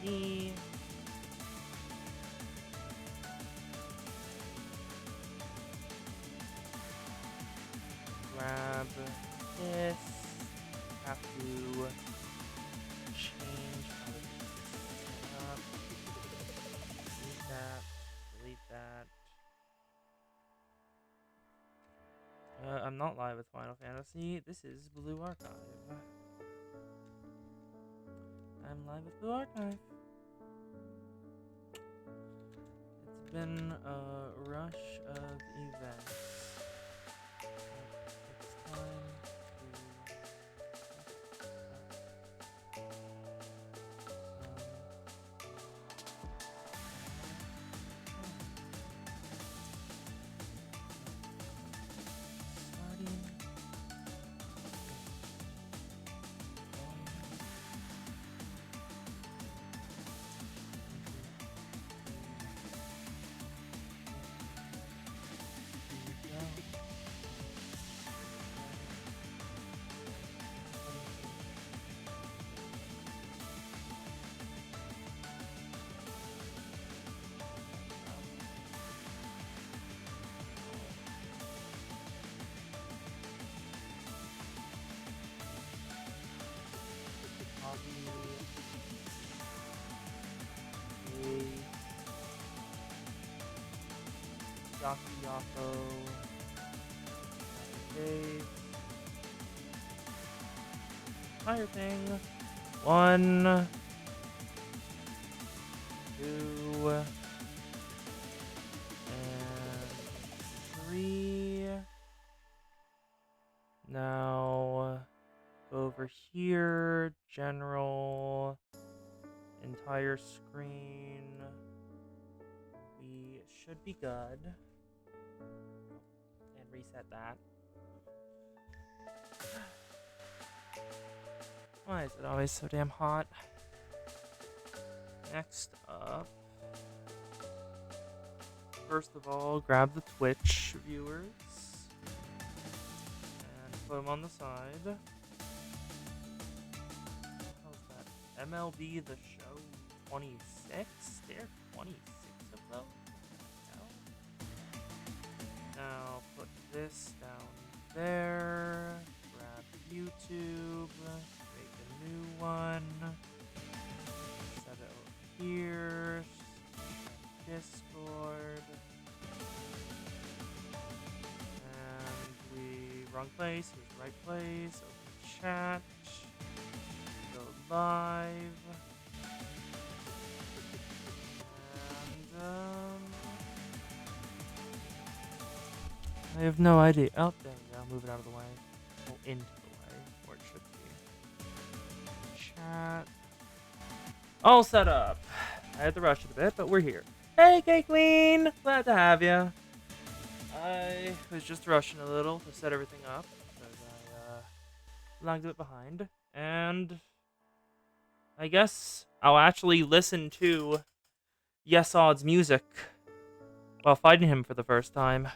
me. Grab this. Have to change how this is set up. Delete that. Delete that. I'm not live with Final Fantasy. This is Blue Archive. I'm live with Blue Archive. It's been a rush of events. It's time Yako, okay. Fire thing. 1, 2, and 3. Now go over here. General. Entire screen. We should be good. And reset that. Why is it always so damn hot? Next up. First of all, grab the Twitch viewers. And put them on the side. How's that? MLB The Show 26? There are 26 of those? Now put this down there, grab YouTube, make a new one, set it over here, Discord, and wrong place, here's the right place, open chat, go live, and I have no idea. Oh, there we go. Move it out of the way. Oh, into the way, where it should be. Chat. All set up. I had to rush it a bit, but we're here. Hey, Cakeleen! Glad to have you. I was just rushing a little to set everything up, because I lagged a bit behind. And I guess I'll actually listen to Yesod's music while fighting him for the first time.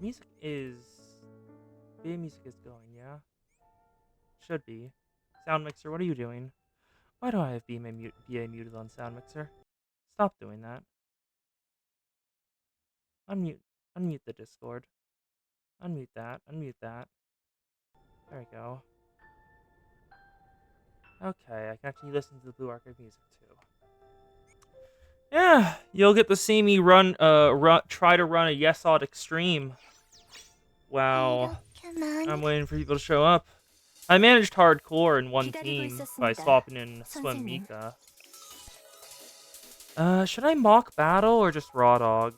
Music is going, yeah? Should be. Sound Mixer, what are you doing? Why do I have BA muted on Sound Mixer? Stop doing that. Unmute the Discord. Unmute that. There we go. Okay, I can actually listen to the Blue Archive music too. Yeah, you'll get to see me try to run a Yesod Extreme. Wow. I'm waiting for people to show up. I managed hardcore in one team by swapping in Swim Mika. Should I mock battle or just raw dog?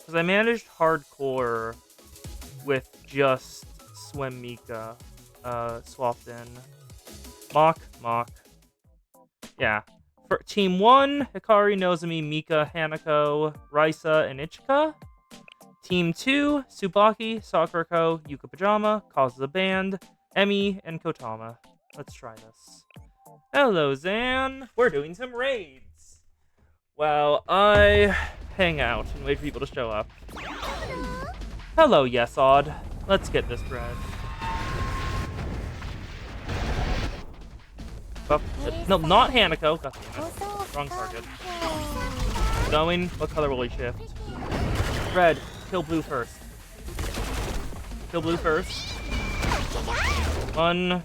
Because I managed hardcore with just Swim Mika swapped in. Mock. Yeah. For Team 1, Hikari, Nozomi, Mika, Hanako, Raisa, and Ichika. Team 2, Tsubaki, Sakurako, Yuka Pajama, Causes a Band, Emi, and Kotama. Let's try this. Hello, Zan. We're doing some raids. Well, I hang out and wait for people to show up. Hello, Yesod. Let's get this bread. Buff. No, not Hanako. God damn it. Wrong target. Going. What color will he shift? Red. Kill blue first. Kill blue first. 1.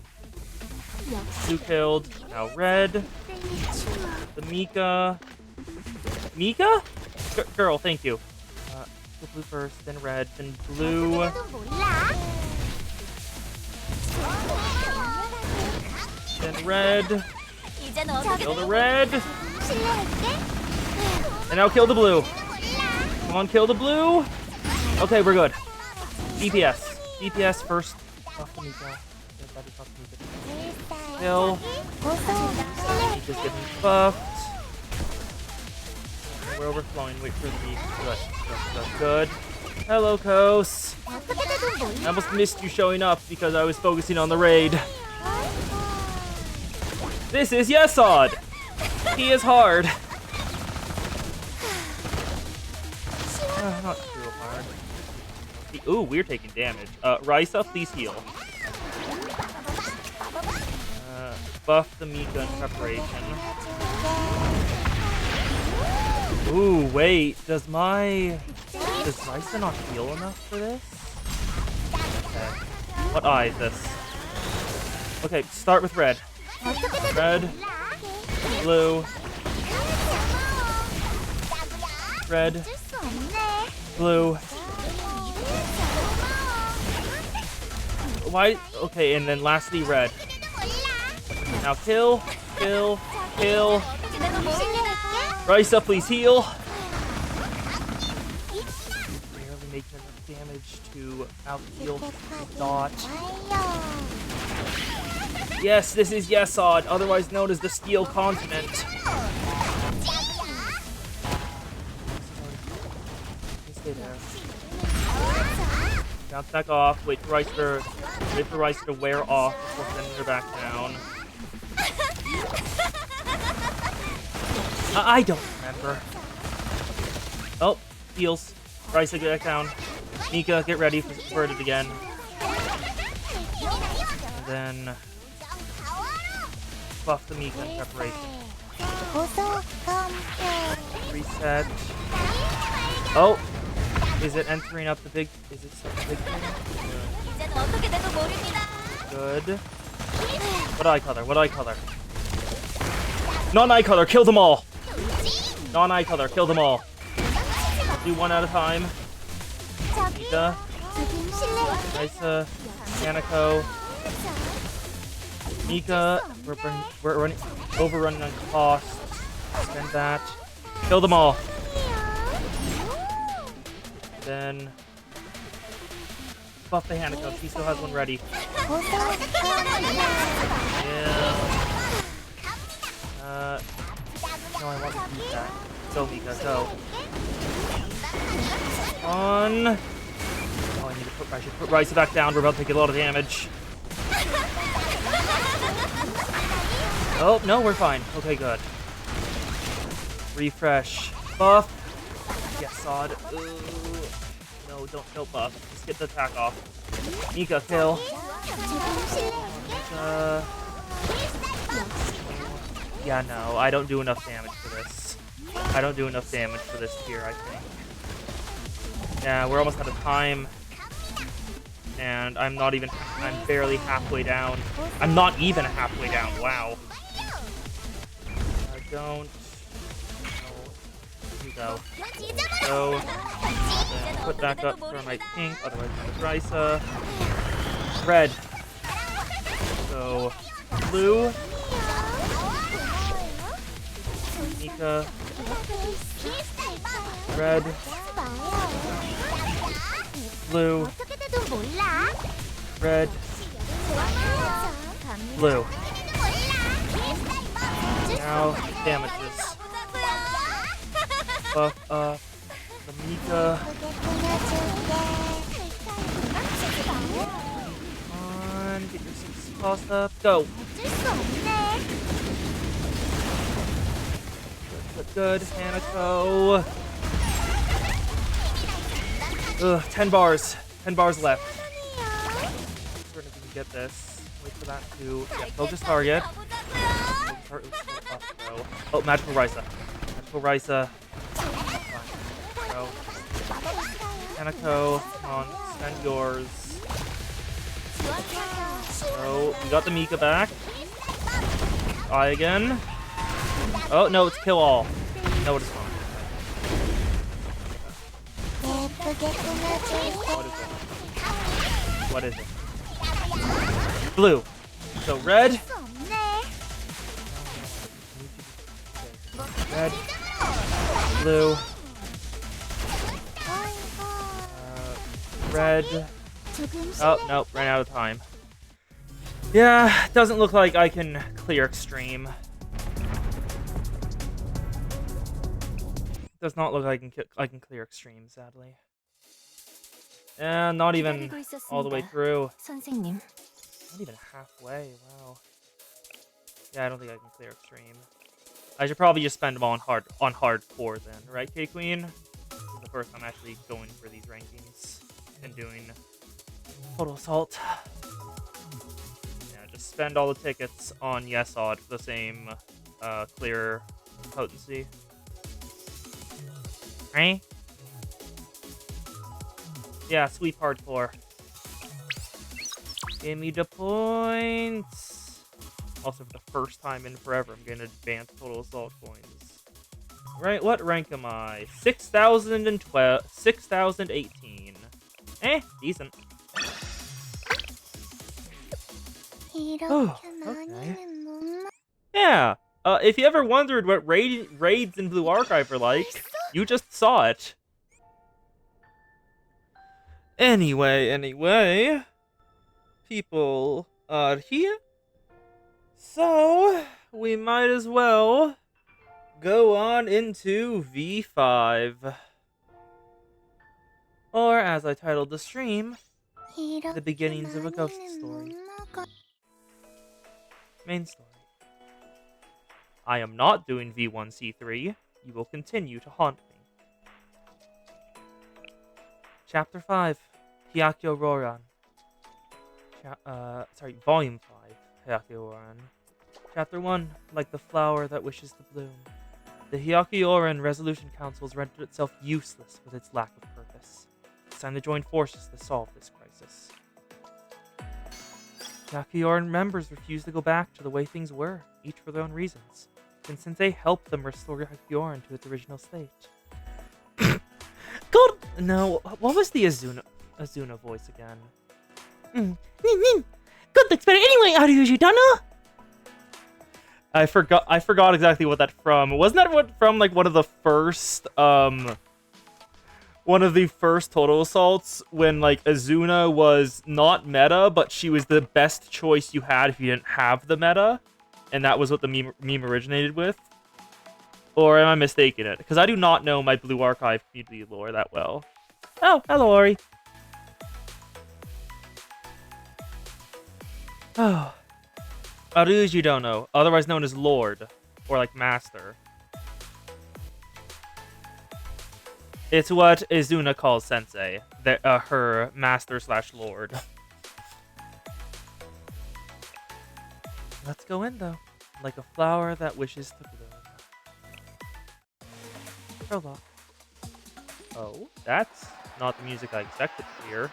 Blue killed. Now red. The Mika. Mika? Girl, thank you. Kill blue first, then red, then blue. Then red. Kill the red. And now kill the blue. Come on, kill the blue. Okay, we're good. DPS. DPS first. Buff the Mika. Kill. Mika's getting buffed. We're overflowing. Wait for the good. Hello, Kos. I almost missed you showing up because I was focusing on the raid. This is Yesod. He is hard. Not too hard. Ooh, we're taking damage. Risa, please heal. Buff the Mika in preparation. Ooh, wait. Does Risa not heal enough for this? Okay. What eye is this? Okay, start with red. Red. Blue. Red. Blue. Why? Okay, and then lastly red. Now kill. Risa, please heal. Barely making enough damage to out-heal Dot. Yes, this is Yesod, otherwise known as the Steel Continent. Stay there. Bounce back off. Wait for Risa to wear off before sending her back down. I don't remember. Oh, heals. Risa, get back down. Mika, get ready for it again. And then buff the Mika in preparation. Reset. Oh, is it entering up the big? Is it such a big thing? Good. What eye color? What eye color? Non-eye color. Kill them all. Non-eye color. Kill them all. Do one at a time. Mika. Risa. Hanako. Mika. We're running, overrunning on cost. Spend that. Kill them all. Then buff the Hanako. She still has one ready. Yeah. No, I want to use that. Go, Mika, go. On. Oh, I should put Risa back down. We're about to take a lot of damage. Oh, no, we're fine. Okay, good. Refresh. Buff. Yesod. No, don't buff. Just get the attack off. Mika, kill. Yeah, no, I don't do enough damage for this. I don't do enough damage for this tier, I think. Yeah, we're almost out of time. And I'm barely halfway down. I'm not even halfway down, wow. Don't. No. You go. Go. Then put back up for my pink, otherwise it's Risa. Red. So, blue. Mika. Red. Blue. Red. Blue. Now, damages. Buff up. The Mika. Come on, get your 6 cost up. Go. Good, Hanako. Ugh, 10 bars. 10 bars left. We're gonna get this. Wait for that to focus target. Heartless will up throw. Oh, Magical Risa. Magical Risa. Go. Hanako, come on, spend yours. Oh, we got the Mika back. Try again. Oh, no, it's kill all. No, it is not. What is it? Blue. So red. Red. Blue. Red. Oh, nope, ran out of time. Yeah, doesn't look like I can clear Extreme. Does not look like I can clear Extreme, sadly. And not even all the way through. 선생님. Not even halfway, wow. Yeah, I don't think I can clear Extreme. I should probably just spend them on hardcore then, right, K-Queen? This is the first time actually going for these rankings and doing Total Assault. Yeah, just spend all the tickets on Yesod for the same clear potency. Right? Yeah, sweep hardcore. Give me the points. Also, for the first time in forever, I'm getting advanced Total Assault coins. Right, what rank am I? 6,012, 6,018. Decent. Oh, okay. Yeah, if you ever wondered what raids in Blue Archive are like, you just saw it. Anyway, people are here, so we might as well go on into V5. Or, as I titled the stream, The Beginnings of a Ghost Story. Main story. I am not doing V1C3. You will continue to haunt me. Chapter 5. Hyakyo Roran. Volume 5. Hyakyo Roran. Chapter 1. Like the flower that wishes to bloom. The Hyakyoran Resolution Council has rendered itself useless with its lack of purpose. It's time to join forces to solve this crisis. Hyakyoran members refuse to go back to the way things were, each for their own reasons. And Sensei helped them restore Hyakyoran to its original state. God! No, what was the Azuna voice again? God looks better anyway, Aryuji Dano! I forgot exactly what that from. Wasn't that what from like one of the first Total Assaults when like Azuna was not meta, but she was the best choice you had if you didn't have the meta, and that was what the meme originated with? Or am I mistaken it? Because I do not know my Blue Archive community lore that well. Oh, hello, Ori. Oh. Aryuji Dono, otherwise known as Lord, or like Master. It's what Izuna calls Sensei, her Master/Lord. Let's go in though, like a flower that wishes to bloom. Prologue. Oh, that's not the music I expected to hear.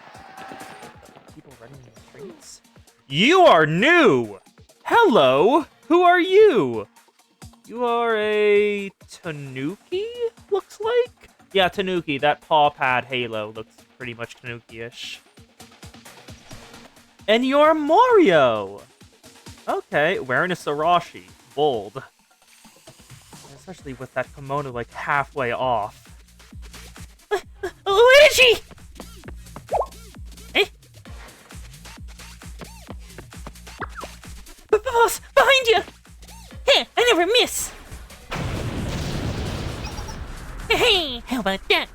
People running in the streets. You are new! Hello! Who are you? You are a Tanuki, looks like? Yeah, Tanuki. That paw pad halo looks pretty much Tanuki-ish. And you're Mario! Okay, wearing a Sarashi. Bold. Especially with that kimono like halfway off. Where is she? Boss, behind you! Hey, I never miss! Hey, how about that?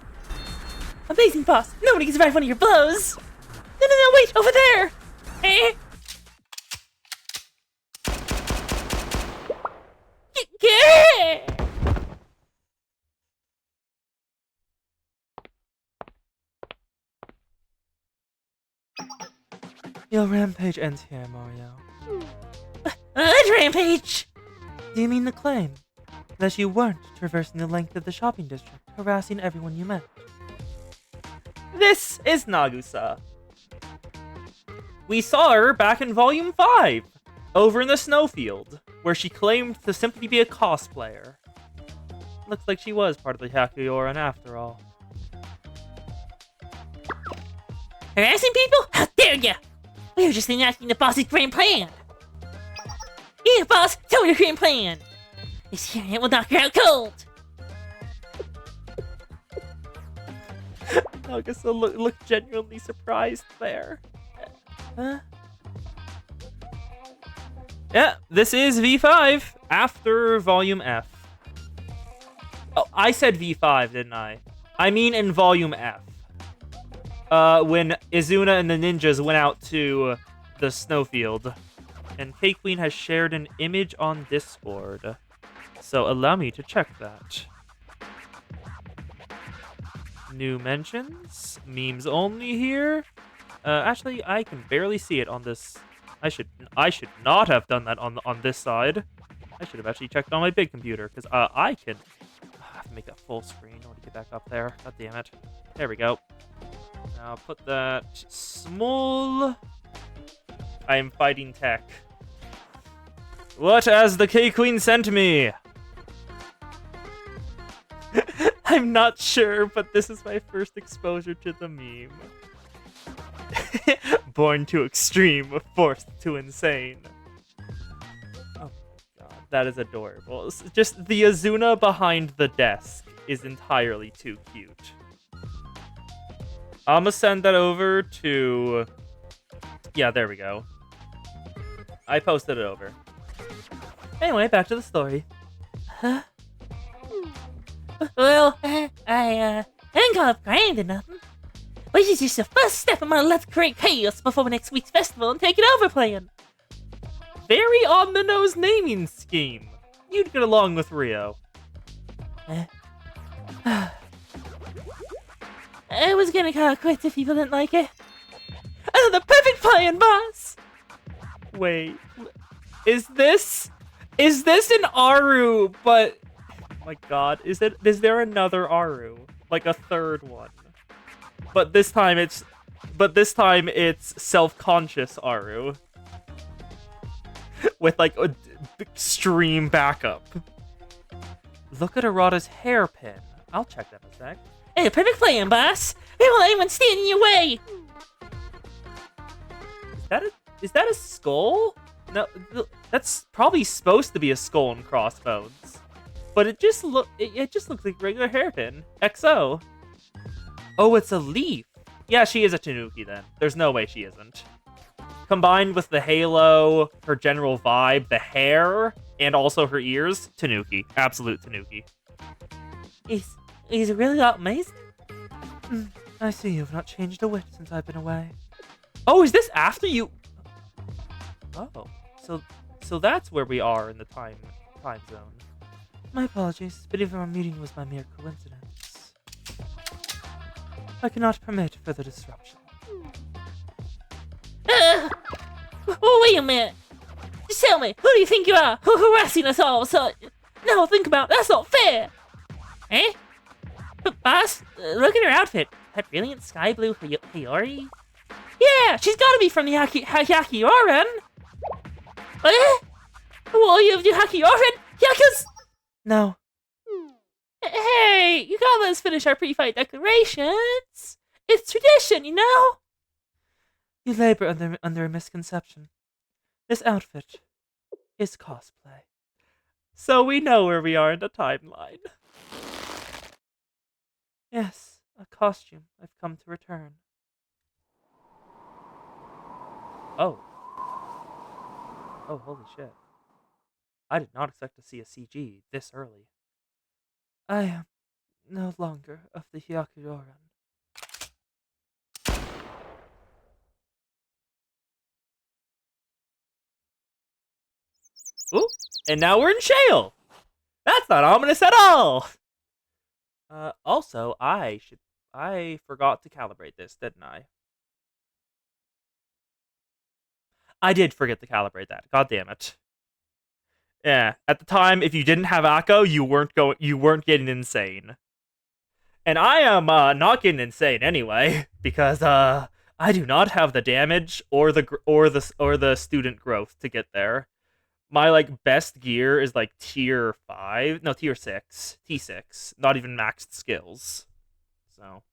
Amazing, boss. Nobody can survive one of your blows. No, wait, over there! Eh? Your rampage ends here, Mario. Rampage! Do you mean the claim that you weren't traversing the length of the shopping district, harassing everyone you met? This is Nagusa. We saw her back in Volume 5, over in the snowfield, where she claimed to simply be a cosplayer. Looks like she was part of the Hyakioran after all. Harassing people? How dare ya! We were just enacting the boss's grand plan! Yeah, boss, tell me your grand plan! This giant will knock her out cold! Nagusa looked genuinely surprised there. Yeah, this is V5 after Volume F. Oh, I said V5, didn't I? I mean in Volume F. When Izuna and the ninjas went out to the snowfield. And K-Queen has shared an image on Discord. So allow me to check that. New mentions? Memes only here? Actually, I can barely see it on this. I should not have done that on this side. I should have actually checked on my big computer, because I can have to make that full screen in order to get back up there. God damn it. There we go. Now put that small. I am fighting tech. What has the K-Queen sent me? I'm not sure, but this is my first exposure to the meme. Born to extreme, forced to insane. Oh god, that is adorable. It's just the Izuna behind the desk is entirely too cute. I'm gonna send that over to... Yeah, there we go. I posted it over. Anyway, back to the story. Huh? Well, I didn't call up grand or nothing. This is just the first step in my Let's Create Chaos before next week's festival and take it over plan. Very on-the-nose naming scheme. You'd get along with Rio. I was gonna call it quits if people didn't like it. Another perfect plan, boss! Wait, is this an Aru, but... Oh my god, is there another Aru? Like a third one? But this time it's self-conscious Aru. With like a extreme backup. Look at Arata's hairpin. I'll check that in a sec. Hey, perfect plan, boss! We won't let anyone stand in your way! Is that a skull? No, that's probably supposed to be a skull and crossbones. But it just looks like regular hairpin. XO. Oh, it's a leaf. Yeah, she is a Tanuki then. There's no way she isn't. Combined with the halo, her general vibe, the hair, and also her ears, Tanuki. Absolute Tanuki. He's really amazing. I see you've not changed a whit since I've been away. Oh, is this after you... Oh, so that's where we are in the time zone. My apologies, but even our meeting was by mere coincidence. I cannot permit further disruption. Oh, wait a minute. Just tell me, who do you think you are? Who harassing us all? So, no, think about it. That's not fair. Eh? But boss, look at her outfit. That brilliant sky blue Hiyori. Yeah, she's gotta be from the Hyakioran. Eh? Well, you have the Hyakioran? Yaku's... No. Hey, you gotta let us finish our pre-fight decorations. It's tradition, you know? You labor under a misconception. This outfit is cosplay. So we know where we are in the timeline. Yes, a costume I've come to return. Oh. Oh, holy shit. I did not expect to see a CG this early. I am no longer of the Hyakioran. Ooh, and now we're in Shale! That's not ominous at all! Also, I forgot to calibrate this, didn't I? I did forget to calibrate that. God damn it. Yeah, at the time, if you didn't have Akko, you weren't getting insane. And I am not getting insane anyway, because I do not have the damage or the student growth to get there. My like best gear is like tier 5, no, tier 6, T6, not even maxed skills. So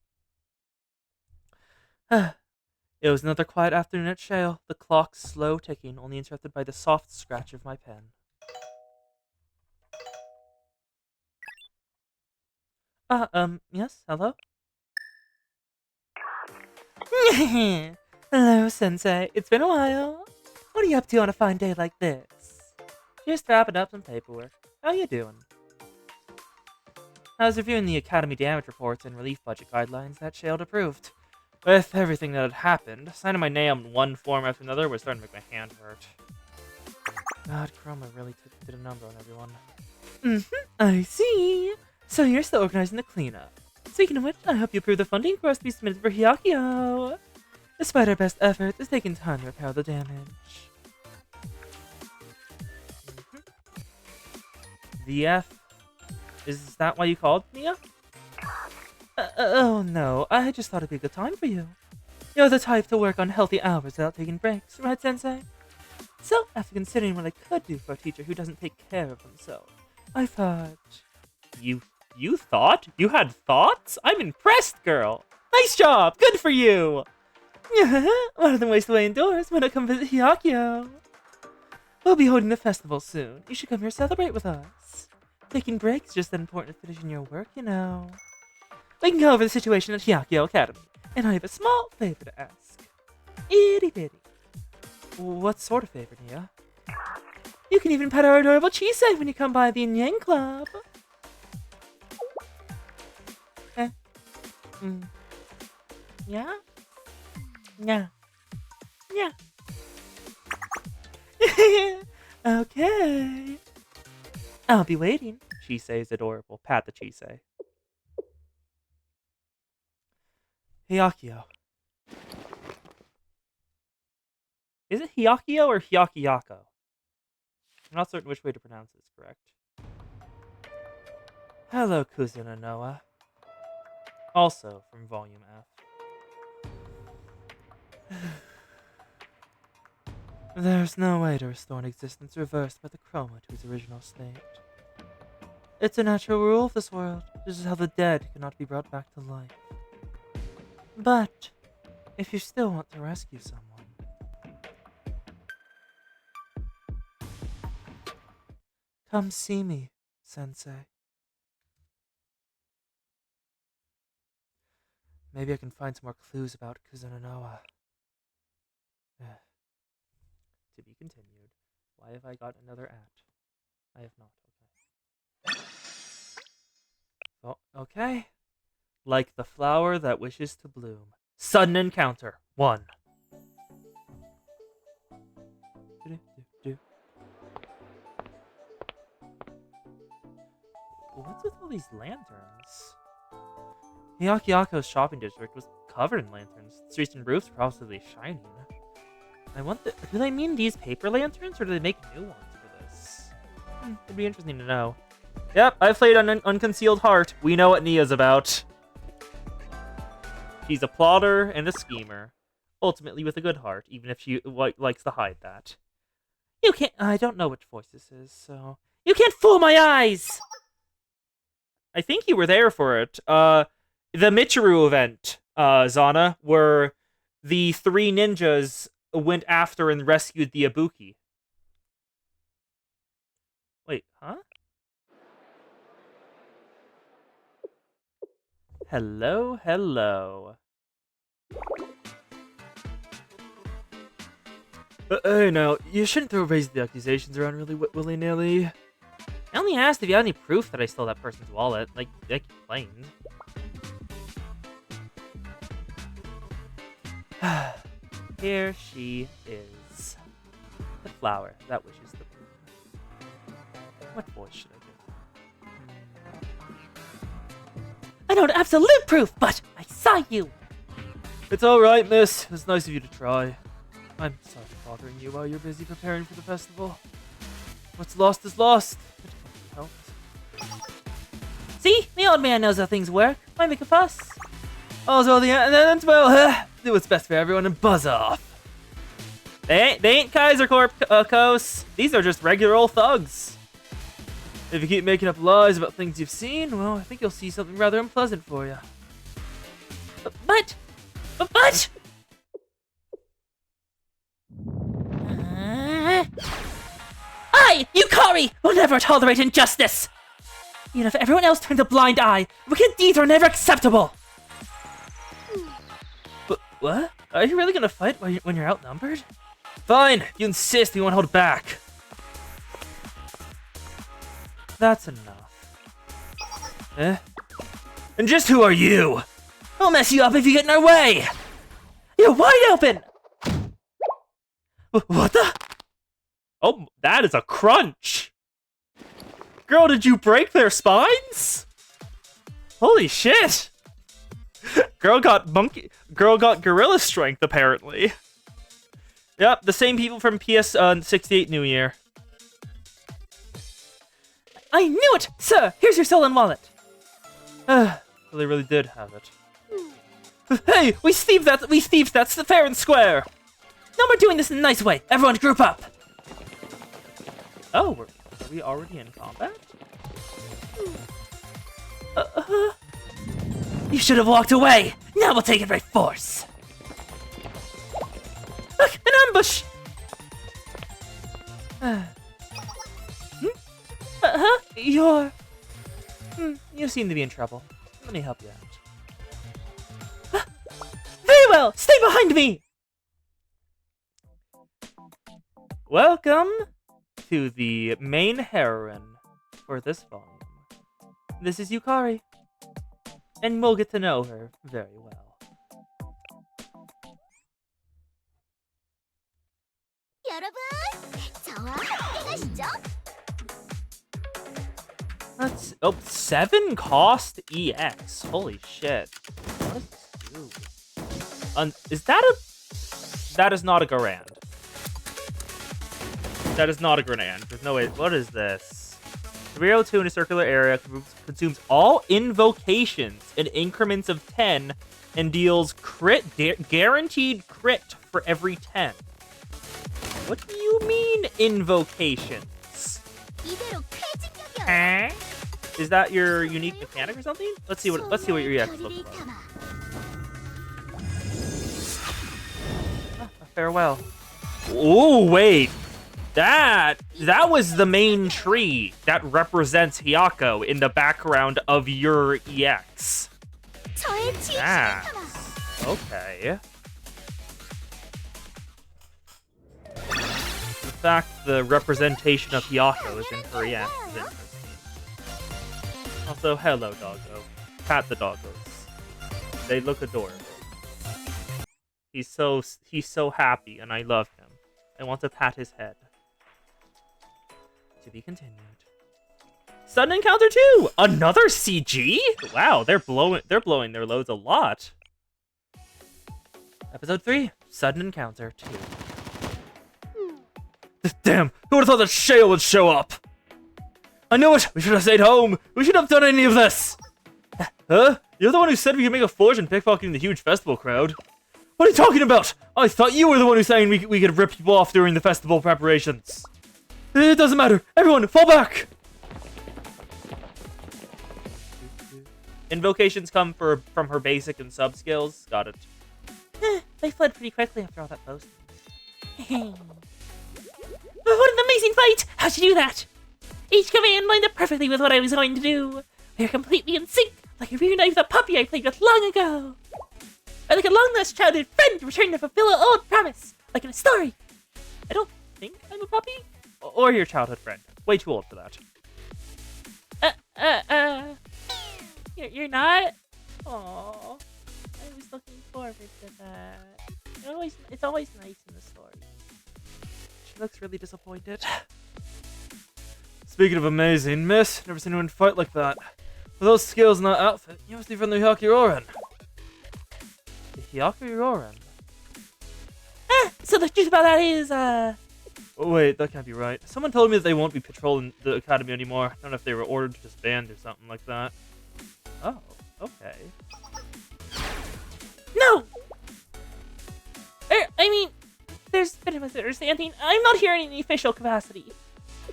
it was another quiet afternoon at Shale, the clock's slow ticking, only interrupted by the soft scratch of my pen. Yes, hello? Hello, Sensei. It's been a while. What are you up to on a fine day like this? Just wrapping up some paperwork. How you doing? I was reviewing the Academy damage reports and relief budget guidelines that Shale approved. With everything that had happened, signing my name in one form after another was starting to make my hand hurt. God, Chroma really did a number on everyone. I see. So you're still organizing the cleanup. Speaking of which, I hope you approve the funding for us to be submitted for Hyakio. Despite our best efforts, it's taking time to repair the damage. VF? Is that why you called, Mia? Oh no, I just thought it'd be a good time for you. You're the type to work on healthy hours without taking breaks, right, Sensei? So, after considering what I could do for a teacher who doesn't take care of himself, I thought... You thought? You had thoughts? I'm impressed, girl! Nice job! Good for you! Rather than waste away indoors, why not come visit Hyakio? We'll be holding the festival soon. You should come here to celebrate with us. Taking breaks is just as important as finishing your work, you know. We can go over the situation at Hyakio Academy, and I have a small favor to ask. Itty bitty. What sort of favor, Nia? You can even pet our adorable Chisei when you come by the Yang Club. Yeah? Yeah. Yeah. Okay. I'll be waiting. Chisei is adorable. Pat the Chisei. Hyakio. Is it Hyakio or Hyakiyako? I'm not certain which way to pronounce this correct. Hello, Kuzuna Noah. Also from Volume F. There's no way to restore an existence reversed by the chroma to its original state. It's a natural rule of this world. This is how the dead cannot be brought back to life. But, if you still want to rescue someone... Come see me, Sensei. Maybe I can find some more clues about Kuzuna Noah. To be continued. Why have I got another at? I have not. Okay. Oh, okay. Like the flower that wishes to bloom. Sudden encounter. 1. What's with all these lanterns? Hyakiyako's shopping district was covered in lanterns. The streets and roofs were possibly shining. I wonder, do they mean these paper lanterns, or do they make new ones for this? It'd be interesting to know. Yep, I've played on Unconcealed Heart. We know what Nia's about. She's a plotter and a schemer. Ultimately with a good heart, even if she likes to hide that. You can't... I don't know which voice this is, so... You can't fool my eyes! I think you were there for it. The Michiru event, Zana, where the 3 ninjas went after and rescued the Ibuki. Wait, huh? Hello, hello. Hey, now, you shouldn't throw raised accusations around really willy-nilly. I only asked if you had any proof that I stole that person's wallet, like I complained. Here she is. The flower that wishes to bloom. What voice should I give? I don't have absolute proof, but I saw you! It's alright, miss. It's nice of you to try. I'm sorry for bothering you while you're busy preparing for the festival. What's lost is lost. See? The old man knows how things work. Why make a fuss? All's well, well, do what's best for everyone and buzz off. They ain't Kaiser Corp, Kos. These are just regular old thugs. If you keep making up lies about things you've seen, well, I think you'll see something rather unpleasant for you. But... I, Yukari, will never tolerate injustice! Even if everyone else turns a blind eye, wicked deeds are never acceptable! But what? Are you really gonna fight when you're outnumbered? Fine, if you insist, we won't hold back. That's enough. Eh? And just who are you? I'll mess you up if you get in our way! You're wide open! What the? Oh, that is a crunch! Girl, did you break their spines? Holy shit! Girl got gorilla strength, apparently. Yep, the same people from PS68 New Year. I knew it! Sir, here's your stolen wallet. Well, they really did have it. Hey, we thieved that, that's the fair and square! No more doing this in a nice way, everyone group up! Oh, are we already in combat? You should have walked away! Now we'll take it by force! Look, an ambush! You seem to be in trouble. Let me help you out. Very well! Stay behind me! Welcome to the main heroine for this volume. This is Yukari, and we'll get to know her very well. That's 7 cost EX. Holy shit! What does this do? Is that a? That is not a Garand. That is not a Grenade. There's no way. What is this? 302 in a circular area consumes all invocations in increments of 10 and deals guaranteed crit for every 10. What do you mean invocations? Is that your unique mechanic or something? Let's see what your EX looks like. Farewell. Oh wait. That was the main tree that represents Hiyako in the background of your EX. That's okay. In fact, the representation of Hiyako is in her EX is interesting. Also, hello, doggo. Pat the doggos. They look adorable. He's so happy, and I love him. I want to pat his head. To be continued. Sudden Encounter 2! Another CG? Wow, they're blowing their loads a lot. Episode 3, Sudden Encounter 2. Damn, who would have thought that Shale would show up? I knew it! We should have stayed home! We shouldn't have done any of this! Huh? You're the one who said we could make a fortune pickpocketing the huge festival crowd. What are you talking about? I thought you were the one who saying we could rip people off during the festival preparations. It doesn't matter. Everyone, fall back! Invocations come from her basic and sub skills. Got it. They fled pretty quickly after all that boasting. What an amazing fight! How'd you do that? Each command lined up perfectly with what I was going to do. We are completely in sync, like a reunited the puppy I played with long ago. Or like a long-lost childhood friend returned to fulfill an old promise, like in a story. I don't think I'm a puppy. Or your childhood friend. Way too old for that. You're not? Aww. I was looking forward to that. It's always nice in the story. She looks really disappointed. Speaking of amazing, miss, never seen anyone fight like that. With those skills and that outfit, you must be from the Hyakuroren. The Hyakuroren? So the truth about that is, Oh, wait, that can't be right. Someone told me that they won't be patrolling the academy anymore. I don't know if they were ordered to disband or something like that. Oh, okay. No! I mean, there's a bit of a misunderstanding. I'm not here in any official capacity.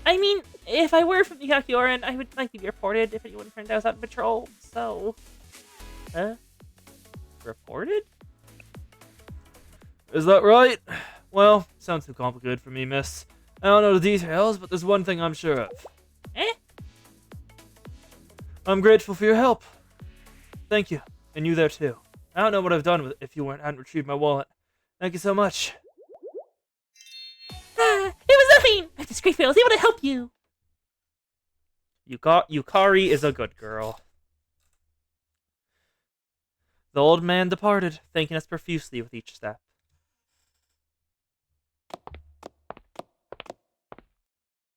I mean, if I were from the Kakyoran, I would likely be reported if anyone turned out I was on patrol, so... Reported? Is that right? Well, sounds too complicated for me, miss. I don't know the details, but there's one thing I'm sure of. Eh? I'm grateful for your help. Thank you. And you there too. I don't know what I've done with it if you hadn't retrieved my wallet. Thank you so much. It was nothing! I'm just grateful I was able to help you. Yukari is a good girl. The old man departed, thanking us profusely with each step.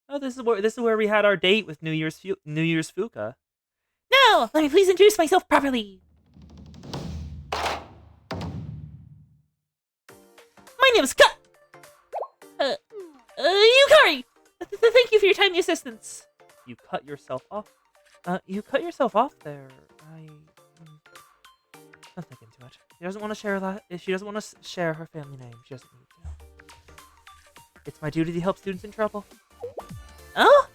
Oh, this is where we had our date with New Year's Fuka. Now, let me please introduce myself properly. My name is Yukari! Thank you for your timely assistance. You cut yourself off? You cut yourself off there. Don't think into it. She doesn't want to share that. She doesn't want to share her family name. She doesn't need to. It's my duty to help students in trouble. Oh?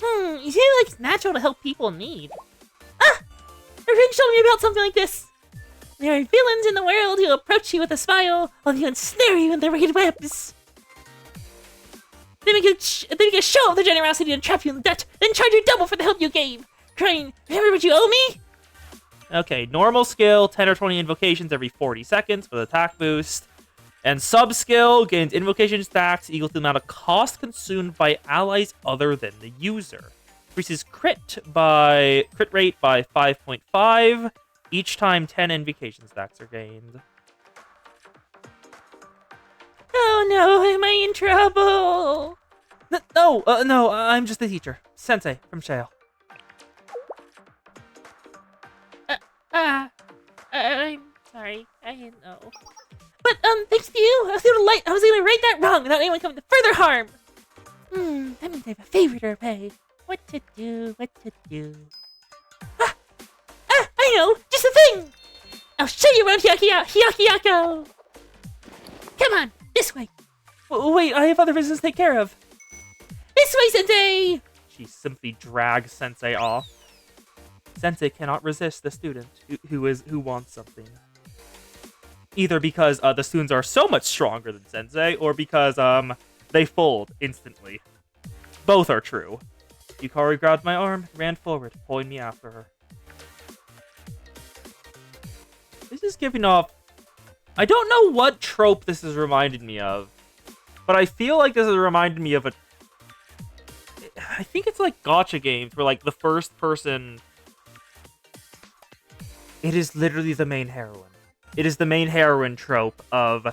You seem like it's natural to help people in need. Ah! A friend told me about something like this. There are villains in the world who approach you with a smile, while they ensnare you in their wicked webs. They make a show of their generosity and trap you in debt, then charge you double for the help you gave, crying, "Remember what you owe me?" Okay, normal skill, 10 or 20 invocations every 40 seconds with attack boost. And sub-skill gains invocation stacks equal to the amount of cost consumed by allies other than the user. Increases crit rate by 5.5 each time 10 invocation stacks are gained. Oh no, am I in trouble? No, I'm just the teacher. Sensei from Shale. I'm sorry. I didn't know. But, thanks to you, I was able to write that wrong without anyone coming to further harm. That means I have a favor to repay. What to do? I know! Just a thing! I'll show you around Hyakiyako! Come on, this way! Wait, I have other business to take care of. This way, Sensei! She simply drags Sensei off. Sensei cannot resist the student who wants something. Either because the students are so much stronger than Sensei, or because they fold instantly. Both are true. Yukari grabbed my arm, ran forward, pulling me after her. This is giving off... I don't know what trope this is reminding me of, but I feel like this is reminding me of a... I think it's like gacha games where like the first person... It is literally the main heroine. It is the main heroine trope of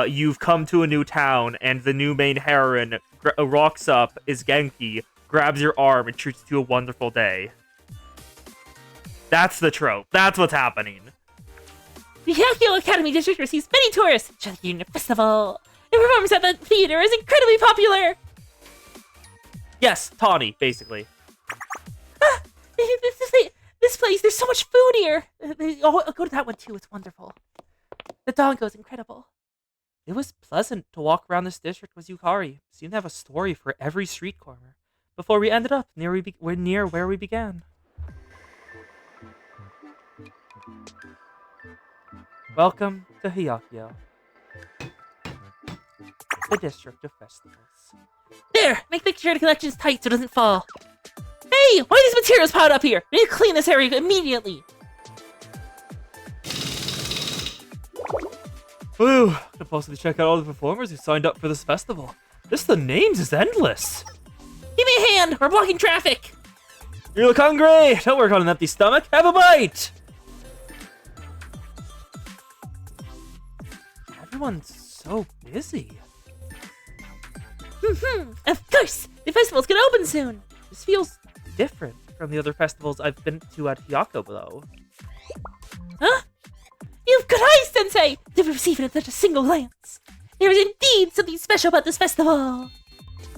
you've come to a new town and the new main heroine rocks up, is Genki, grabs your arm and treats you to a wonderful day. That's the trope. That's what's happening. The Hyakyo Academy District receives many tourists to the Unit Festival. The performance at the theater is incredibly popular. Yes, Tawny, basically. This place, there's so much food here. I'll go to that one too, it's wonderful. The Dango's incredible. It was pleasant to walk around this district with Yukari. Seemed to have a story for every street corner. Before we ended up near where we began. Welcome to Hyakyo, the district of festivals. There! Make sure the collection's tight so it doesn't fall. Hey! Why are these materials piled up here? We need to clean this area immediately! Whew! Could possibly check out all the performers who signed up for this festival. List of names is endless. Give me a hand! We're blocking traffic! You look hungry! Don't work on an empty stomach. Have a bite! Everyone's so busy. Of course! The festival's gonna open soon! This feels different from the other festivals I've been to at Hyakko, though. Huh? You've good eyes, Sensei! Never receive it at such a single glance. There is indeed something special about this festival.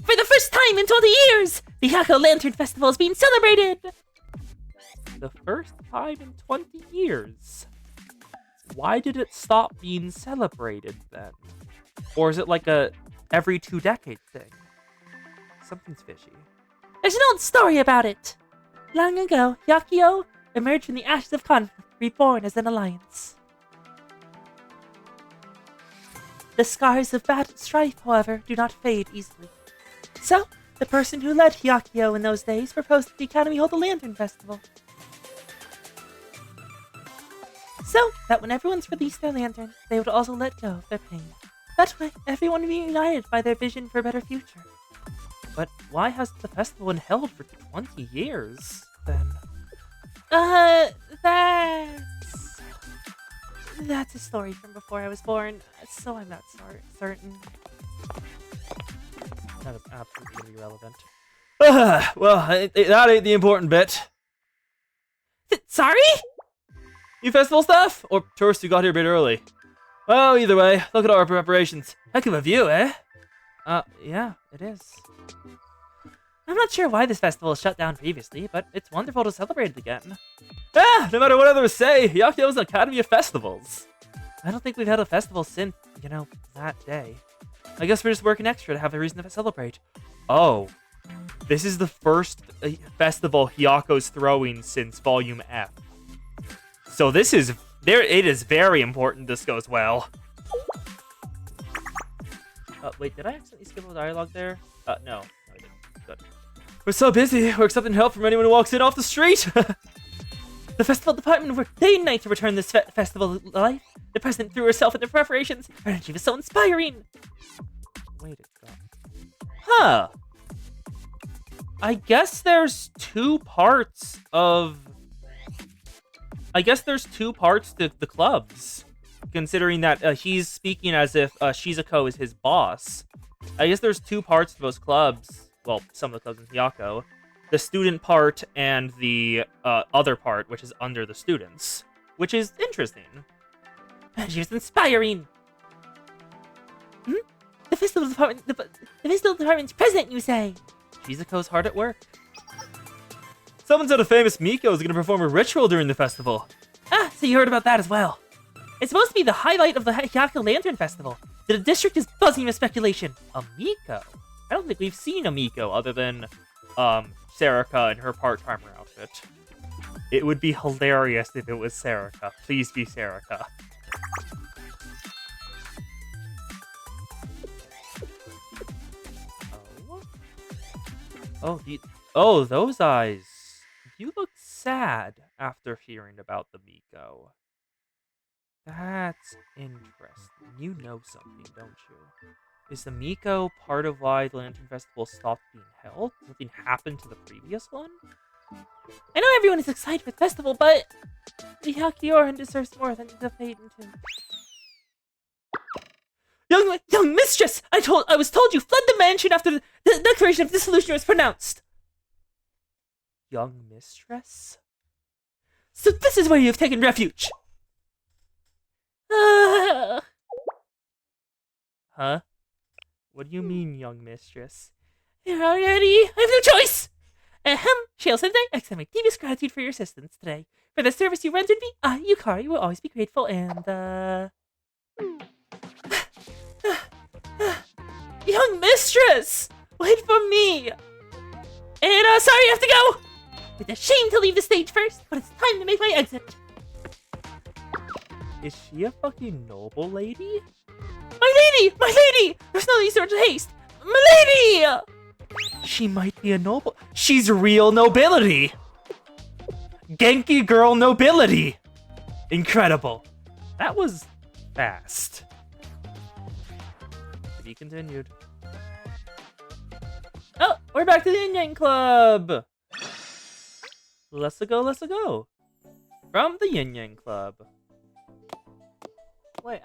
For the first time in 20 years, the Hyako Lantern Festival is being celebrated. The first time in 20 years. Why did it stop being celebrated then? Or is it like a every 2 decade thing? Something's fishy. There's an old story about it. Long ago, Hyakio emerged from the ashes of conflict, reborn as an alliance. The scars of battle strife, however, do not fade easily. So, the person who led Hyakio in those days proposed that the Academy hold a Lantern Festival. So that when everyone's released their lantern, they would also let go of their pain. That way, everyone would be united by their vision for a better future. But why has the festival been held for 20 years, then? That's a story from before I was born, so I'm not certain. That is absolutely irrelevant. Well, that ain't the important bit. Sorry? You festival staff? Or tourists who got here a bit early? Well, either way, look at our preparations. Heck of a view, eh? Yeah, it is. I'm not sure why this festival was shut down previously, but it's wonderful to celebrate it again. No matter what others say, Hyakio's an Academy of Festivals. I don't think we've had a festival since, that day. I guess we're just working extra to have a reason to celebrate. Oh. This is the first festival Hyako's throwing since Volume F. So it is very important this goes well. Wait, did I accidentally skip a dialogue there? No, I didn't. Good. We're so busy, we're accepting help from anyone who walks in off the street. The festival department worked day and night to return this festival to life. The president threw herself into preparations. Her energy was so inspiring. Wait a god. Huh. I guess there's two parts to the clubs, considering that he's speaking as if Shizuko is his boss. I guess there's two parts to those clubs. Well, some of the clubs in Hyako. The student part and the other part, which is under the students. Which is interesting. She was inspiring. The festival department's president, you say? Shizuko's hard at work. Someone said a famous Miko is going to perform a ritual during the festival. Ah, so you heard about that as well. It's supposed to be the highlight of the Hyako Lantern Festival. The district is buzzing with speculation. A Miko? I don't think we've seen a Miko other than Sarika in her part-timer outfit. It would be hilarious if it was Sarika. Please be Sarika. Oh, those eyes. You look sad after hearing about the Miko. That's interesting. You know something, don't you? Is the Miko part of why the Lantern Festival stopped being held? Something happened to the previous one? I know everyone is excited for the festival, but the Hyakioran deserves more than the fate into. Young mistress! I was told you fled the mansion after the declaration of dissolution was pronounced. Young mistress? So this is where you have taken refuge. Huh? What do you mean, young mistress? You're already. I have no choice! Shale Sensei, I extend my deepest gratitude for your assistance today. For the service you rendered me, I, Yukari, will always be grateful and, Young mistress! Wait for me! And, sorry, I have to go! It's a shame to leave the stage first, but it's time to make my exit. Is she a fucking noble lady? My lady! My lady! There's no need to haste! My lady! She might be a noble. She's real nobility! Genki girl nobility! Incredible. That was fast. To be continued. Oh, we're back to the Yin Yang Club! Let's go. From the Yin Yang Club. Wait,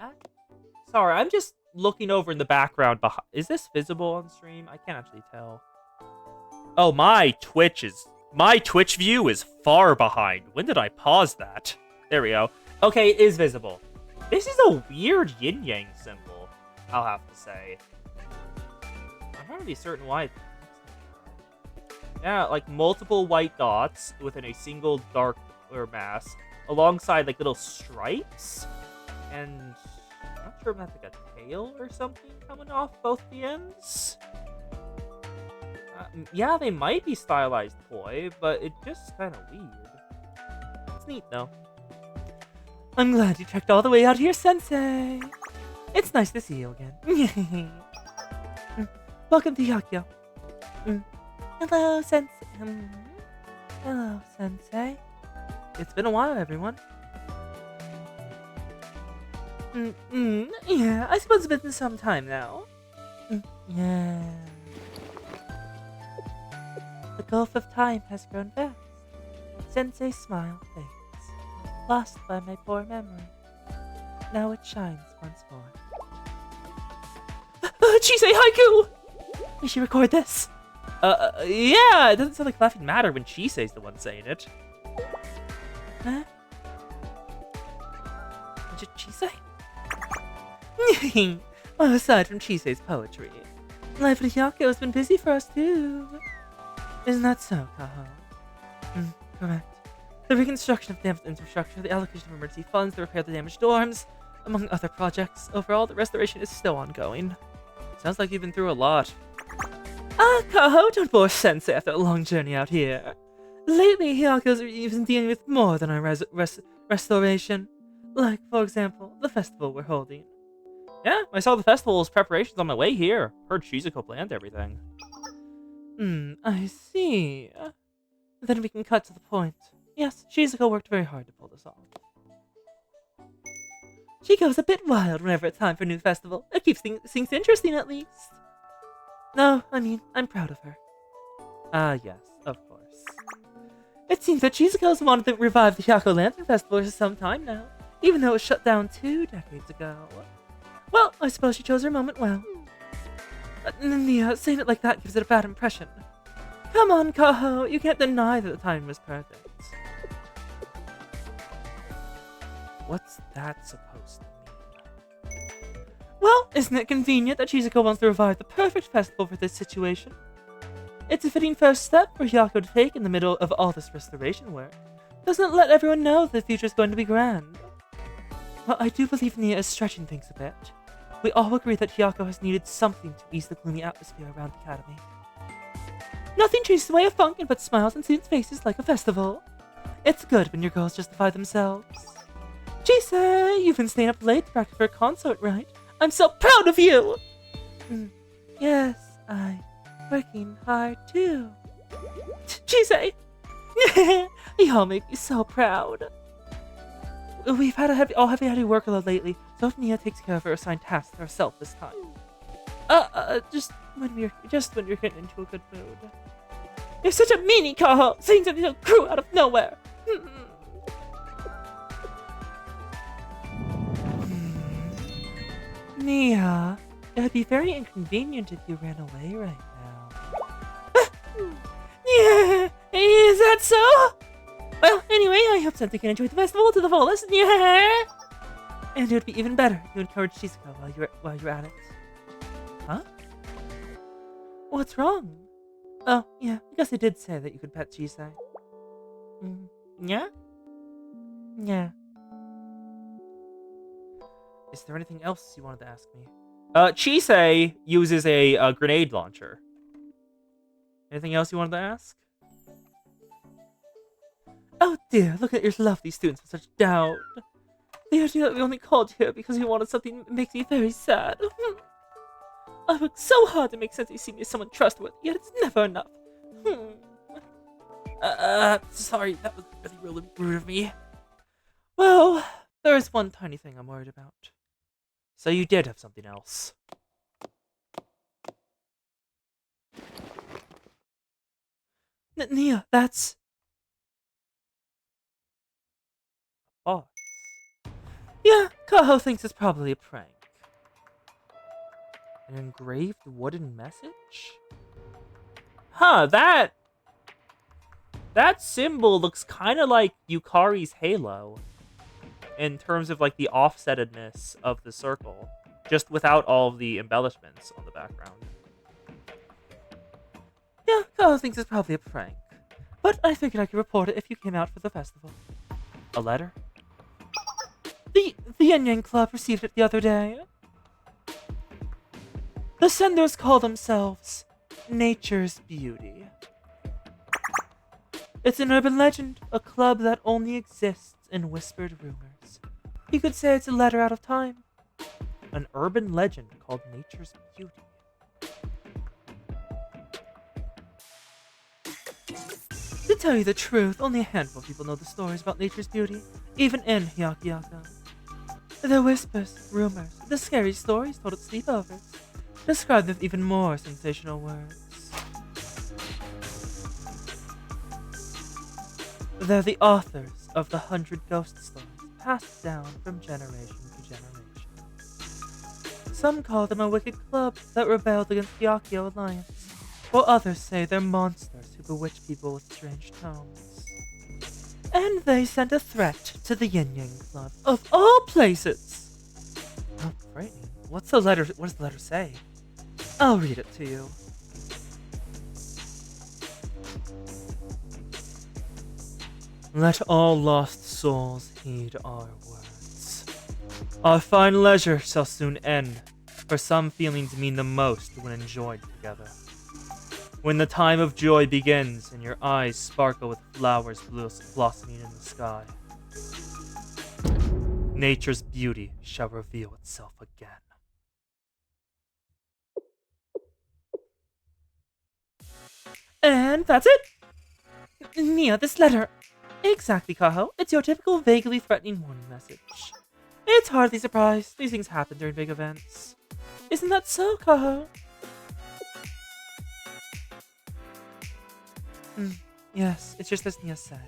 sorry, I'm just looking over in the background. Is this visible on stream? I can't actually tell. Oh, my Twitch view is far behind. When did I pause that? There we go. Okay, it is visible. This is a weird yin-yang symbol. I'll have to say. I'm not really certain why. Yeah, like multiple white dots within a single dark or mask, alongside like little stripes, and I'm not sure if that's like a tail or something coming off both the ends. Yeah, they might be stylized toy, but it's just kind of weird. It's neat though. I'm glad you trekked all the way out here, Sensei. It's nice to see you again. Welcome to Hyakko. Hello, Sensei. Hello, Sensei. It's been a while, everyone. Yeah, I suppose it's been some time now. Yeah. The gulf of time has grown vast. Sensei's smile fades, lost by my poor memory. Now it shines once more. Chisei Haiku! We should record this. Yeah, it doesn't sound like Laughing Matter when Chisei's the one saying it. Huh? Chisei? Well, aside from Chisei's poetry, life at Hyakko has been busy for us too. Isn't that so, Kaho? Correct. The reconstruction of damaged infrastructure, the allocation of emergency funds to repair the damaged dorms, among other projects. Overall, the restoration is still ongoing. Sounds like you've been through a lot. Kaho, don't bore Sensei after a long journey out here. Lately, Hyakko's even dealing with more than our restoration. Like, for example, the festival we're holding. Yeah, I saw the festival's preparations on my way here. Heard Shizuko planned everything. I see. Then we can cut to the point. Yes, Shizuko worked very hard to pull this off. She goes a bit wild whenever it's time for a new festival. It keeps things interesting, at least. No, I mean, I'm proud of her. Yes, of course. It seems that Shizuko's wanted to revive the Hyakko Lantern Festival for some time now, even though it was shut down 2 decades ago. Well, I suppose she chose her moment well. Saying it like that gives it a bad impression. Come on, Kaho, you can't deny that the timing was perfect. What's that supposed to mean? Well, isn't it convenient that Shizuko wants to revive the perfect festival for this situation? It's a fitting first step for Hyakko to take in the middle of all this restoration work. Doesn't it let everyone know that the future is going to be grand? Well, I do believe Nia is stretching things a bit. We all agree that Hyakko has needed something to ease the gloomy atmosphere around the academy. Nothing chases away a funk and puts smiles on students' faces like a festival. It's good when your girls justify themselves. Chisei, you've been staying up late to practice for a concert, right? I'm so proud of you! Yes, I'm working hard too. Chisei! You all make me so proud. We've had a heavy workload lately, so if Nia takes care of her assigned tasks herself this time. Just when you're getting into a good mood. You're such a meanie, Kaho, saying something so cruel out of nowhere. Nia, it'd be very inconvenient if you ran away right now. Yeah, is that so? Well, anyway, I hope Sensei can enjoy the festival to the fullest. Yeah. And it would be even better if you encourage Shizuko while you're at it. Huh? What's wrong? Oh, yeah, I guess I did say that you could pet Chisei. Yeah? Yeah. Is there anything else you wanted to ask me? Chisei uses a grenade launcher. Anything else you wanted to ask? Oh dear, look at your lovely students with such doubt. The idea that we only called you here because you wanted something makes me very sad. I worked so hard to make Sensei see me as someone trustworthy, yet it's never enough. Sorry, that was really rude of me. Well, there is one tiny thing I'm worried about. So you did have something else. Nia, that's... Oh. Yeah, Kaho thinks it's probably a prank. An engraved wooden message? Huh, that symbol looks kind of like Yukari's halo in terms of like the offsetedness of the circle. just without all of the embellishments on the background. Yeah, Kaho thinks it's probably a prank. But I figured I could report it if you came out for the festival. A letter? The Yin Yang Club received it the other day. The senders call themselves Nature's Beauty. It's an urban legend, a club that only exists in whispered rumors. You could say it's a letter out of time. An urban legend called Nature's Beauty. To tell you the truth, only a handful of people know the stories about Nature's Beauty, even in Hyakuyaku. The whispers, rumors, the scary stories told at sleepovers, described with even more sensational words. They're the authors of the 100 ghost stories passed down from generation to generation. Some call them a wicked club that rebelled against the Akio Alliance, while others say they're monsters who bewitch people with strange tones. And they sent a threat to the Yin Yang Club, of all places! Oh, frightening. What does the letter say? I'll read it to you. Let all lost souls heed our words. Our fine leisure shall soon end, for some feelings mean the most when enjoyed together. When the time of joy begins and your eyes sparkle with flowers blossoming in the sky, nature's beauty shall reveal itself again. And that's it! Nia, this letter. Exactly, Kaho. It's your typical vaguely threatening warning message. It's hardly surprised. These things happen during big events. Isn't that so, Kaho? Yes, it's just as Nia said.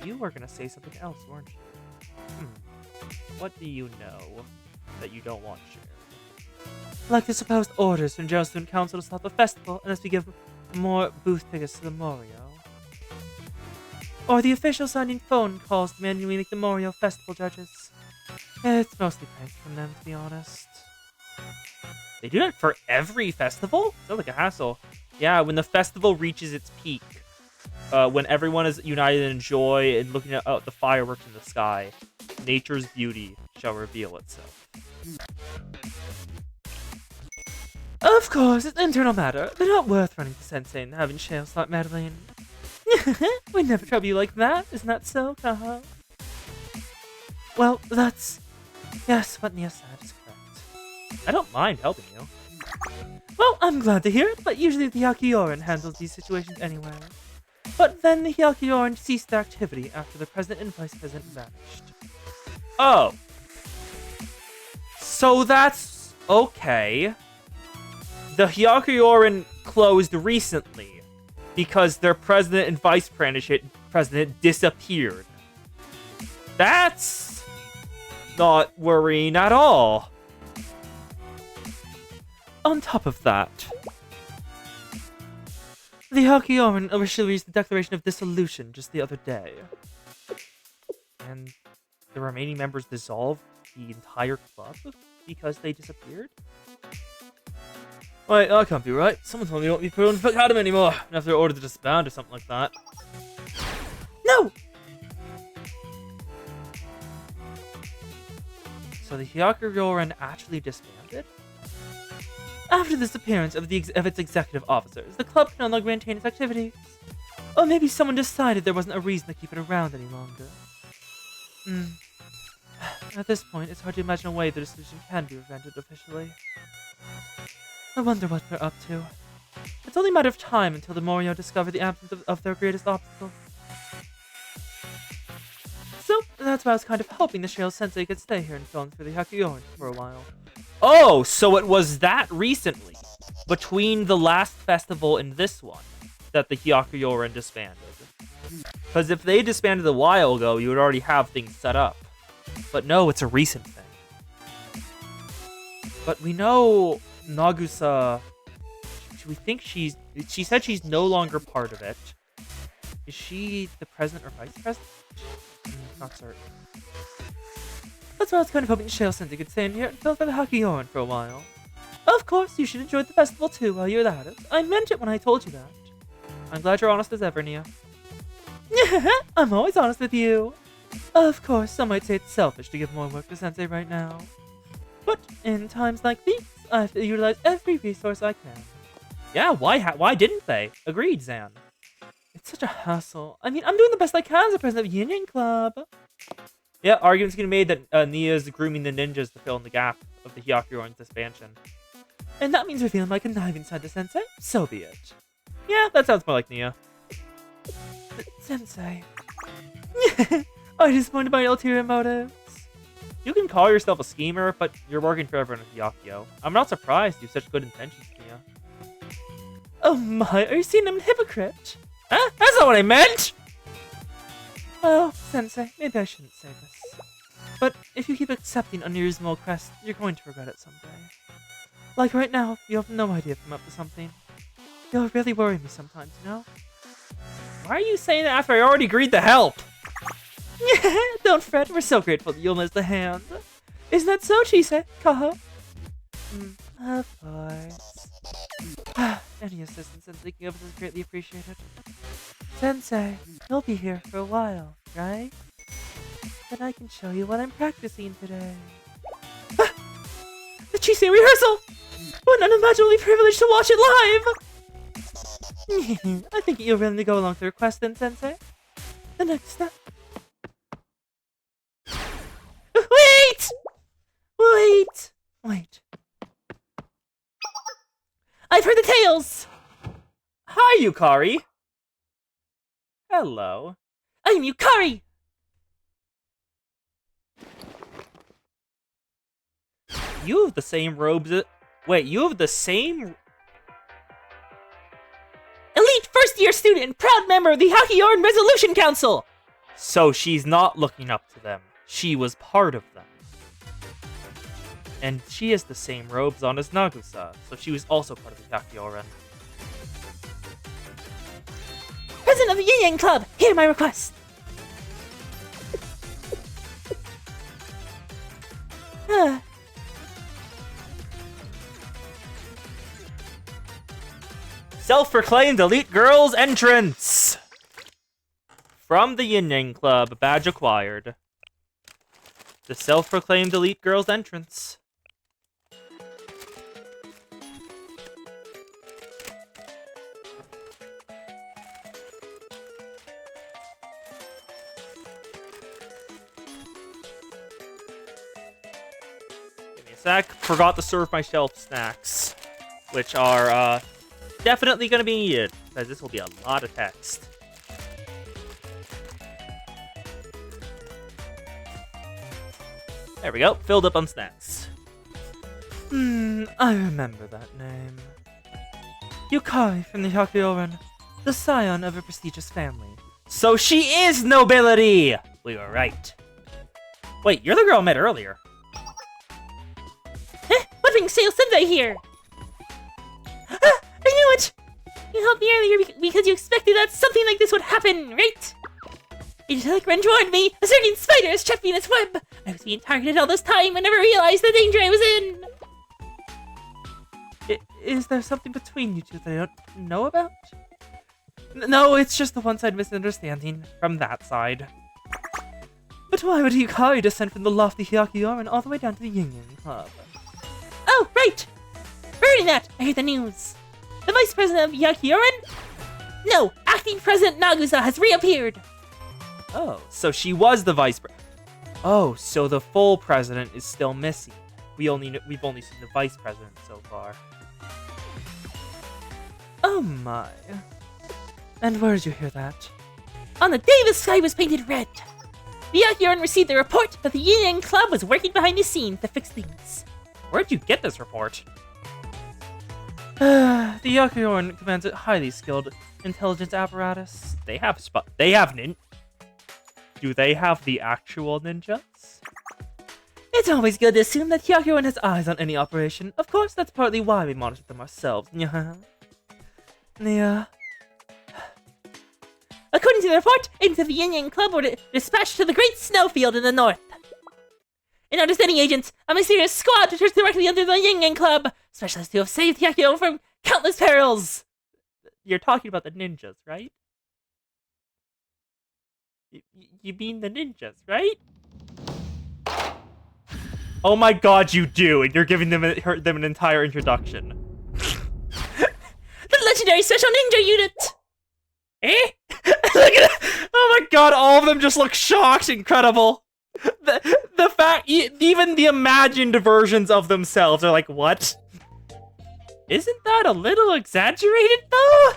You were gonna say something else, weren't you? What do you know that you don't want to share? Like the supposed orders from General Student Council to stop the festival unless we give more booth tickets to the Morio. Or the official signing phone calls demanding we make the Morio Festival judges. It's mostly pranks from them, to be honest. They do that for every festival? Sounds like a hassle. Yeah, when the festival reaches its peak, when everyone is united in joy and looking at the fireworks in the sky, nature's beauty shall reveal itself. Of course, it's an internal matter. They're not worth running to Sensei and having Shale start meddling. We never trouble you like that, isn't that so, Kaho? Well, that's... Yes, what Nia said is correct. I don't mind helping you. Well, I'm glad to hear it, but usually the Hyakioran handles these situations anyway. But then the Hyakioran ceased their activity after the president and vice president vanished. Oh. So that's... okay. The Hyakioran closed recently because their president and vice president disappeared. That's not worrying at all. On top of that, the Hyakioran officially released the Declaration of Dissolution just the other day. And the remaining members dissolved the entire club because they disappeared? Wait, that can't be right. Someone told me you won't be put on Academy anymore after they're ordered to disband or something like that. No! So the Hyakioran actually disbanded? After the disappearance of its executive officers, the club can no longer maintain its activities. Or maybe someone decided there wasn't a reason to keep it around any longer. At this point, it's hard to imagine a way the decision can be prevented officially. I wonder what they're up to. It's only a matter of time until the Morio discover the absence of their greatest obstacle. So, that's why I was kind of hoping the Shale Sensei could stay here and fill in for the Hyakioran for a while. Oh, so it was that recently, between the last festival and this one, that the Hyakioran disbanded. Because if they disbanded a while ago, you would already have things set up. But no, it's a recent thing. But we know Nagusa... we think she said she's no longer part of it. Is she the president or vice president? Not certain. That's why I was kind of hoping Shale Sensei could stay in here and fill for the Hakioran for a while. Of course, you should enjoy the festival too while you're at it. I meant it when I told you that. I'm glad you're honest as ever, Nia. I'm always honest with you. Of course, some might say it's selfish to give more work to Sensei right now. But in times like these, I have to utilize every resource I can. Yeah, why didn't they? Agreed, Zan. It's such a hassle. I mean, I'm doing the best I can as a president of Yin Yang Club. Yeah, arguments getting made that Nia is grooming the ninjas to fill in the gap of the Hyakuron's expansion. And that means revealing my conniving side to Sensei? So be it. Yeah, that sounds more like Nia. Sensei. Are you disappointed by ulterior motives? You can call yourself a schemer, but you're working for everyone at Hyakio. I'm not surprised you have such good intentions, Nia. Oh my, are you seeing him a hypocrite? Huh? That's not what I meant! Well, Sensei, maybe I shouldn't say this. But if you keep accepting unreasonable requests, you're going to regret it someday. Like right now, you have no idea if I'm up to something. You'll really worry me sometimes, you know? Why are you saying that after I already agreed to help? Don't fret, we're so grateful that you'll lend a hand. Isn't that so, Chise? Kaha? Of course. Any assistance in thinking of it is greatly appreciated. Sensei, you'll be here for a while, right? Then I can show you what I'm practicing today. The Chise rehearsal! What an unimaginably privilege to watch it live! I think you're willing to go along with the request then, Sensei. The next step. Wait! Wait! Wait. I've heard the tales! Hi, Yukari! Hello. I'm Yukari! You have the same robes wait, you have the same... Elite first-year student, proud member of the Hakioran Resolution Council! So she's not looking up to them. She was part of them. And she has the same robes on as Nagusa, so she was also part of the Hakioran. President of the Yin Yang Club, hear my request! Self-proclaimed elite girls entrance! From the Yin Yang Club, badge acquired. The self-proclaimed elite girls entrance. Give me a sec. Forgot to serve my shelf snacks, which are definitely going to be needed, because this will be a lot of text. There we go, filled up on snacks. I remember that name. Yukari from the Hyakioran, the scion of a prestigious family. So she is nobility! We were right. Wait, you're the girl I met earlier. What brings Shale Sensei here? I knew it! You helped me earlier because you expected that something like this would happen, right? Angelic Wrench warned me! A certain spider is trapped me in its web! I was being targeted all this time and never realized the danger I was in! Is there something between you two that I don't know about? No, it's just the one-side misunderstanding from that side. But why would Yukari descend from the lofty Hyakioran all the way down to the Yin Yang Club? Oh, right! Regarding that, I heard the news. The Vice President of Hyakioran? No, Acting President Nagusa has reappeared! Oh, so she was the vice president. Oh, so the full president is still missing. We've only seen the vice president so far. Oh my. And where did you hear that? On the day the sky was painted red, the Hyakioran received the report that the Yin Yang Club was working behind the scenes to fix things. Where'd you get this report? The Hyakioran commands a highly skilled intelligence apparatus. Do they have the actual ninjas? It's always good to assume that Hyakioran has eyes on any operation. Of course, that's partly why we monitor them ourselves. Nia. According to the report, agents of the Yin Yang Club were dispatched to the Great Snowfield in the north. an understanding agent, a mysterious squad returns directly under the Yin Yang Club, specialists who have saved Hyakuyo from countless perils. You're talking about the ninjas, right? You mean the ninjas, right? Oh my god, you do, and you're giving them an entire introduction. The legendary special ninja unit! Eh? Look at it! Oh my god, all of them just look shocked. Incredible. The fact, even the imagined versions of themselves are like, what? Isn't that a little exaggerated, though?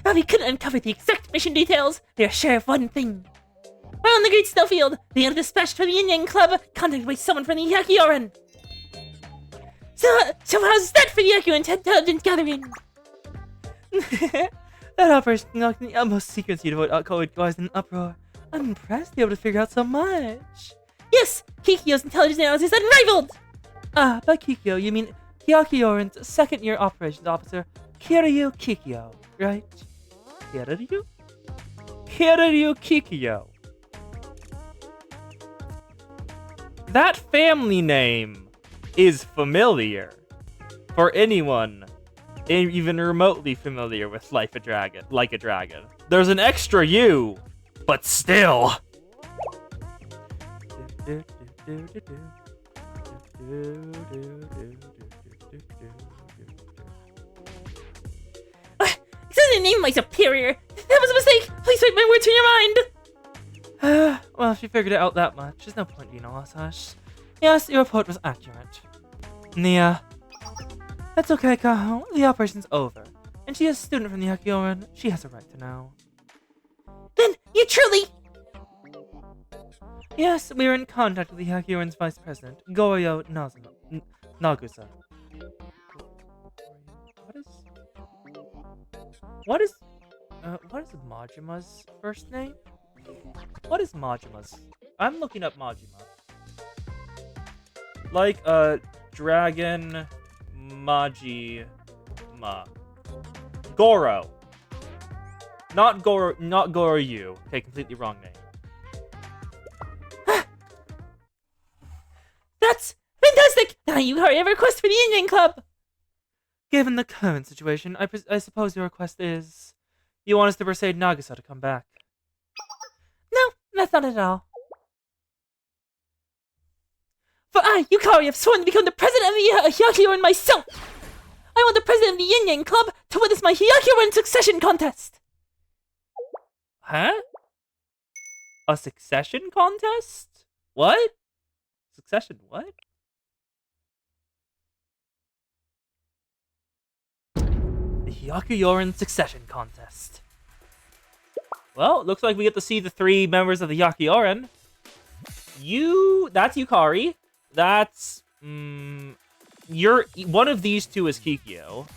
While we couldn't uncover the exact mission details, we are sure of one thing. While in the Great Snowfield, they are dispatched from the Yin Yang Club, contacted by someone from the Hyakioran. So how's that for the Hyakuyo intelligence gathering? That operation knocked the utmost secrecy to avoid causing an uproar. I'm impressed to be able to figure out so much. Yes, Kikyo's intelligence analysis is unrivaled! Ah, by Kikyo, you mean Hyakioran's second-year operations officer, Kiryu Kikyo, right? Kiryu? Kiryu Kikyo. That family name is familiar for anyone even remotely familiar with Like a Dragon. There's an extra U, but still. It doesn't name my superior. That was a mistake. Please write my words in your mind. Well, if you figured it out that much, there's no point being all hush. Yes, your report was accurate. Nia. That's okay, Kaho. The operation's over. And she is a student from the Hyakioran. She has a right to know. Then, you truly... Yes, we are in contact with the Hyakioran's vice president, Goryo Nagusa. What is Majima's first name? What is Majima's? I'm looking up Majima. Like Dragon Majima. Goro. Not Goryu. Okay, completely wrong name. That's fantastic! Now you hurry a request for the Yin Yang Club! Given the current situation, I suppose your request is... You want us to persuade Nagisa to come back? No, that's not at all. For I, Yukari, have sworn to become the president of the Hyakioran myself! I want the president of the Yin Yang Club to witness my Hyakioran succession contest! Huh? A succession contest? What? Succession what? The Hyakioran succession contest. Well, it looks like we get to see the 3 members of the Hyakioran. That's Yukari. That's, one of these 2 is Kikyo.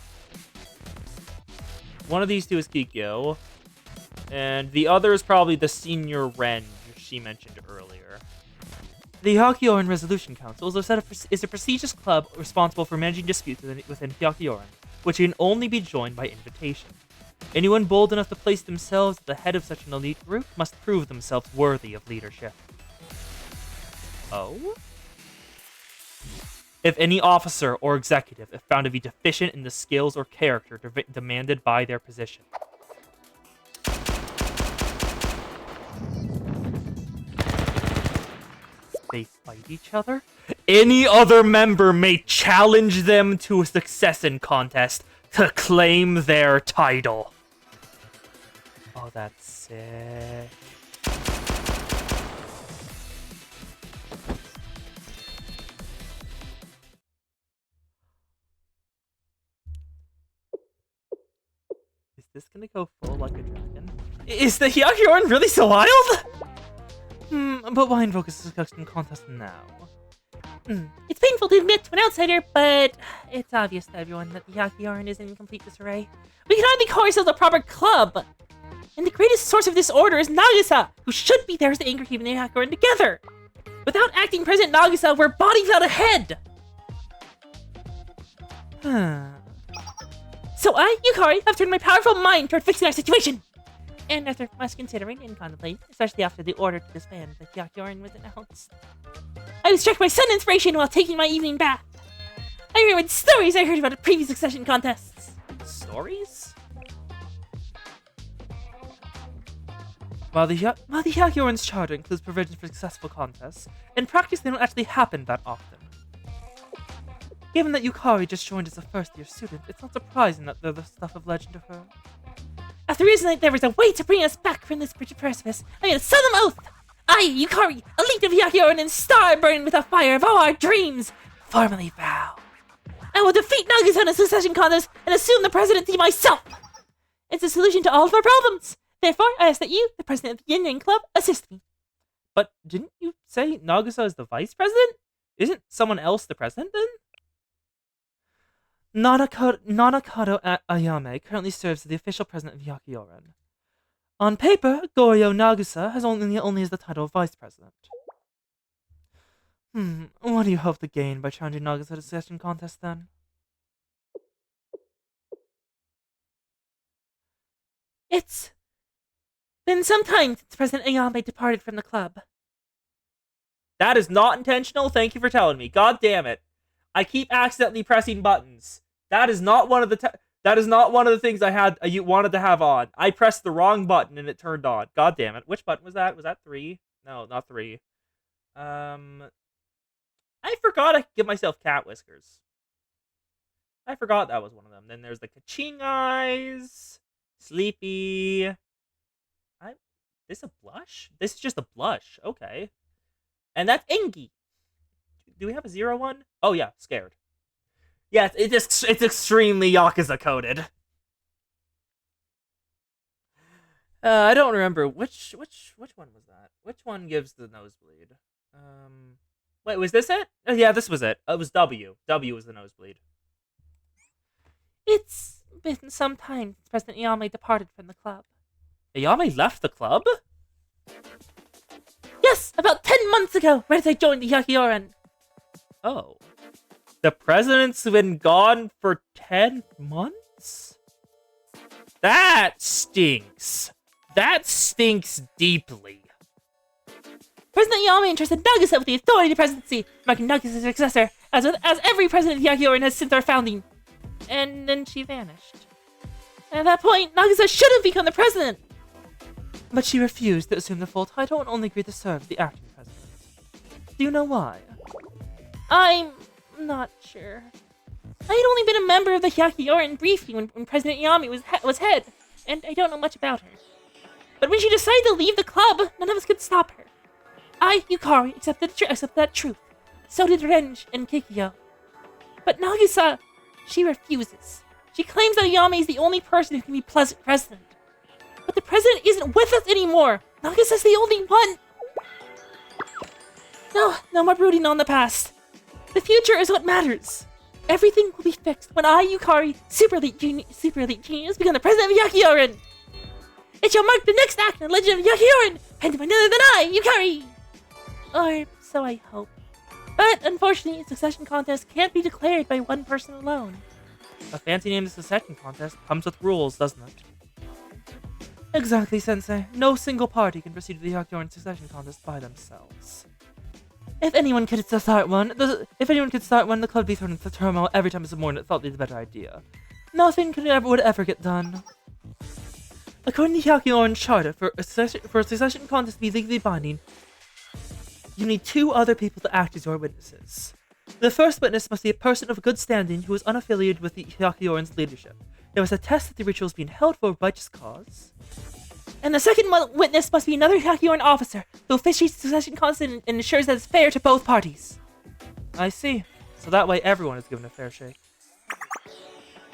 One of these 2 is Kikyo. And the other is probably the senior Ren she mentioned earlier. The Hyakioran Resolution Council is a prestigious club responsible for managing disputes within Hyakioran, which can only be joined by invitation. Anyone bold enough to place themselves at the head of such an elite group must prove themselves worthy of leadership. Oh? If any officer or executive is found to be deficient in the skills or character demanded by their position. They fight each other? Any other member may challenge them to a succession contest to claim their title. Oh, that's sick. Is this gonna go full like a dragon? Is the Hyakioran really so wild? But why invoke a succession contest now? It's painful to admit to an outsider, but it's obvious to everyone that the Hyakioran is in complete disarray. We can hardly call ourselves a proper club! And the greatest source of disorder is Nagisa, who should be there as the anchor keeping the Hyakioran together! Without acting President Nagisa, we're bodies out ahead! So I, Yukari, have turned my powerful mind toward fixing our situation! And after much considering and contemplating, especially after the order to disband the Hyakyoran was announced, I was struck by sudden inspiration while taking my evening bath. I remembered stories I heard about at previous succession contests. Stories? While the Hyakyoran's charter includes provisions for successful contests, in practice they don't actually happen that often. Given that Yukari just joined as a first-year student, it's not surprising that they're the stuff of legend of her. After reasoning that there was a way to bring us back from this precipice, I made a solemn oath. I, Yukari, elite of Hyakyoran and star burning with the fire of all our dreams, formally vow. I will defeat Nagisa in a succession contest and assume the presidency myself. It's a solution to all of our problems. Therefore, I ask that you, the president of the Yin Yang Club, assist me. But didn't you say Nagisa is the vice president? Isn't someone else the president then? Nanakado Ayame currently serves as the official president of Hyakyoran. On paper, Goryo Nagisa has only has the title of vice president. What do you hope to gain by challenging Nagisa to a succession contest then? It's been some time since President Ayame departed from the club. That is not intentional. Thank you for telling me. God damn it! I keep accidentally pressing buttons. That is not one of the things you wanted to have on. I pressed the wrong button and it turned on. God damn it! Which button was that? Was that 3? No, not 3. I forgot I could give myself cat whiskers. I forgot that was one of them. Then there's the Kaching eyes. Sleepy. This a blush? This is just a blush. Okay. And that's Engi. Do we have a 0 one? Oh yeah, scared. Yeah, it's extremely Yakuza coded. I don't remember which one was that. Which one gives the nosebleed? Wait, was this it? Oh, yeah, this was it. It was W. W was the nosebleed. It's been some time since President Ayame departed from the club. Ayame left the club? Yes, about 10 months ago, right as I joined the Hyakyoran. Oh. The president's been gone for 10 months? That stinks. That stinks deeply. President Ayame entrusted Nagisa with the authority of the presidency, marking Nagisa's successor, as every president of Hyakyoran has since our founding. And then she vanished. At that point, Nagisa should have become the president. But she refused to assume the full title and only agreed to serve the acting president. Do you know why? I'm not sure. I had only been a member of the Hyakyoran briefly when President Ayame was head, and I don't know much about her. But when she decided to leave the club, none of us could stop her. I, Yukari, accepted that truth. So did Renj and Kikyo. But Nagisa, she refuses. She claims that Ayame is the only person who can be president. But the president isn't with us anymore. Nagisa's the only one. No more brooding on the past. The future is what matters. Everything will be fixed when I, Yukari, Super Elite Genius, become the president of Hyakyoran. It shall mark the next act in the legend of Hyakyoran, penned by none other than I, Yukari. Or so I hope. But unfortunately, a succession contest can't be declared by one person alone. A fancy name is succession contest comes with rules, doesn't it? Exactly, Sensei. No single party can proceed to the Hyakyoran succession contest by themselves. If anyone could start one, the club would be thrown into turmoil every time a subordinate thought they had a better idea. Nothing would ever get done. According to the Hyakyoran Charter, for a succession contest to be legally binding, you need 2 other people to act as your witnesses. The first witness must be a person of good standing who is unaffiliated with the Hyakyoran's leadership. They must attest that the ritual is being held for a righteous cause. And the second witness must be another Hyakyoran officer who officiates the succession contest and ensures that it's fair to both parties. I see. So that way everyone is given a fair shake.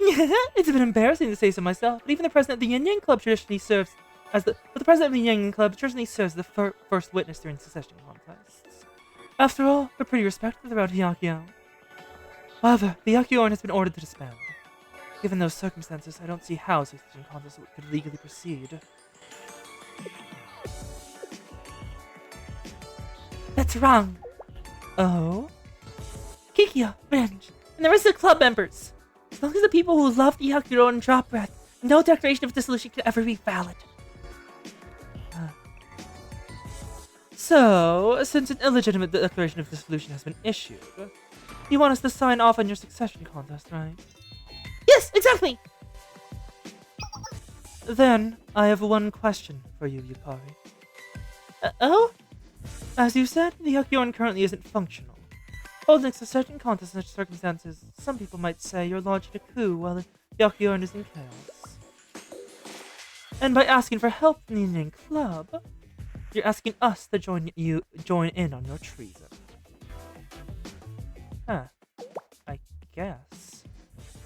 It's a bit embarrassing to say so myself, but even the president of the Yin Yang Club traditionally serves as the Yin Yang Club traditionally serves as the first witness during succession contests. After all, we're pretty respected around Hyakyo. However, the Hyakyoran has been ordered to disband. Given those circumstances, I don't see how a succession contest could legally proceed. That's wrong. Oh? Kikyo, Renj, and the rest of the club members. As long as the people who love the Hyakyoran drop breath, no declaration of dissolution can ever be valid. So, since an illegitimate declaration of dissolution has been issued, you want us to sign off on your succession contest, right? Yes, exactly. Then, I have one question for you, Yukari. Oh? As you said, the Hyakioran currently isn't functional. Holding a succession contest in such circumstances, some people might say you're launching a coup while the Hyakioran is in chaos. And by asking for help from the Union Club, you're asking us to join in on your treason. Huh. I guess.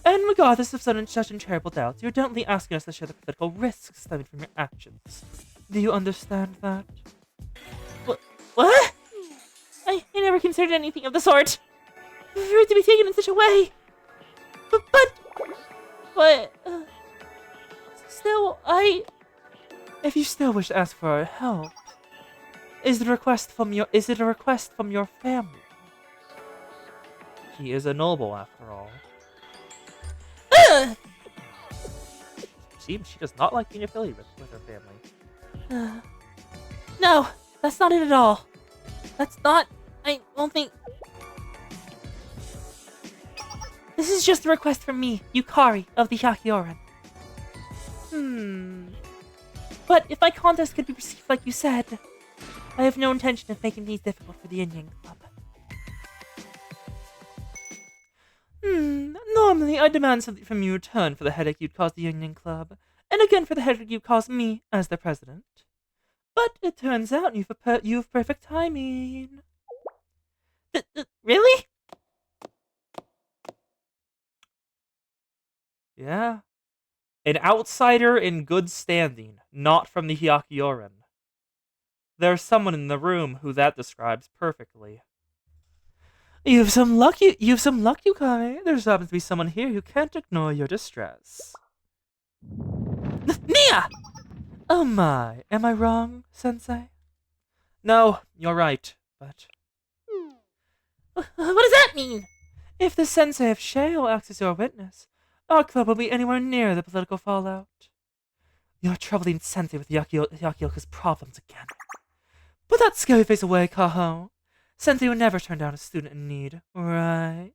And regardless of such terrible doubts, you're definitely asking us to share the political risks stemming from your actions. Do you understand that? What? I never considered anything of the sort. For it to be taken in such a way. But, still, If you still wish to ask for our help, is it a request from your family? He is a noble, after all. Seems she does not like being affiliated with her family. No, that's not it at all. That's not... I don't think... This is just a request from me, Yukari, of the Hyakioran. But if my contest could be perceived like you said, I have no intention of making things difficult for the Yin Club. Normally I demand something from you in return for the headache you'd cause the Union Club, and again for the headache you caused me as their president. But it turns out you have perfect timing. Really? Yeah. An outsider in good standing, not from the Hyakioran. There's someone in the room who that describes perfectly. You've some luck, Yukari. There happens to be someone here who can't ignore your distress. Nia! Oh my, am I wrong, Sensei? No, you're right, but... What does that mean? If the Sensei of Shale acts as your witness, our club will be anywhere near the political fallout. You're troubling Sensei with Yakioka's problems again. Put that scary face away, Kaho. Sensei would never turn down a student in need, right?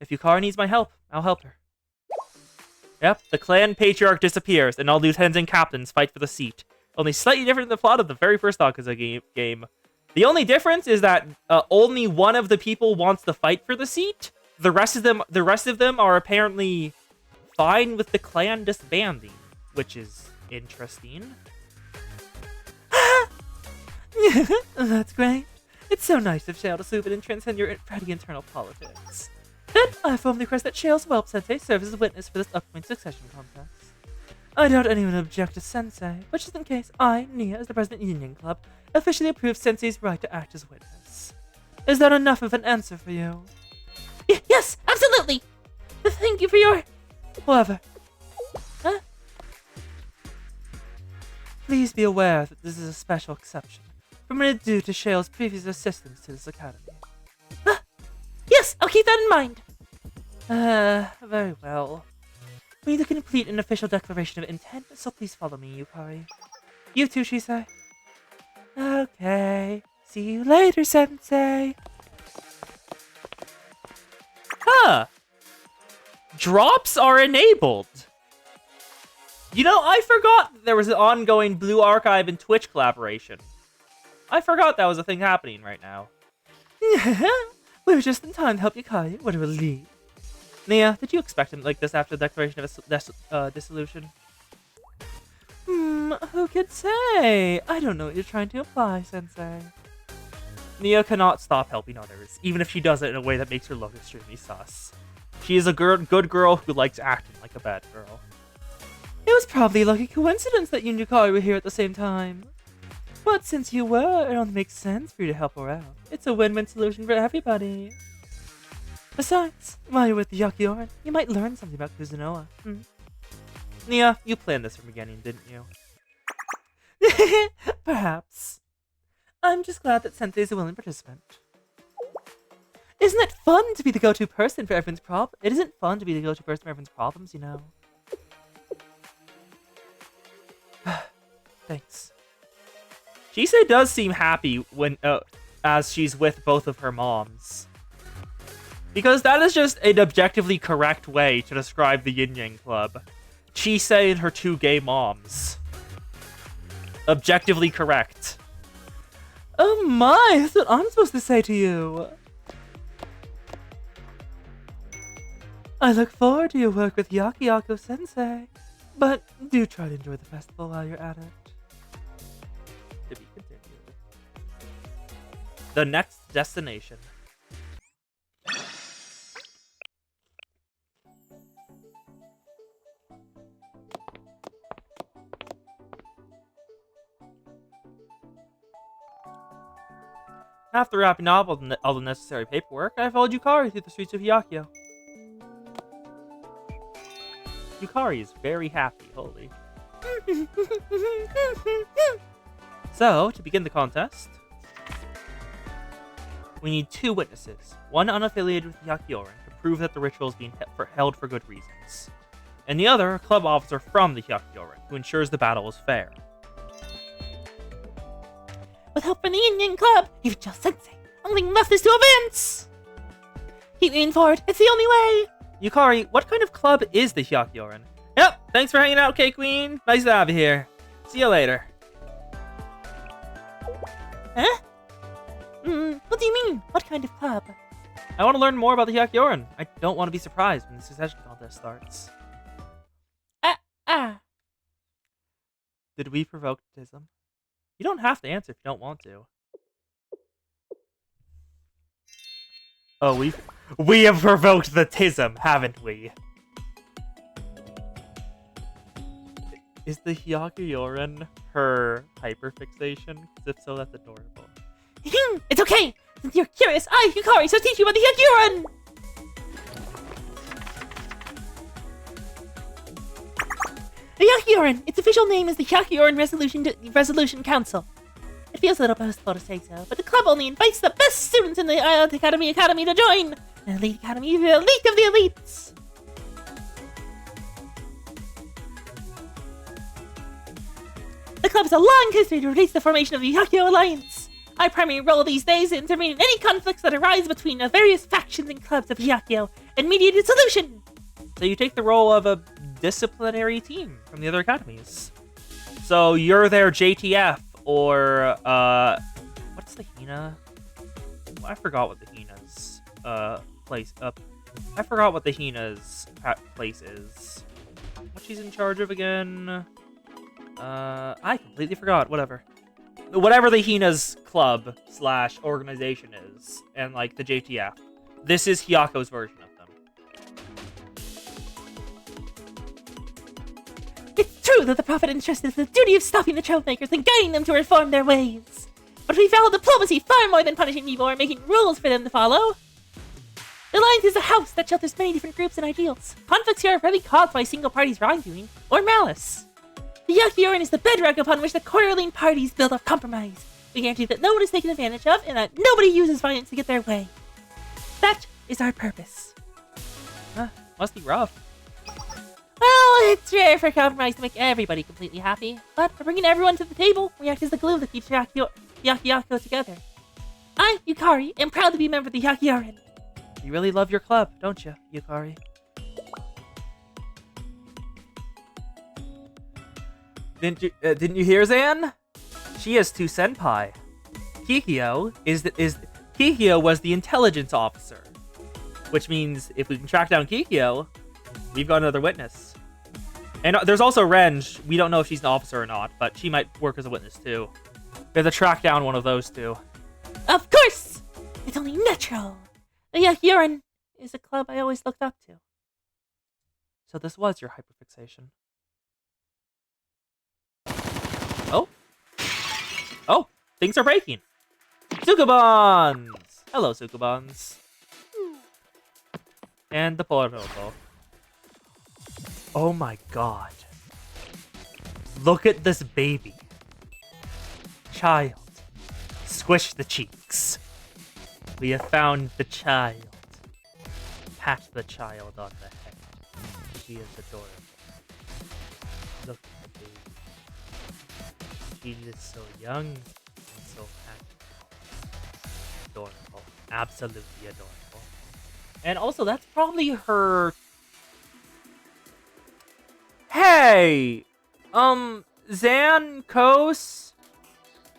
If Yukari needs my help, I'll help her. Yep, the clan patriarch disappears, and all lieutenants and captains fight for the seat. Only slightly different than the plot of the very first Yakuza game. The only difference is that only one of the people wants to fight for the seat. The rest of them are apparently fine with the clan disbanding, which is interesting. That's great. It's so nice of Shale to swoop in and transcend your petty internal politics. Then I formally request that Shale's Whelp Sensei serves as a witness for this upcoming succession contest. I doubt anyone would object to Sensei, but just in case, I, Nia, as the president of Union Club, officially approve Sensei's right to act as witness. Is that enough of an answer for you? Yes, absolutely! Thank you for your... However, Huh? please be aware that this is a special exception, permitted due to Shale's previous assistance to this academy. Yes, I'll keep that in mind. Very well. We need to complete an official declaration of intent, so please follow me, Yukari. You too, Shisei. Okay. See you later, Sensei. Huh. Drops are enabled. You know, I forgot there was an ongoing Blue Archive and Twitch collaboration. I forgot that was a thing happening right now. We were just in time to help Yukari. What a relief. Nia, did you expect him like this after the declaration of dissolution? Who could say? I don't know what you're trying to imply, Sensei. Nia cannot stop helping others, even if she does it in a way that makes her look extremely sus. She is a good girl who likes acting like a bad girl. It was probably a lucky coincidence that you and Yukari were here at the same time. But since you were, it only makes sense for you to help her out. It's a win-win solution for everybody. Besides, while you're with the Hyakioran, you might learn something about Kuzunoha. Nia, you planned this from the beginning, didn't you? Perhaps. I'm just glad that Sensei is a willing participant. Isn't it fun to be the go-to person for everyone's problems? It isn't fun to be the go-to person for everyone's problems, you know. Thanks. Chise does seem happy when as she's with both of her moms. Because that is just an objectively correct way to describe the Yin Yang Club. Chise and her 2 gay moms. Objectively correct. Oh my, that's what I'm supposed to say to you. I look forward to your work with Yakiako Sensei. But do try to enjoy the festival while you're at it. To be continued. The next destination. After wrapping up all the necessary paperwork, I followed Yukari through the streets of Hyakio. Yukari is very happy, holy. So, to begin the contest, we need 2 witnesses, one unaffiliated with the Hyakioran to prove that the ritual is being held for good reasons, and the other a club officer from the Hyakioran who ensures the battle is fair. With help from the Yin Yang Club, even Joe Sensei, only left is to advance! Keep moving forward, it's the only way! Yukari, what kind of club is the Hyakioran? Yep, thanks for hanging out, K-Queen. Nice to have you here. See you later. Huh? What do you mean? What kind of club? I want to learn more about the Hyakioran. I don't want to be surprised when the succession contest starts. Did we provoke Tism? You don't have to answer if you don't want to. Oh, we have provoked the Tism, haven't we? Is the Hyakioran her hyperfixation? Because if so, that's adorable. It's okay! Since you're curious, I, Yukari, shall teach you about the Hyakioran! The Hyakioran! Its official name is the Hyakioran Resolution Council. It feels a little boastful to say so, but the club only invites the best students in the Academy to join! An elite academy, the elite of the elites! The club has a long history to release the formation of the Hyakio Alliance. Our primary role these days is intervening in any conflicts that arise between the various factions and clubs of Hyakio and mediate a solution. So you take the role of a disciplinary team from the other academies. So you're their JTF, or, what's the Hina? I forgot what the Hina's, place, I forgot what the Hina's place is. What she's in charge of again? I completely forgot, whatever. Whatever the Hina's club / organization is, and, like, the JTF. This is Hyako's version of them. It's true that the Prophet entrusted the duty of stopping the troublemakers and guiding them to reform their ways. But we value diplomacy far more than punishing people or making rules for them to follow. The Alliance is a house that shelters many different groups and ideals. Conflicts here are rarely caused by single parties' wrongdoing or malice. The Hyakioran is the bedrock upon which the Corioline parties build up compromise. We guarantee that no one is taken advantage of and that nobody uses violence to get their way. That is our purpose. Must be rough. Well, it's rare for compromise to make everybody completely happy, but for bringing everyone to the table, we act as the glue that keeps Hyakio together. I, Yukari, am proud to be a member of the Hyakioran. You really love your club, don't you, Yukari? Didn't you hear, Zan? She has 2 senpai. Kikyo Kikyo was the intelligence officer, which means if we can track down Kikyo, we've got another witness. And there's also Renge. We don't know if she's an officer or not, but she might work as a witness too. We have to track down one of those 2. Of course! It's only natural. The Hyakioran is a club I always looked up to. So this was your hyperfixation. Oh, things are breaking. Sukubans! Hello, Sukubans. And the Poroto. Oh my god. Look at this baby. Child. Squish the cheeks. We have found the child. Pat the child on the head. She is adorable. Look at the baby. She is so young adorable. Absolutely adorable. And also, that's probably her... Hey! Zan, Kos?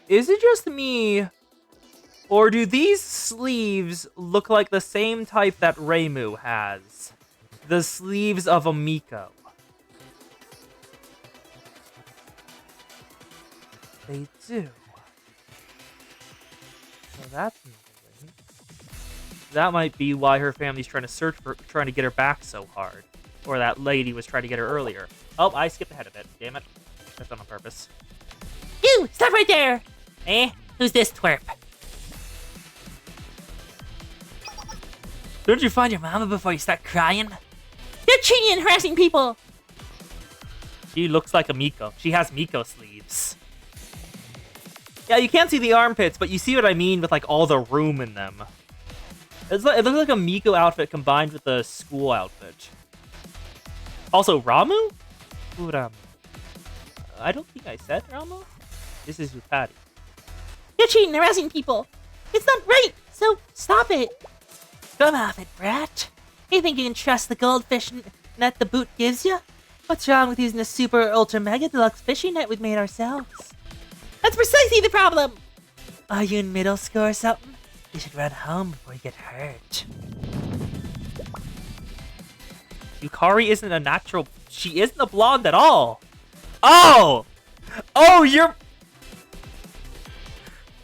Is it just me? Or do these sleeves look like the same type that Reimu has? The sleeves of a Miko. They do. So that's interesting. That might be why her family's trying to get her back so hard. Or that lady was trying to get her earlier. Oh, I skipped ahead of it. Damn it. That's done on purpose. You! Stop right there! Eh? Who's this twerp? Don't you find your mama before you start crying? You're cheating and harassing people! She looks like a Miko. She has Miko sleeves. Yeah, you can't see the armpits, but you see what I mean with, like, all the room in them. It looks like a Miko outfit combined with a school outfit. Also, Ramu? Ooh, Ramu. I don't think I said Ramu. This is Yukari. You're cheating and harassing people! It's not right, so stop it! Come off it, brat. You think you can trust the goldfish net the boot gives you? What's wrong with using the super ultra mega deluxe fishing net we've made ourselves? That's precisely the problem! Are you in middle school or something? You should run home before you get hurt. Yukari isn't a natural... She isn't a blonde at all! Oh! Oh, you're...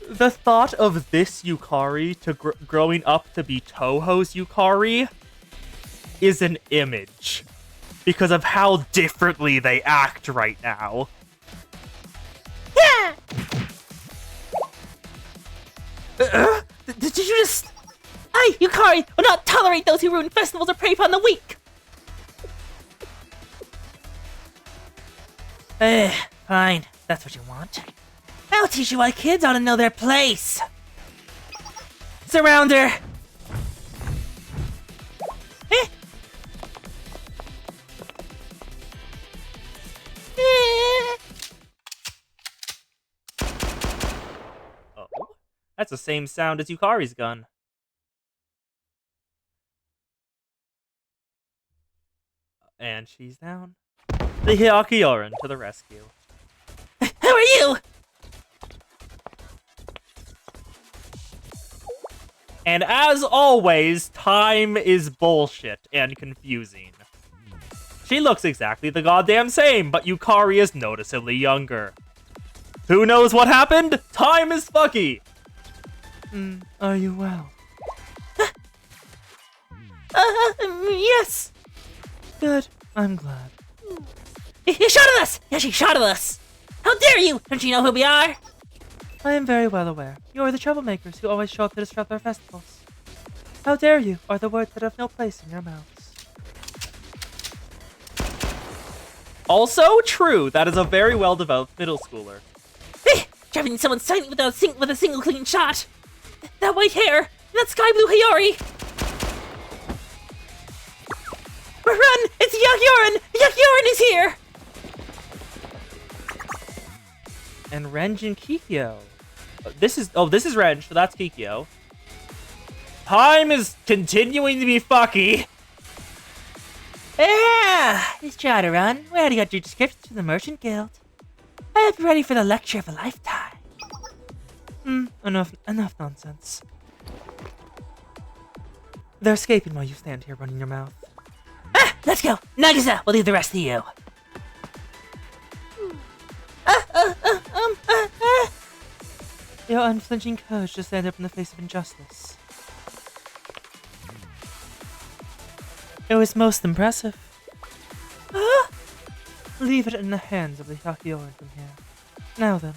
The thought of this Yukari to growing up to be Touhou's Yukari is an image. Because of how differently they act right now. Yeah! Did you just... I, Yukari, will not tolerate those who ruin festivals or prey upon the weak! Fine. That's what you want. I'll teach you why kids ought to know their place! Surround her! Eh? Oh, that's the same sound as Yukari's gun. And she's down. The Hyakioran to the rescue. Who are you? And as always, time is bullshit and confusing. She looks exactly the goddamn same, but Yukari is noticeably younger. Who knows what happened? Time is fucky! Are you well? Yes. Good. I'm glad. You shot at us! Yeah, she shot at us! How dare you! Don't you know who we are? I am very well aware. You are the troublemakers who always show up to disrupt our festivals. How dare you are the words that have no place in your mouths. Also true, that is a very well-developed middle schooler. Driving someone's sight with a single clean shot! That white hair! That sky blue Hiyori! Run! It's Yakyoran! Yakyoran is here! And Renj and Kikyo. This is Renj, so that's Kikyo. Time is continuing to be fucky. Yeah! Just try to run. We already got your description to the Merchant Guild. I hope you're ready for the lecture of a lifetime. Enough nonsense. They're escaping while you stand here running your mouth. Let's go! Nagisa, we'll leave the rest to you. Your unflinching courage to stand up in the face of injustice. It was most impressive. Leave it in the hands of the Hyakioran from here. Now then.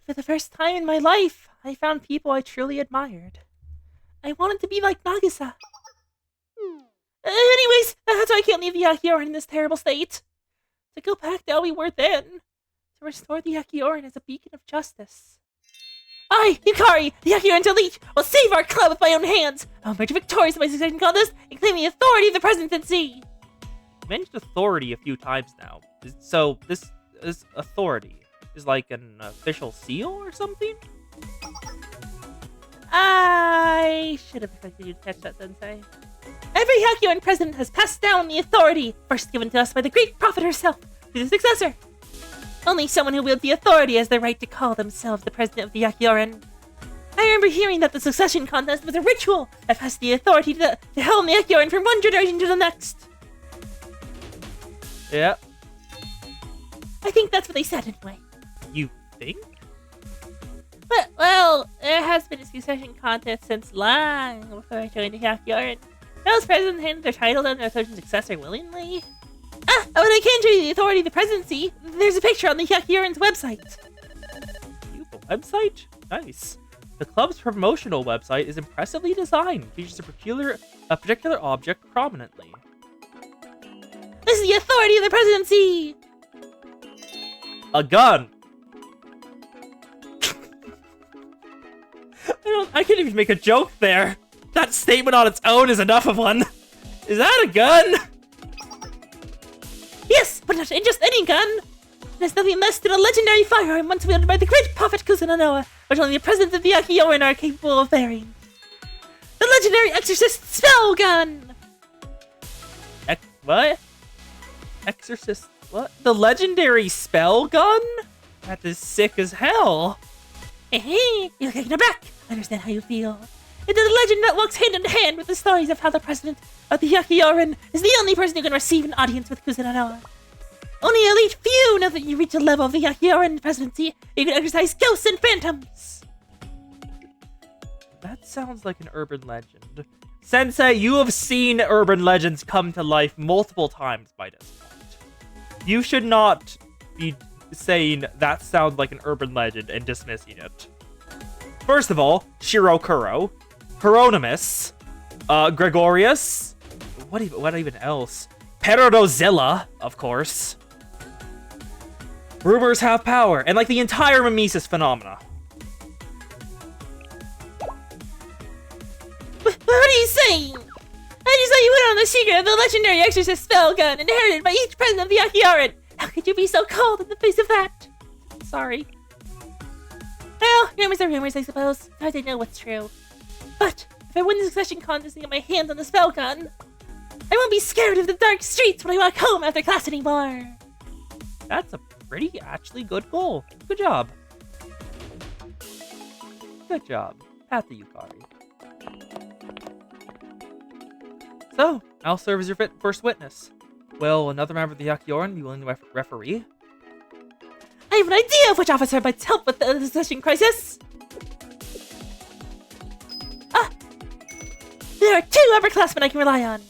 For the first time in my life, I found people I truly admired. I wanted to be like Nagisa. Anyways, that's why I can't leave the Yakyoran in this terrible state. To go back to how we were then. To restore the Yakyoran as a beacon of justice. I, Yukari, the Yakyoran's elite, will save our club with my own hands. I'll emerge victorious in my succession contest and claim the authority of the presidency. mentioned authority a few times now. So this is authority is like an official seal or something? I should have expected you to catch that, Sensei. Every Hyakioran president has passed down the authority first given to us by the great prophet herself to the successor. Only someone who wields the authority has the right to call themselves the president of the Hyakioran. I remember hearing that the succession contest was a ritual that passed the authority to helm the Hyakioran from one generation to the next. Yeah. I think that's what they said anyway. You think? But, well, there has been a succession contest since long before I joined the Hyakioran. Those presidents handed their title to their chosen successor willingly. Ah, but I can show you the authority of the presidency. There's a picture on the Hyakioran's website. You have a website? Nice. The club's promotional website is impressively designed. Features a particular object prominently. This is the authority of the presidency. A gun. I can't even make a joke there. That statement on its own is enough of one. Is that a gun? Yes, but not just any gun. There's nothing less than a legendary firearm once wielded by the great prophet Kusananoa, which only the presidents of the Hyakioran are capable of bearing. The legendary exorcist spell gun. What? Exorcist? What? The legendary spell gun? That is sick as hell. Hey, you're taken aback. I understand how you feel. It is a legend that walks hand in hand with the stories of how the president of the Hyakioran is the only person who can receive an audience with Kusananoa. Only elite few know that you reach the level of the Hyakioran presidency. You can exercise ghosts and phantoms. That sounds like an urban legend. Sensei, you have seen urban legends come to life multiple times by this point. You should not be saying that sounds like an urban legend and dismissing it. First of all, Shirokuro, Hieronymus, Gregorius, what even else? Perodozilla, of course. Rumors have power, and like the entire mimesis phenomena. What are you saying? I just thought you went on the secret of the legendary exorcist spell gun inherited by each president of the Hyakioran. How could you be so cold in the face of that? Sorry. Well, rumors are rumors, I suppose. Hard to know what's true. But if I win the succession contest and get my hands on the spell gun, I won't be scared of the dark streets when I walk home after class anymore. That's a pretty, actually good goal. Good job. Good job. Pat the Yukari. So, I'll serve as your first witness. Will another member of the Hyakioran be willing to referee? I have an idea of which officer might help with the succession crisis. Ah! There are two upperclassmen I can rely on.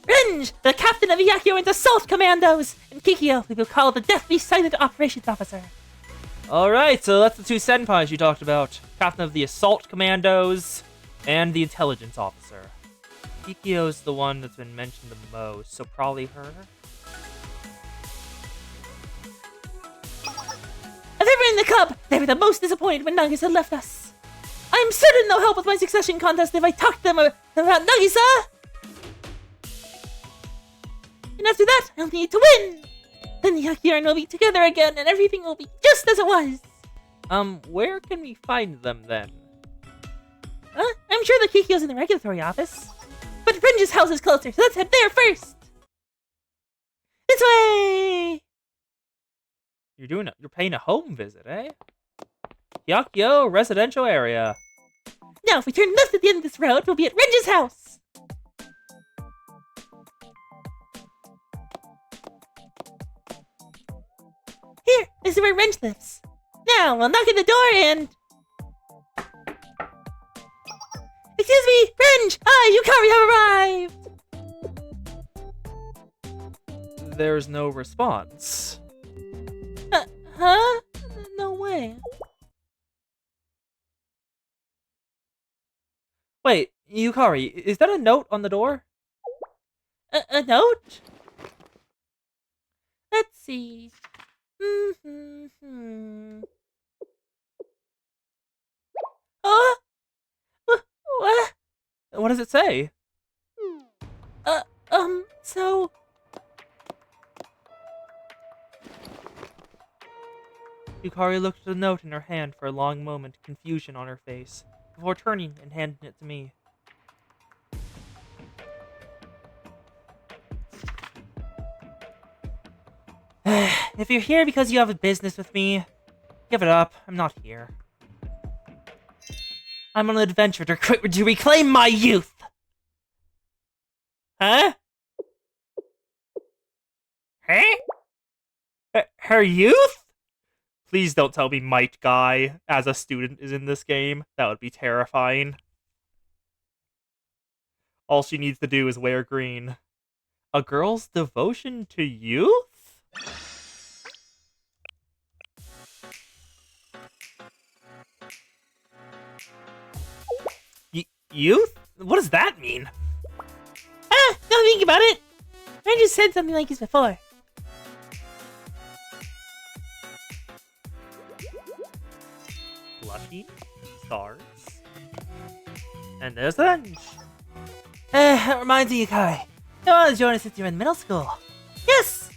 Renge, the captain of the Hyakioran's assault commandos, and Kikyo, who we'll call the deathly silent operations officer. Alright, so that's the two senpais you talked about. Captain of the assault commandos and the intelligence officer. Kikyo's the one that's been mentioned the most, so probably her. If ever in the club, they were the most disappointed when Nagisa left us. I'm certain they'll help with my succession contest if I talk to them about Nagisa. And after that, I'll need to win. Then the Hyakioran will be together again, and everything will be just as it was. Where can we find them then? I'm sure the Kikyo's in the regulatory office. But Renge's house is closer, so let's head there first. This way! You're paying a home visit, eh? Hyakio residential area. Now, if we turn left at the end of this road, we'll be at Renge's house. Here, this is where Renge lives. Now, we'll knock at the door and... Excuse me, Renge! I, Yukari, have arrived! There's no response. Huh? No way. Wait, Yukari, is that a note on the door? A note? Let's see. Oh? What? What does it say? So... Yukari looked at the note in her hand for a long moment, confusion on her face, before turning and handing it to me. If you're here because you have a business with me, give it up. I'm not here. I'm on an adventure to reclaim my youth! Huh? Huh? Her youth? Please don't tell me Might Guy, as a student, is in this game. That would be terrifying. All she needs to do is wear green. A girl's devotion to youth? Youth? What does that mean? Don't think about it. I just said something like this before. Blushy? Stars? And there's lunch. That reminds me, Yukari. You want to join us since you're in middle school? Yes!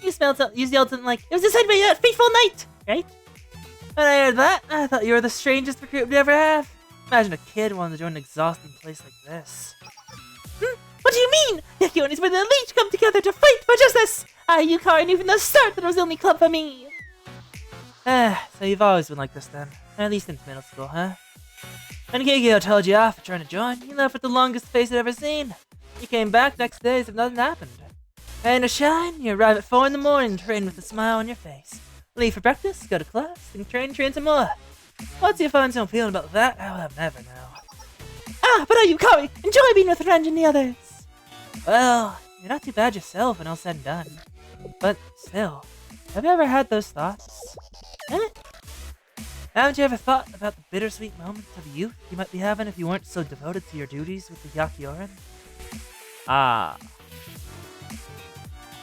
You yelled something like, it was decided by that fateful night, right? When I heard that, I thought you were the strangest recruit we'd ever have. Imagine a kid wanting to join an exhausting place like this. What do you mean? Yakyon is where the elite come together to fight for justice! Yukari knew from the start that it was the only club for me! So you've always been like this then. At least since middle school, huh? When Kikyo told you off for trying to join, you left with the longest face I'd ever seen. You came back next day as if nothing happened. Rain or shine, you arrive at 4 in the morning, train with a smile on your face. Leave for breakfast, go to class, then train some more. What's your fun zone feeling about that? I'll never know. But Yukari, enjoy being with Renj and the others. Well, you're not too bad yourself when all said and done. But still, have you ever had those thoughts? Haven't you ever thought about the bittersweet moments of youth you might be having if you weren't so devoted to your duties with the Yakyoran? Ah.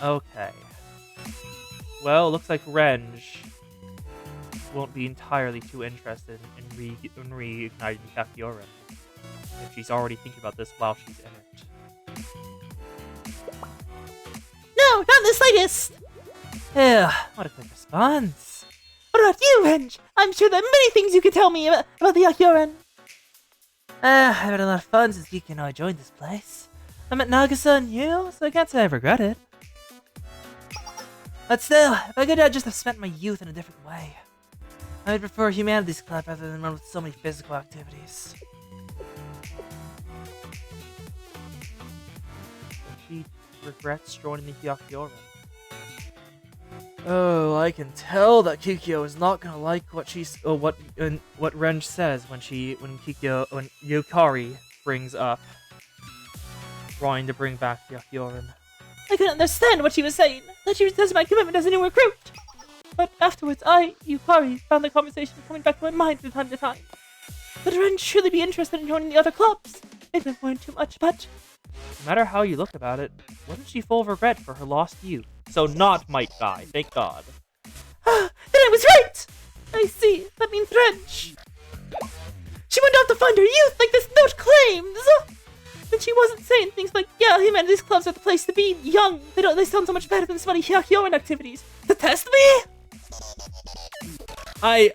Okay. Well, looks like Renj won't be entirely too interested in reigniting Yakyoran, if she's already thinking about this while she's in it. No, not in the slightest! Yeah, what a quick response. What about you, Renj? I'm sure there are many things you could tell me about the Yakyoran. I've had a lot of fun since Geek and I joined this place. I met Nagisa and you, so I can't say I've regretted. But still, if I could, I'd just have spent my youth in a different way. I would prefer a humanities club rather than one with so many physical activities. She regrets joining the Yakyoran. Oh, I can tell that Kikyo is not gonna like what Renj says when Yukari brings up trying to bring back Yakyoran. I couldn't understand what she was saying. That she was testing my commitment as a new recruit. But afterwards, Yukari, found the conversation coming back to my mind from time to time. Would Renj surely be interested in joining the other clubs? Maybe I'm worrying too much, but no matter how you look about it, wasn't she full of regret for her lost youth? So not Might Guy, thank God. Then I was right! I see, that means Renj. She went out to find her youth like this note claims! But she wasn't saying things like, yeah, humanities clubs are the place to be young. They sound so much better than some of the Yakyoran activities. To test me? I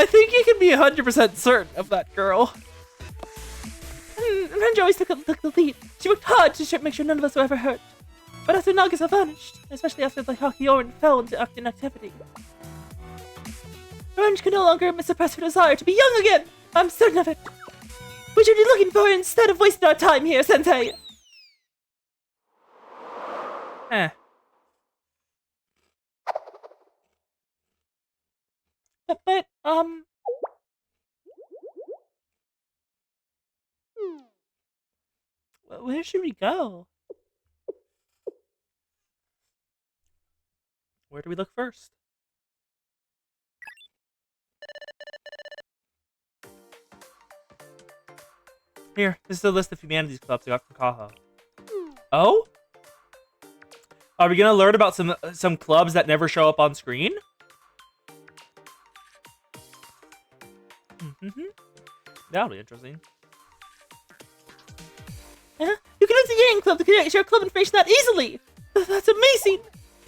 think you can be 100% certain of that, girl. Renj always took the lead. She worked hard to make sure none of us were ever hurt. But after Nagisa vanished, especially after the Yakyoran fell into inactivity, Renj could no longer suppress her desire to be young again. I'm certain of it. We should be looking for her instead of wasting our time here, Sensei. But where should we go? Where do we look first? Here, this is a list of humanities clubs I got from Kaho. Oh? Are we gonna learn about some clubs that never show up on screen? That'll be interesting. You can use the Yang Club to share club information that easily! That's amazing!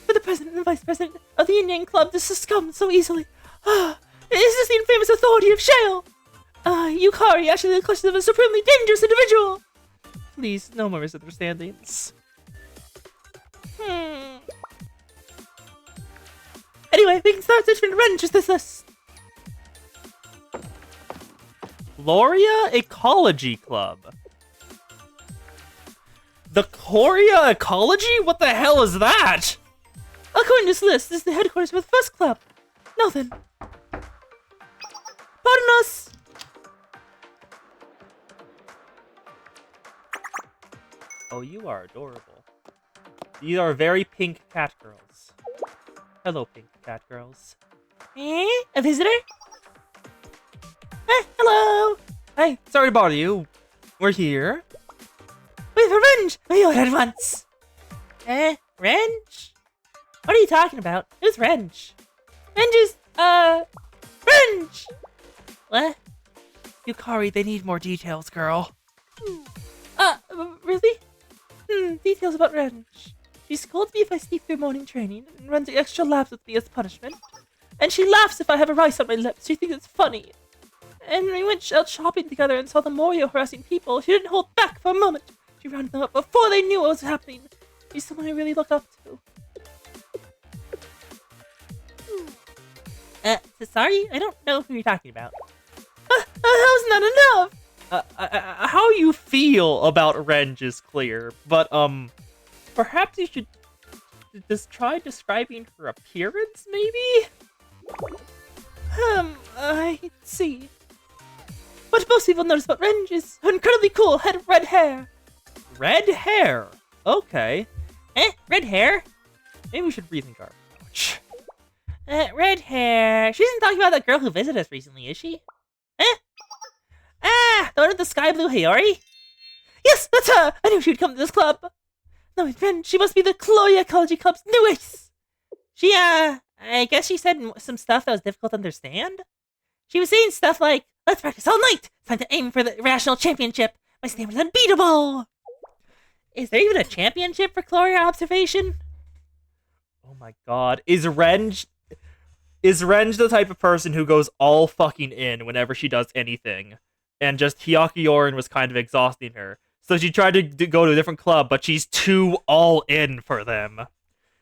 But the president and vice president of the Indian Club to succumb so easily. Is this the infamous authority of Shale? Yukari actually the clutches of a supremely dangerous individual. Please, no more misunderstandings. Anyway, we can start searching for Wrench with this list. Gloria Ecology Club. The Gloria Ecology? What the hell is that? According to this list, this is the headquarters of the first club. Now then. Pardon us. Oh, you are adorable. These are very pink cat girls. Hello, pink cat girls. A visitor? Hello. Hey, sorry to bother you. We're here. With revenge! We ordered at once. Wrench? What are you talking about? Who's Wrench? Wrench is, Wrench! What? Yukari, they need more details, girl. Really? Details about Wrench. She scolds me if I sneak through morning training and runs extra laps with me as punishment. And she laughs if I have a rice on my lips. She thinks it's funny. And when we went out shopping together and saw the Morio harassing people, she didn't hold back for a moment. She rounded them up before they knew what was happening. She's someone I really look up to. Sorry? I don't know who you're talking about. How's not enough? How you feel about Wrench is clear, but, perhaps you should just try describing her appearance, maybe? I see. What most people notice about Wrench is her incredibly cool head of red hair. Red hair? Okay. Red hair? Maybe we should rethink our approach. Red hair. She isn't talking about that girl who visited us recently, is she? The one with the sky blue Hiyori? Yes, that's her! I knew she'd come to this club. No, my friend, she must be the Gloria Ecology Club's new ace. She, I guess she said some stuff that was difficult to understand. She was saying stuff like, let's practice all night. It's time to aim for the Rational Championship. My stamina's unbeatable. Is there even a championship for Gloria Observation? Oh my god. Is Wrench the type of person who goes all fucking in whenever she does anything? And just Hyakuyorin was kind of exhausting her. So she tried to go to a different club, but she's too all in for them.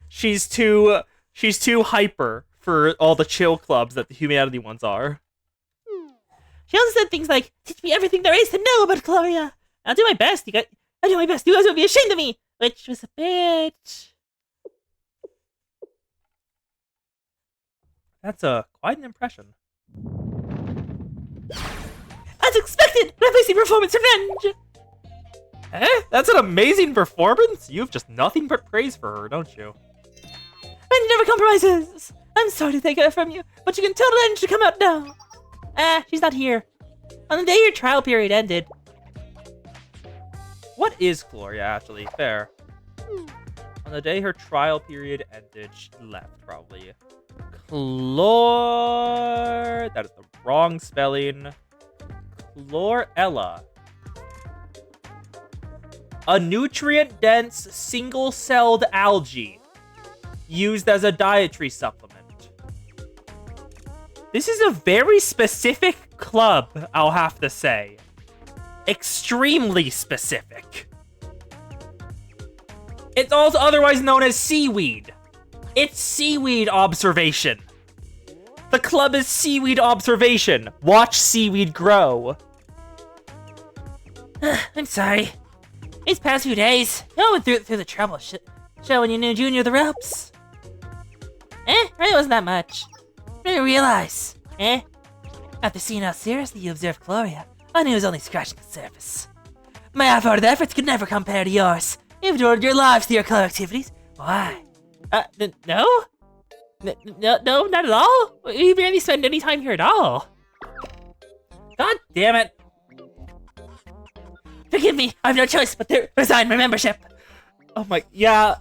She's too hyper for all the chill clubs that the humanity ones are. She also said things like, teach me everything there is to know about Gloria. I'll do my best. I'll do my best. You guys won't be ashamed of me. Which was a bit... That's quite an impression. As expected, an amazing performance, Revenge! That's an amazing performance? You have just nothing but praise for her, don't you? Revenge never compromises! I'm sorry to take her from you, but you can tell Revenge to come out now. She's not here. On the day your trial period ended. What is Gloria, actually? Fair. On the day her trial period ended, she left, probably. That is the wrong spelling. Chlorella. A nutrient-dense, single-celled algae used as a dietary supplement. This is a very specific club, I'll have to say. Extremely specific. It's also otherwise known as seaweed. It's seaweed observation. The club is seaweed observation. Watch seaweed grow. I'm sorry. These past few days, I went through the trouble showing you new Junior the ropes. Really wasn't that much. Didn't realize, After seeing how seriously you observed Gloria, I knew it was only scratching the surface. My half-hearted efforts could never compare to yours. You've devoted your lives to your color activities. Why? No? No, not at all? We barely spend any time here at all. God damn it. Forgive me, I have no choice but to resign my membership. Oh my, yeah,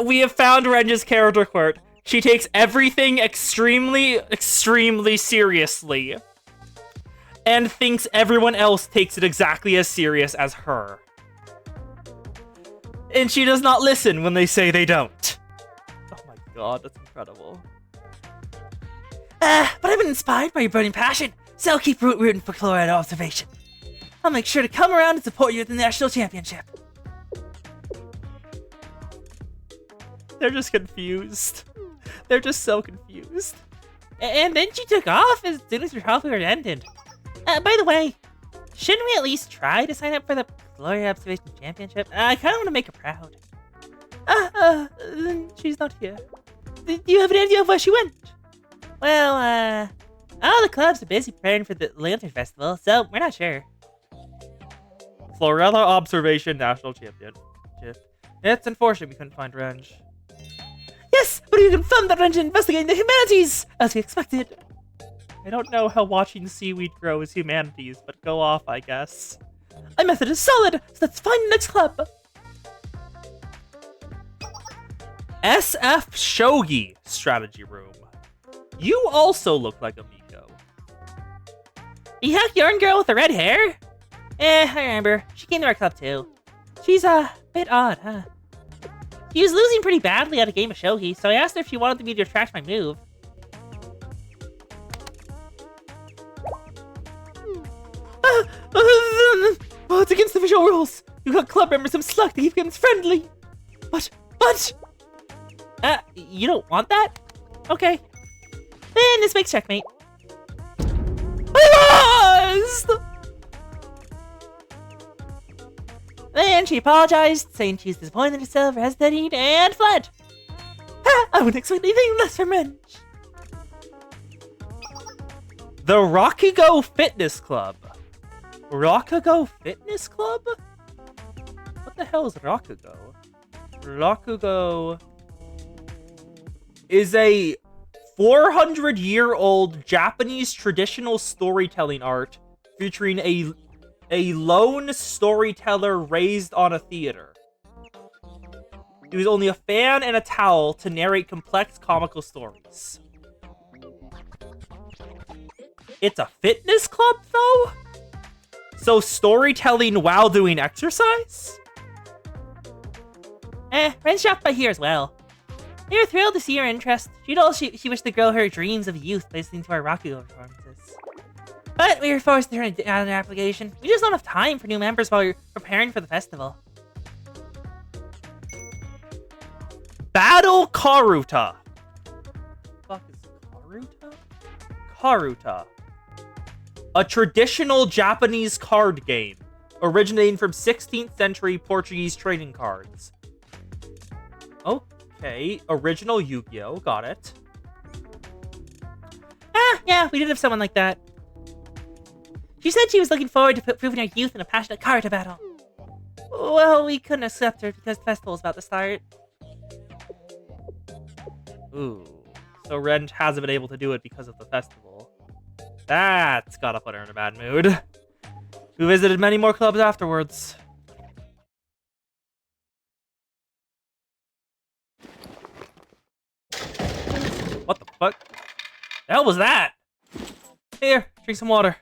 we have found Wrench's character quirk. She takes everything extremely, extremely seriously. And thinks everyone else takes it exactly as serious as her. And she does not listen when they say they don't. Oh my god, that's incredible. But I've been inspired by your burning passion, so I'll keep rooting for Chloride Observation. I'll make sure to come around and support you at the National Championship. They're just confused. They're just so confused. And then she took off as soon as her health period ended. By the way, shouldn't we at least try to sign up for the Glory Observation Championship? I kind of want to make her proud. She's not here. Do you have an idea of where she went? Well, all the clubs are busy preparing for the Lantern Festival, so we're not sure. Florella Observation National Championship. It's unfortunate we couldn't find Renge. Yes, but you confirmed that Renge investigating the humanities, as we expected. I don't know how watching seaweed grow is humanities, but go off, I guess. My method is solid, so let's find the next club. SF Shogi Strategy Room. You also look like a Miko. The hack yarn girl with the red hair? I remember. She came to our club too. She's a bit odd, huh? She was losing pretty badly at a game of shogi, so I asked her if she wanted me to retract my move. It's against the official rules. You got club members some slack to keep games friendly. But, you don't want that? Okay. Then this makes checkmate. I lost! Then she apologized, saying she was disappointed in herself for hesitating, and fled. I wouldn't expect anything less from Renge. The Rakugo Fitness Club. Rakugo Fitness Club? What the hell is Rakugo? Rakugo is a 400-year-old Japanese traditional storytelling art featuring a lone storyteller raised on a theater. He was only a fan and a towel to narrate complex comical stories. It's a fitness club, though? So storytelling while doing exercise? Renge shopped by here as well. We were thrilled to see her interest. She told us she wished to grow her dreams of youth by listening to our Rakugo performances. But we were forced to turn down their application. We just don't have time for new members while we're preparing for the festival. Battle Karuta. What the fuck is Karuta? Karuta. A traditional Japanese card game originating from 16th century Portuguese trading cards. Okay, original Yu-Gi-Oh! Got it. Yeah, we did have someone like that. She said she was looking forward to proving her youth in a passionate Karuta battle. Well, we couldn't accept her because the festival was about to start. Ooh, so Renge hasn't been able to do it because of the festival. That's gotta put her in a bad mood. We visited many more clubs afterwards. What the fuck? The hell was that? Here, drink some water.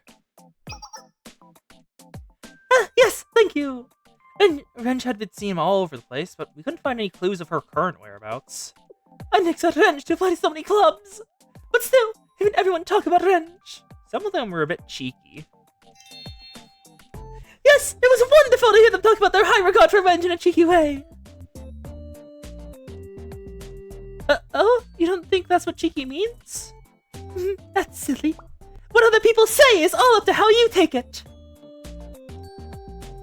Yes, thank you. And Renge had been seen all over the place, but we couldn't find any clues of her current whereabouts. I next got Renge to apply to so many clubs. But still, even everyone talk about Renge. Some of them were a bit cheeky. Yes, it was wonderful to hear them talk about their high regard for Renge in a cheeky way. Oh, you don't think that's what cheeky means? That's silly. What other people say is all up to how you take it.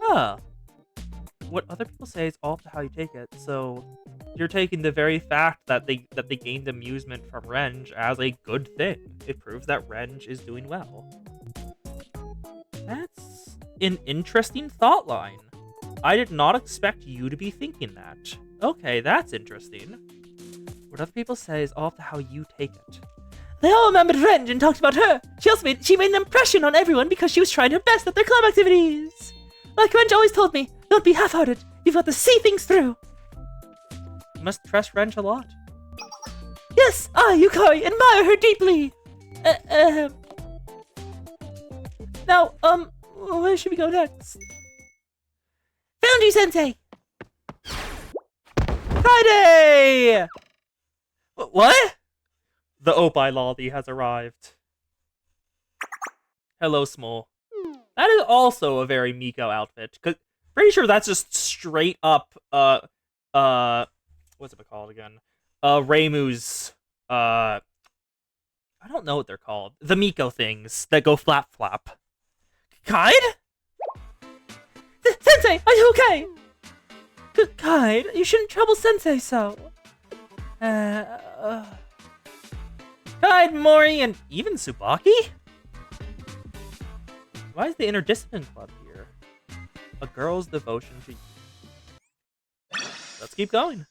Ah. What other people say is all up to how you take it, so you're taking the very fact that they gained amusement from Renge as a good thing. It proves that Renge is doing well. That's an interesting thought line. I did not expect you to be thinking that. Okay, that's interesting. What other people say is all up to how you take it. They all remembered Renge and talked about her. She made an impression on everyone because she was trying her best at their club activities. Like Renge always told me, don't be half-hearted. You've got to see things through. You must trust Renge a lot. Yes, I, Yukari, admire her deeply. Now, where should we go next? Foundry Sensei! Friday! What? The Opie Lolly has arrived. Hello, Small. That is also a very Miko outfit. Pretty sure that's just straight up, what's it called again? Reimu's, I don't know what they're called. The Miko things that go flap flap. Kide? Sensei, are you okay? Kide, you shouldn't trouble Sensei so. Kide, Mori, and even Tsubaki? Why is the Interdiscipline Club here? A girl's devotion to you. Let's keep going.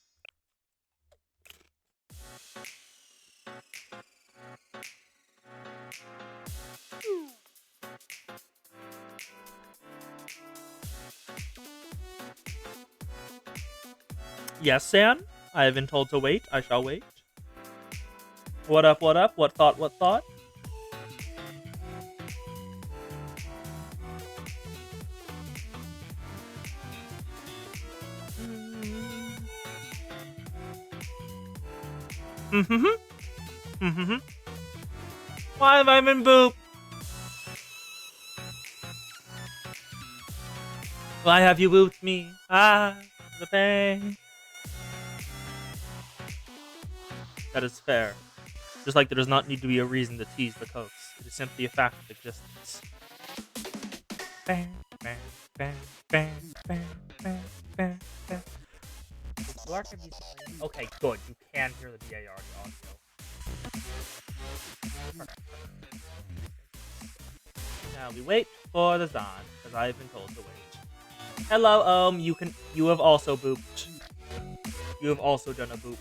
Yes, San? I have been told to wait. I shall wait. What up, what up? What thought, what thought? Why have I been booped? Why have you booped me? Ah, the pain. That is fair. Just like there does not need to be a reason to tease the coast. It is simply a fact of existence. Bam, bam, bam, bam, bam, bam, bam, bam. Okay, good. You can hear the DAR audio. Now we wait for the Zan, because I have been told to wait. Hello, you have also booped. You have also done a boop.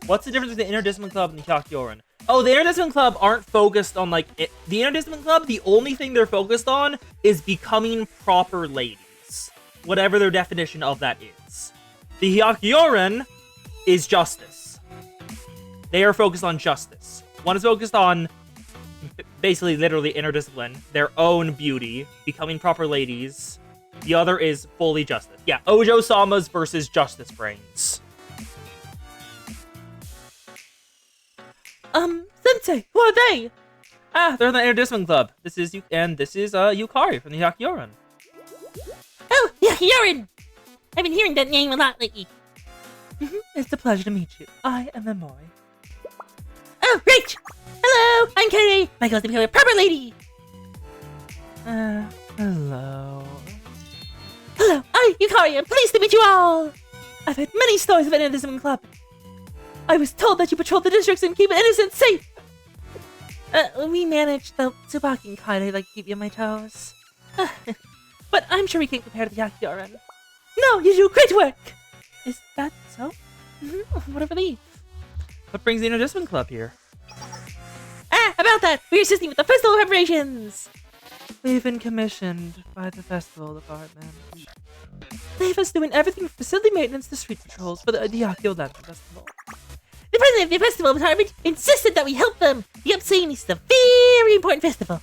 What's the difference between the Interdiscipline Club and the Hyakyoran? Oh, the Interdiscipline Club aren't focused on, like, the Interdiscipline Club, the only thing they're focused on is becoming proper ladies. Whatever their definition of that is. The Hyakyoran is justice. They are focused on justice. One is focused on, basically, literally, interdiscipline, their own beauty, becoming proper ladies. The other is fully justice. Yeah, Ojo-Sama's versus Justice Brains. Sensei, who are they? Ah, they're in the Interdiscipline Club. This is Yukari from the Hyakyoran. Oh, Hyakyoran! I've been hearing that name a lot lately. It's a pleasure to meet you. I am Emoi. Oh, Rach! Hello, I'm Katie. My goal is to become a proper lady. Hello. Hello, I'm Yukari. I'm pleased to meet you all. I've heard many stories of an Interdiscipline Club. I was told that you patrol the districts and keep innocent safe. We managed, though Tsubaki and Kaide like to keep you on my toes. But I'm sure we can't compare to the Hyakyoran. No, you do great work! Is that so? What a relief. What brings the Interdiscipline Club here? About that! We're assisting with the festival preparations! We've been commissioned by the festival department. They have us doing everything from facility maintenance to street patrols for the Hyakyo Lantern Festival. The president of the festival department insisted that we help them! Yep, saying this is a very important festival.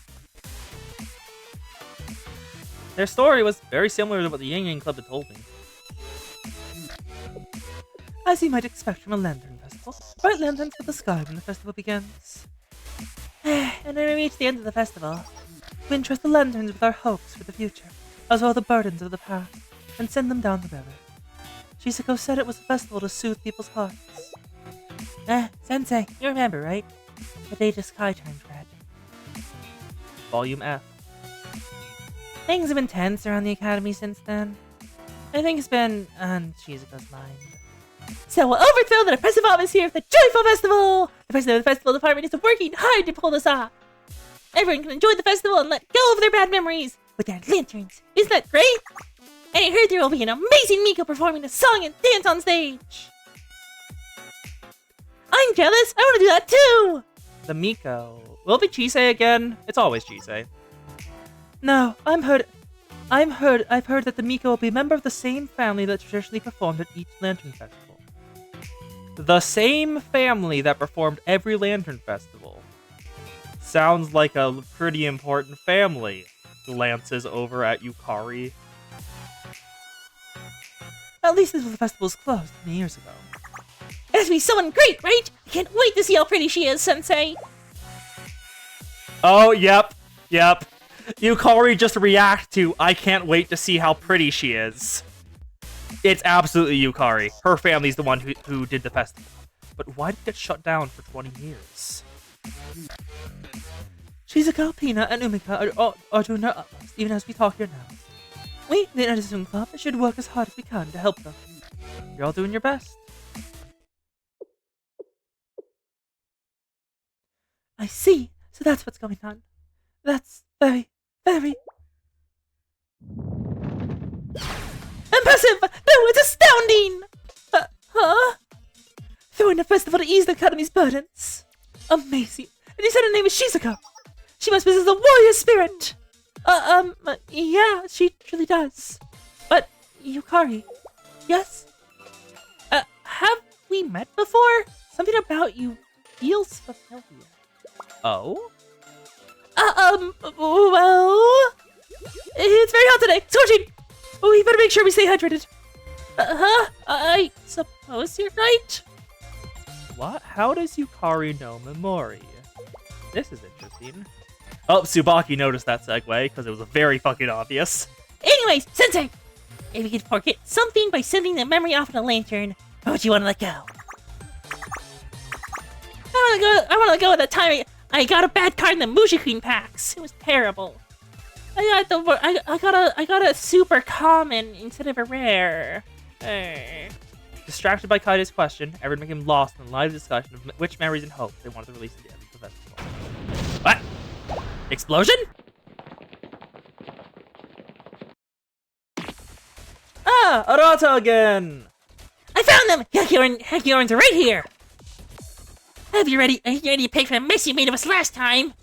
Their story was very similar to what the Yang Yang Club had told me. As you might expect from a lantern festival, bright lanterns fill the sky when the festival begins. And when we reach the end of the festival, we entrust the lanterns with our hopes for the future, as well as the burdens of the past, and send them down the river. Shizuko said it was a festival to soothe people's hearts. Sensei, you remember, right? The day the sky turned red. Volume F. Things have been tense around the academy since then. I think it's been on Shizuko's mind. So we'll overthrow the oppressive atmosphere of the joyful festival! The president of the festival department is working hard to pull this off. Everyone can enjoy the festival and let go of their bad memories with their lanterns. Isn't that great? And I heard there will be an amazing Miko performing a song and dance on stage. I'm jealous. I want to do that too. The Miko. Will it be Chisei again? It's always Chisei. No, I've heard that the Miko will be a member of the same family that traditionally performed at each Lantern Festival. The same family that performed every Lantern Festival. Sounds like a pretty important family. Glances over at Yukari. At least this festival was closed many years ago. It has to be someone great, right? I can't wait to see how pretty she is, Sensei. Oh, yep. Yukari just react to, I can't wait to see how pretty she is. It's absolutely Yukari. Her family's the one who did the festival. But why did it get shut down for 20 years? Shizuka, Pina, and Umika are doing their utmost, even as we talk here now. We, the Inter Club, should work as hard as we can to help them. You're all doing your best. I see. So that's what's going on. That's very, very... impressive! No, it's astounding! Huh? Throwing a festival to ease the Academy's burdens. Amazing. And you said her name is Shizuka. She must possess a warrior spirit. Yeah, she truly does. But, Yukari, yes? Have we met before? Something about you feels familiar. Oh? Well... It's very hot today. Scorching! We better make sure we stay hydrated. I suppose you're right. What? How does Yukari know Memori? This is interesting. Oh, Tsubaki noticed that segue, because it was very fucking obvious. Anyways, Sensei! If you could forget something by sending the memory off in a lantern, what would you want to let go? I want to go at the time I got a bad card in the Muji Queen packs. It was terrible. I got a super common instead of a rare. Distracted by Kaide's question, everyone became lost in a lively discussion of which memories and hopes they wanted to release at the end of the festival. What? Explosion? Ah, Arata again! I found them! Hackiorns are right here! Are you ready to pay for the mess you made of us last time?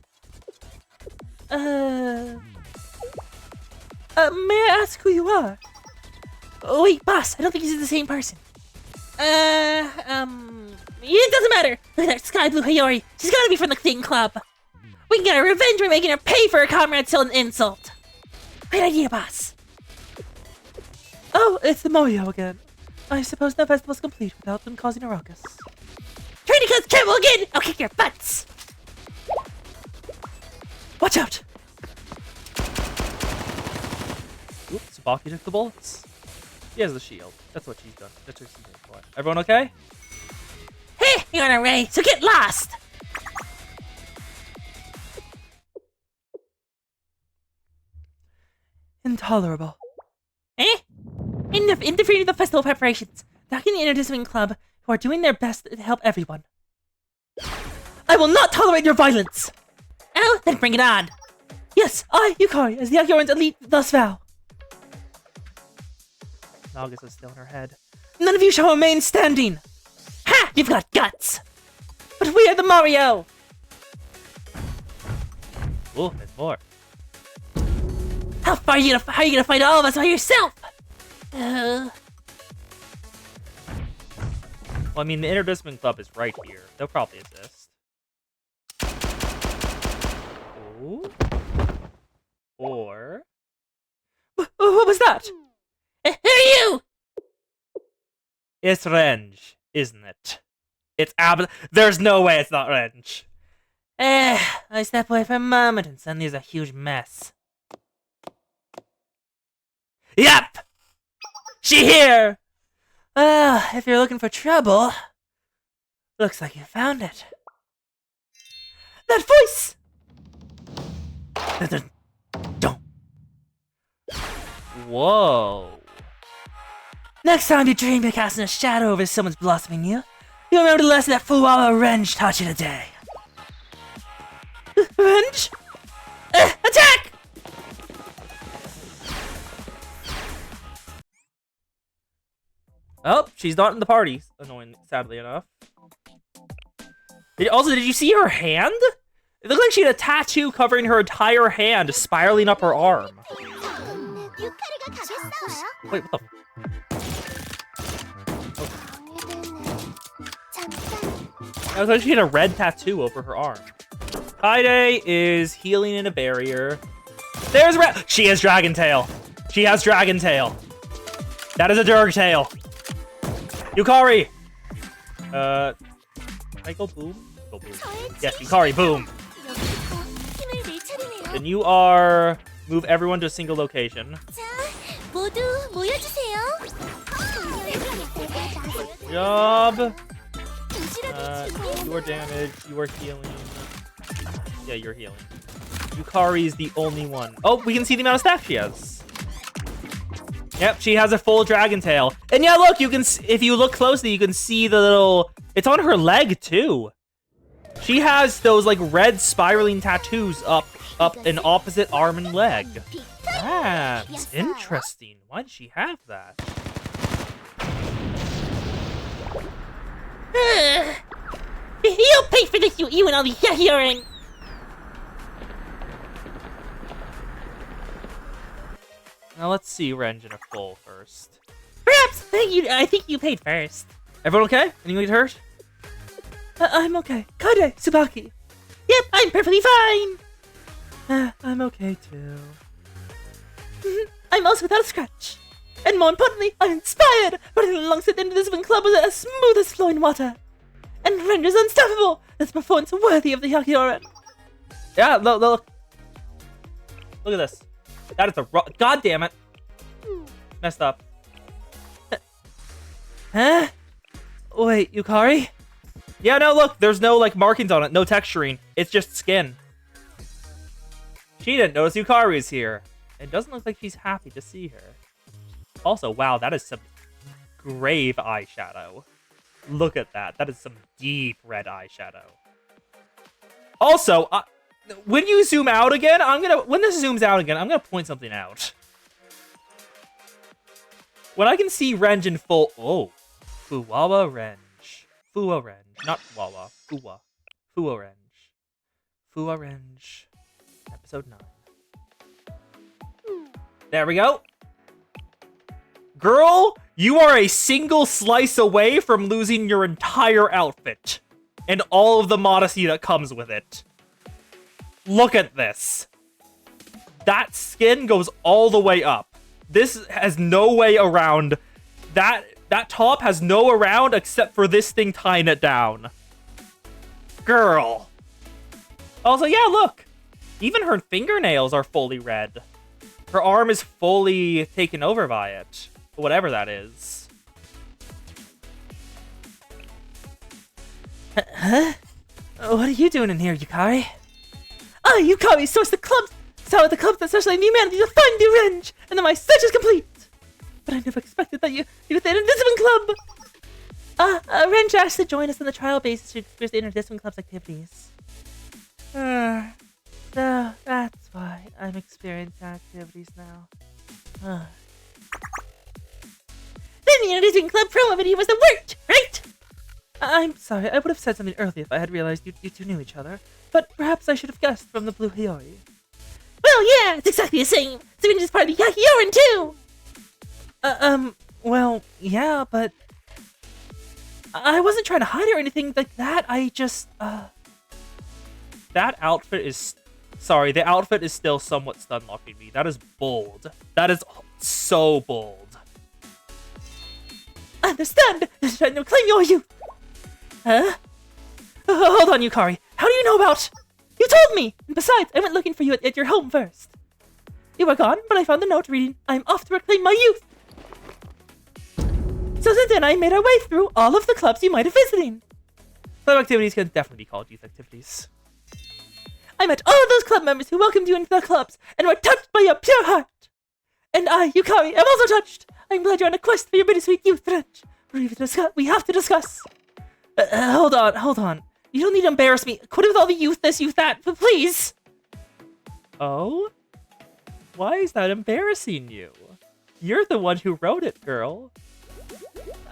May I ask who you are? Oh, wait, boss, I don't think this is the same person. It doesn't matter. Look at that sky blue Hiyori. She's gotta be from the Thing Club. We can get our revenge by making her pay for her comrade's insult. Great idea, boss. Oh, it's the Morio again. I suppose no festival's complete without them causing a ruckus. Trying to cause trouble again? I'll kick your butts. Watch out! Oops, Tsubaki took the bullets. He has the shield. That's what she's done. That's what she's doing for. Everyone okay? Hey, you're on a ray, so get lost. Intolerable. Interfering with the festival preparations. Attacking the Interdisciplinary Club, who are doing their best to help everyone. I will not tolerate your violence! Oh, then bring it on. Yes, I, Yukari, as the Hackiorn's elite, thus vow. Nagas is still in her head. None of you shall remain standing! Ha! You've got guts! But we are the Mario! Ooh, there's more. How far are you gonna fight all of us by yourself? Well, I mean, the Interdisciplinary Club is right here. They'll probably exist. Ooh. Or... What was that? Who are you? It's Renge, isn't it? It's There's no way it's not Renge. I step away for a moment and suddenly there's a huge mess. Yep! She here! If you're looking for trouble, looks like you found it. That voice! Don't. Whoa. Next time you dream of casting a shadow over someone's blossoming you, you'll remember the lesson that Fuwara Renge taught you today. Renge? Attack! Oh, she's not in the party, annoying, sadly enough. Did you see her hand? It looked like she had a tattoo covering her entire hand, spiraling up her arm. Wait, what the? I was like, she had a red tattoo over her arm. Kaide is healing in a barrier. There's she has Dragon Tail. She has Dragon Tail. That is a Durg Tail. Yukari! I go boom? Go boom. Yes, Yukari, boom. Then you are... Move everyone to a single location. 모두 모여주세요. Good job. You are damaged. You are healing. Yeah, you're healing. Yukari is the only one. Oh, we can see the amount of staff she has. Yep, she has a full dragon tail. And yeah, look, you can. If you look closely, you can see the little. It's on her leg too. She has those like red spiraling tattoos up an opposite arm and leg. That's interesting. Why did she have that? You'll pay for this, you and all the Yahioran! Now let's see Renjin a full first. Perhaps I think you paid first. Everyone okay? Anyone get hurt? I'm okay. Kade, Tsubaki. Yep, I'm perfectly fine. I'm okay too. I'm also without a scratch. And more importantly, I'm inspired! Running alongside the Invisible Club was as smooth as flowing water. And Render's unstoppable! This performance worthy of the Yakioran. Yeah, look. Look at this. That is the God damn it. Messed up. Huh? Wait, Yukari? Yeah, no, look. There's no, like, markings on it. No texturing. It's just skin. She didn't notice Yukari is here. It doesn't look like she's happy to see her. Also, wow, that is some grave eyeshadow. Look at that. That is some deep red eyeshadow. Also, when you zoom out again, when this zooms out again, I'm gonna point something out. When I can see Renge in full, oh, Fuwawa Renge, Fuwa Renge, not Wawa, Fuwa Renge, Fuwa Renge, episode 9. There we go. Girl, you are a single slice away from losing your entire outfit. And all of the modesty that comes with it. Look at this. That skin goes all the way up. This has no way around. That top has no around except for this thing tying it down. Girl. Also, yeah, look. Even her fingernails are fully red. Her arm is fully taken over by it. Whatever that is. Huh? What are you doing in here, Yukari? Yukari sourced the clubs! Soured the clubs that socialize humanity to find the Renge! And then my search is complete! But I never expected that you with the Interdiscipline Club! Renge asked to join us on the trial basis to experience the Interdiscipline Club's activities. So that's why I'm experiencing activities now. Then the Interdiscipline Club promo video was the worst, right? I'm sorry, I would have said something earlier if I had realized you two knew each other, but perhaps I should have guessed from the blue Hiyori. Well, yeah, it's exactly the same. Syringe is part of the Yakioran, too! Well, yeah, but... I wasn't trying to hide or anything like that, I just, That outfit is... Sorry, the outfit is still somewhat stun-locking me. That is bold. That is so bold. Understand! Trying to claim your youth! Huh? Hold on, Yukari. How do you know about... You told me! And besides, I went looking for you at your home first. You were gone, but I found the note reading, I'm off to reclaim my youth! So since then, I made our way through all of the clubs you might have visiting. Club activities can definitely be called youth activities. I met all of those club members who welcomed you into the clubs, and were touched by your pure heart! And I, Yukari, am also touched! I'm glad you're on a quest for your bittersweet youth, Renge. We have to discuss. Hold on. You don't need to embarrass me. Quit it with all the youth this, youth that, but please! Oh? Why is that embarrassing you? You're the one who wrote it, girl.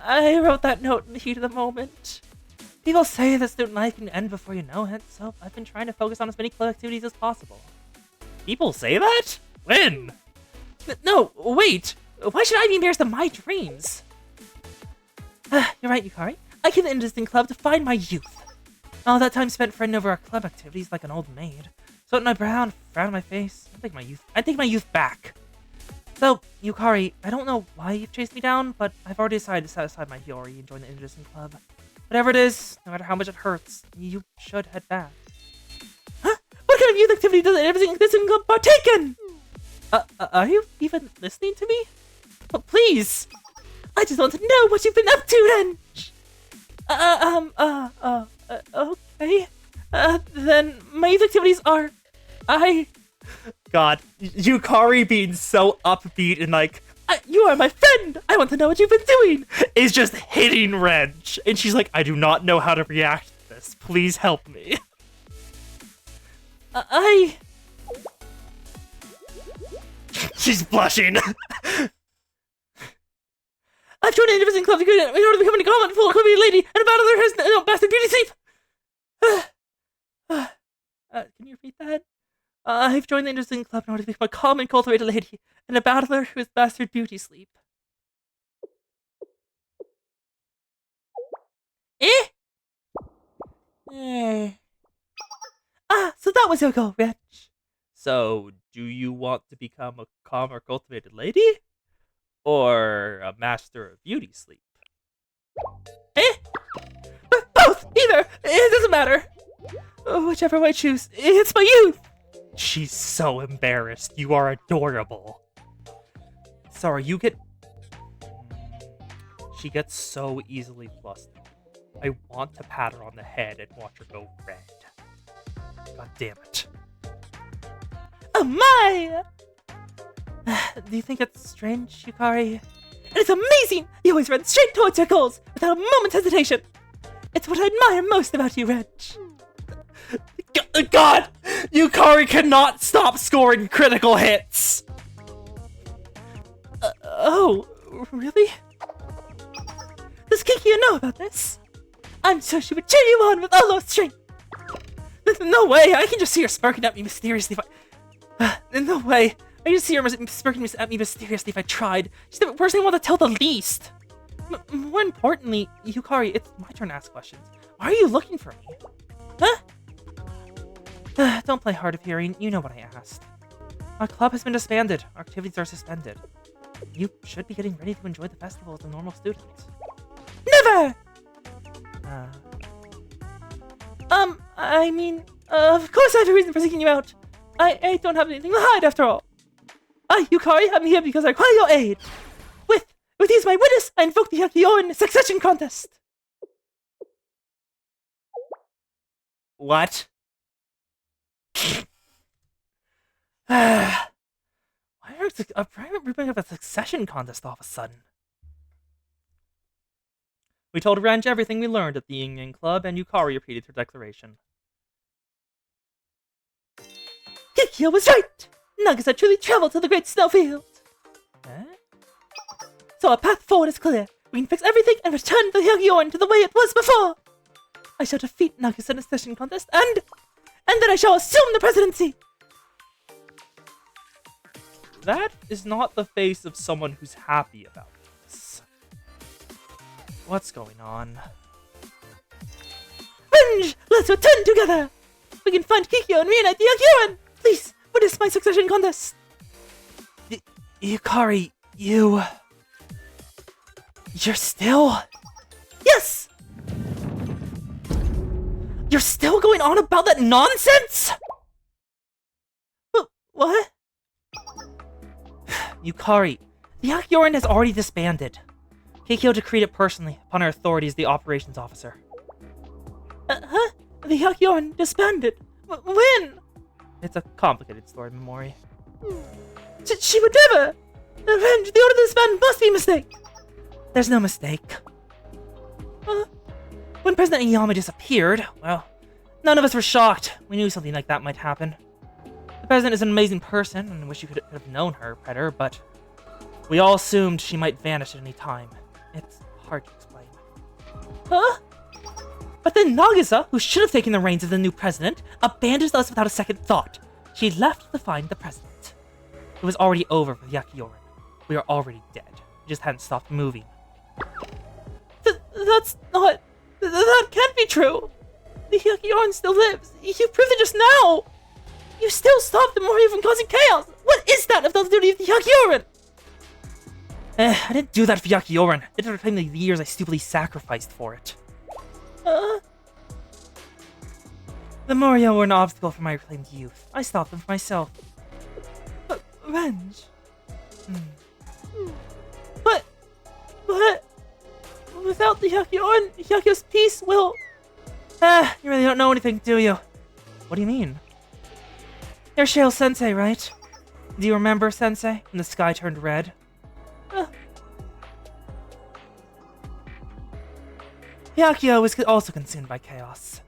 I wrote that note in the heat of the moment. People say that student life can end before you know it, so I've been trying to focus on as many club activities as possible. People say that? When? No, wait! Why should I be embarrassed of my dreams? You're right, Yukari. I came to the Indistinct Club to find my youth. All that time spent fretting over our club activities like an old maid. Sweat in my brow and frown on my face. I take my youth back. So, Yukari, I don't know why you've chased me down, but I've already decided to set aside my Hiyori and join the Indistinct Club. Whatever it is, no matter how much it hurts, you should head back. Huh? What kind of youth activity does everything this can partake in? Are you even listening to me? Oh, please! I just want to know what you've been up to, Wrench! Okay. Then my youth activities are... God, Yukari being so upbeat and like, you are my friend! I want to know what you've been doing! is just hitting Wrench. And she's like, I do not know how to react to this. Please help me. She's blushing. I've joined an interesting club in order to become a common full community lady, and about other has no bastard beauty sleep! Can you repeat that? I've joined the interesting club in order to become a calm and cultivated lady, and a battler who has bastard beauty sleep. So that was your goal, Wrench. So, do you want to become a calm or cultivated lady? Or a master of beauty sleep? Both! Either! It doesn't matter! Whichever way I choose, it's my youth! She's so embarrassed. You are adorable. Sorry, you get... She gets so easily flustered. I want to pat her on the head and watch her go red. God damn it. Oh my! Do you think it's strange, Yukari? It's amazing! You always run straight towards your goals, without a moment's hesitation! It's what I admire most about you, Wrench. God! Yukari cannot stop scoring critical hits! Oh, really? Does Kikyo know about this? I'm sure she would cheer you on with all her strength! No way, I can just see her smirking at me mysteriously if I... No way, I can just see her smirking at me mysteriously if I tried. She's the person I want to tell the least! More importantly, Yukari, it's my turn to ask questions. Why are you looking for me? Huh? Don't play hard of hearing, you know what I asked. Our club has been disbanded, our activities are suspended. You should be getting ready to enjoy the festival as a normal student. Never! I mean, of course I have a reason for seeking you out. I don't have anything to hide after all. Yukari, I'm here because I require your aid. With you as my witness, I invoke the Yakioran succession contest. What? Why are we bringing up a succession contest all of a sudden? We told Wrench everything we learned at the Yin Yang Club, and Yukari repeated her declaration. Kikyo was right! Nagisa truly traveled to the Great Snowfield! So our path forward is clear. We can fix everything and return the Yakioran to the way it was before! I shall defeat Nagisa in a session contest, and then I shall assume the presidency! That is not the face of someone who's happy about this. What's going on? Wrench! Let's return together! We can find Kikyo and reunite the Yakioran! Please, witness my succession contest! Yukari, you're still... Yes! You're still going on about that nonsense?! What? Yukari, the Yakioran has already disbanded. Kikyo decreed it personally upon her authority as the operations officer. Huh? The Yakioran disbanded? When? It's a complicated story, Memori. She would never! Wrench, the order to disband must be a mistake! There's no mistake. When President Iyama disappeared, well, none of us were shocked. We knew something like that might happen. The president is an amazing person, and I wish you could have known her better, but we all assumed she might vanish at any time. It's hard to explain. Huh? But then Nagisa, who should have taken the reins as the new president, abandoned us without a second thought. She left to find the president. It was already over for Yakioran. We are already dead. We just hadn't stopped moving. That's not... That can't be true! The Yakioran still lives. You proved it just now! You still stopped the Mori from causing chaos! What is that if that's the duty of the Yakioran? I didn't do that for Yakioran. I did it for the years I stupidly sacrificed for it. The Morio were an obstacle for my reclaimed youth. I stopped them for myself. But, Renge... But... Without the Hyakkiyoran, Hyakkiyo's peace will... you really don't know anything, do you? What do you mean? You're Shale Sensei, right? Do you remember, Sensei, when the sky turned red? Hyakkiyo was also consumed by chaos.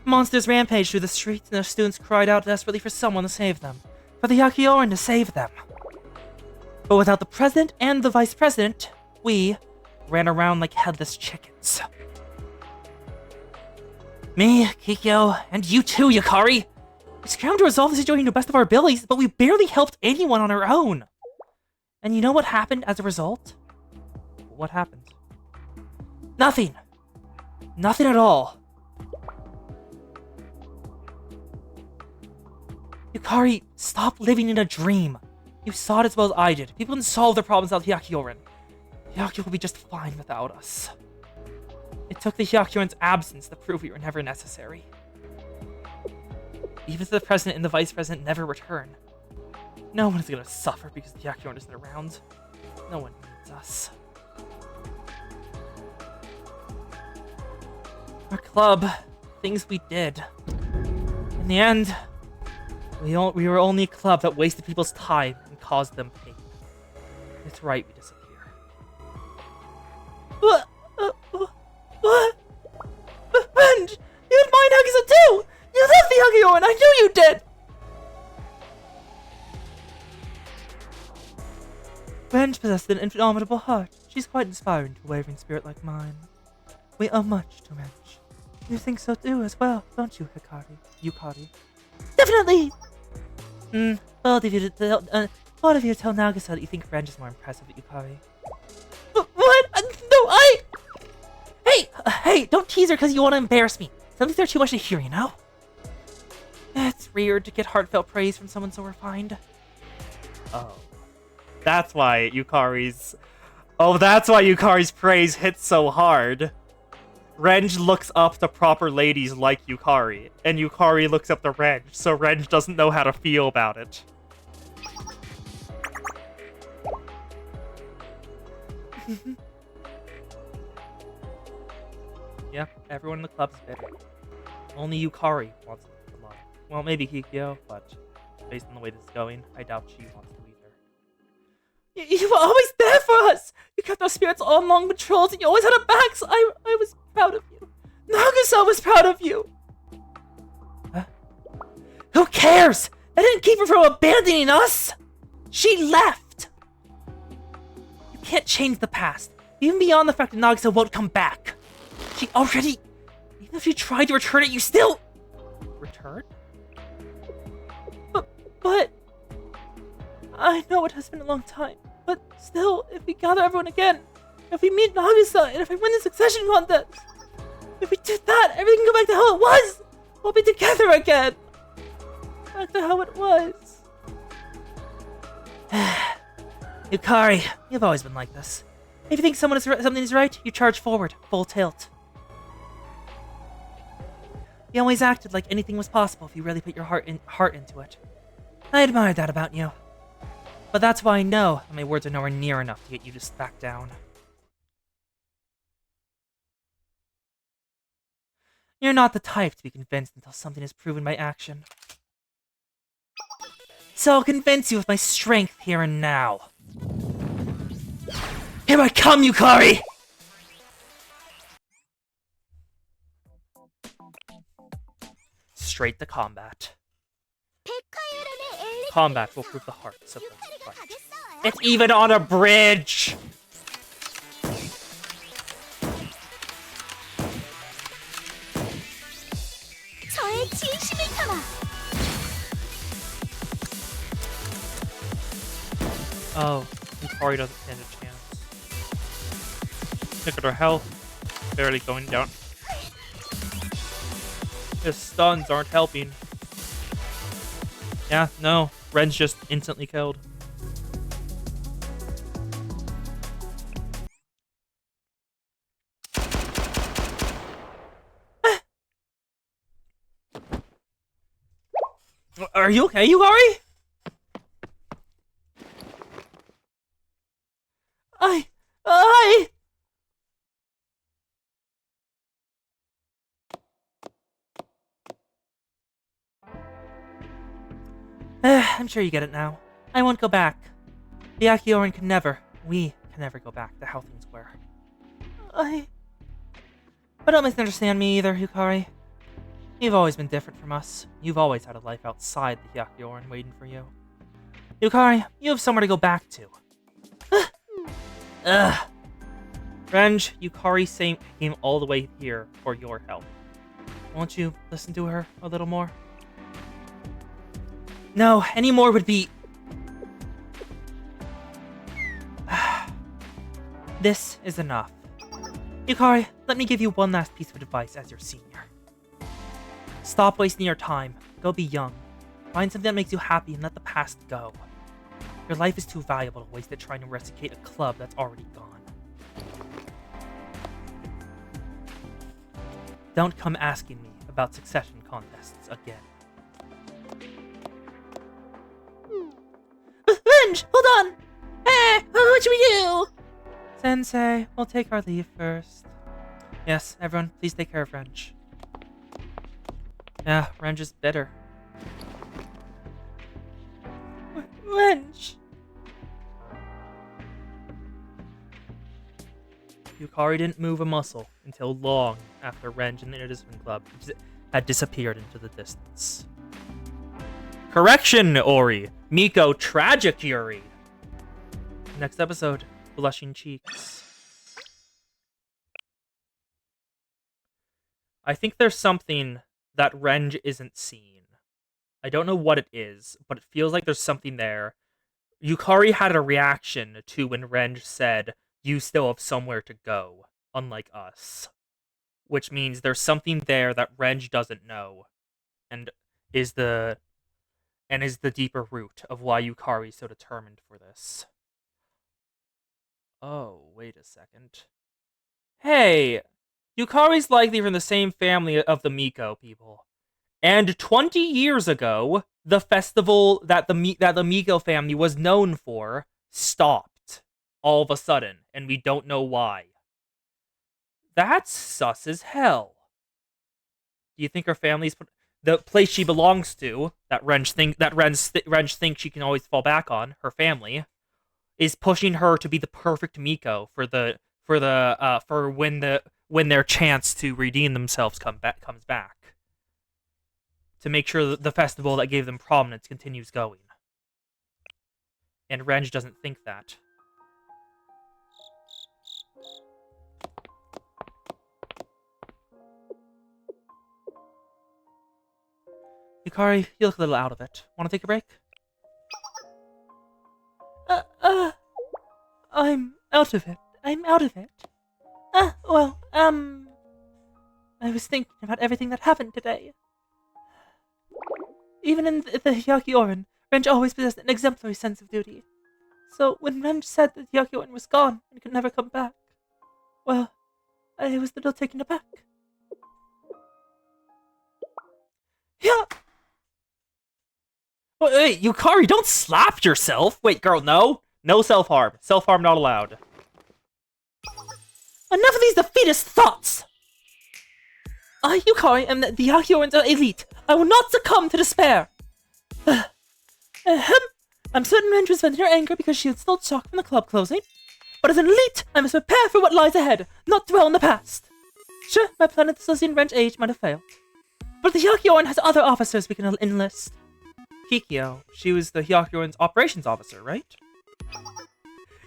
Monsters rampaged through the streets, and their students cried out desperately for someone to save them. For the Hyakkiyoran to save them. But without the president and the vice president, we ran around like headless chickens. Me, Kikyo, and you too, Yukari! We scrambled to resolve the situation to the best of our abilities, but we barely helped anyone on our own. And you know what happened as a result? What happened? Nothing. Nothing at all. Yukari, stop living in a dream. You saw it as well as I did. People can solve their problems without Hyakkiyoran. Hyakkiyo will be just fine without us. It took the Hyakkiyoran's absence to prove we were never necessary. Even if the president and the vice president never return, no one is gonna suffer because the Hyakkiyoran isn't around. No one needs us. Our club, things we did. In the end, we were only a club that wasted people's time and caused them pain. It's right we disappear. What? Renge! You had Mind Hakusa too! You left the Hyakkiyoran! I knew you did! Renge possessed an indomitable heart. She's quite inspiring to a wavering spirit like mine. We owe much to Renge. You think so too as well, don't you, Yukari? Definitely! Both of you to tell Nagisa that you think Renge is more impressive than Yukari. What? No, Hey, don't tease her because you want to embarrass me. Some things are too much to hear, you know? It's weird to get heartfelt praise from someone so refined. Oh. That's why Yukari's praise hits so hard. Renge looks up to proper ladies like Yukari, and Yukari looks up to Renge, so Renge doesn't know how to feel about it. Yeah, everyone in the club's bitter. Only Yukari wants to leave the club. Well, maybe Kikyo, but based on the way this is going, I doubt she wants to either. You were always there for us! You kept our spirits on long patrols, and you always had our backs! I was proud of you. Nagisa was proud of you! Huh? Who cares? That didn't keep her from abandoning us! She left! You can't change the past, even beyond the fact that Nagisa won't come back. She already... Even if she tried to return it, you still... Return? But... I know it has been a long time, but still, if we gather everyone again, if we meet Nagisa, and if I win the succession contest, if we do that, everything can go back to how it was! We'll be together again! Back to how it was. Yukari, you've always been like this. If you think something is right, you charge forward, full tilt. You always acted like anything was possible if you really put your heart into it. I admired that about you. But that's why I know that my words are nowhere near enough to get you to back down. You're not the type to be convinced until something is proven by action. So I'll convince you with my strength here and now. Here I come, Yukari! Straight to combat. Combat will prove the hearts of those who fight. It's even on a bridge! Oh, Yukari doesn't stand a chance. Look at her health. Barely going down. His stuns aren't helping. Yeah, no. Ren's just instantly killed. Are you okay, Yukari? I... I'm sure you get it now. I won't go back. The Akioran we can never go back to how things were. But don't misunderstand me either, Yukari. You've always been different from us. You've always had a life outside the Hyakioran waiting for you. Yukari, you have somewhere to go back to. Ugh. Renge, Yukari came all the way here for your help. Won't you listen to her a little more? No, any more would be... This is enough. Yukari, let me give you one last piece of advice as your senior. Stop wasting your time. Go be young. Find something that makes you happy and let the past go. Your life is too valuable to waste it trying to rescue a club that's already gone. Don't come asking me about succession contests again. Renge, hold on! Hey, what should we do? Sensei, we'll take our leave first. Yes, everyone, please take care of Renge. Yeah, Renge is bitter. Renge. Yukari didn't move a muscle until long after Renge and the Interdiscipline Club had disappeared into the distance. Correction, Ori! Miko tragic Yuri! Next episode, Blushing Cheeks. I think there's something that Renge isn't seeing. I don't know what it is, but it feels like there's something there. Yukari had a reaction to when Renge said, "You still have somewhere to go, unlike us." Which means there's something there that Renge doesn't know, and is the deeper root of why Yukari is so determined for this. Oh, wait a second. Hey! Yukari's likely from the same family of the Miko people. And 20 years ago, the festival that the Miko family was known for stopped all of a sudden, and we don't know why. That's sus as hell. Do you think her family's the place she belongs to, that Renge thinks she can always fall back on, her family, is pushing her to be the perfect Miko for when their chance to redeem themselves comes back. To make sure that the festival that gave them prominence continues going. And Renge doesn't think that. Yukari, you look a little out of it. Want to take a break? I'm out of it. I was thinking about everything that happened today. Even in the Hyakioran, Renge always possessed an exemplary sense of duty. So when Renge said that Hyakioran was gone and could never come back, well, I was a little taken aback. Yeah. Wait, Yukari, don't slap yourself! Wait, girl, no! No self-harm. Self-harm not allowed. Enough of these defeatist thoughts! I, Yukari, am the Hyakioran's elite. I will not succumb to despair. I'm certain Renge was venting her anger because she had still shock from the club closing. But as an elite, I must prepare for what lies ahead, not dwell in the past. Sure, my plan at the Celestian Renge age might have failed. But the Hyakioran has other officers we can enlist. Kikyo, she was the Hyakioran's operations officer, right?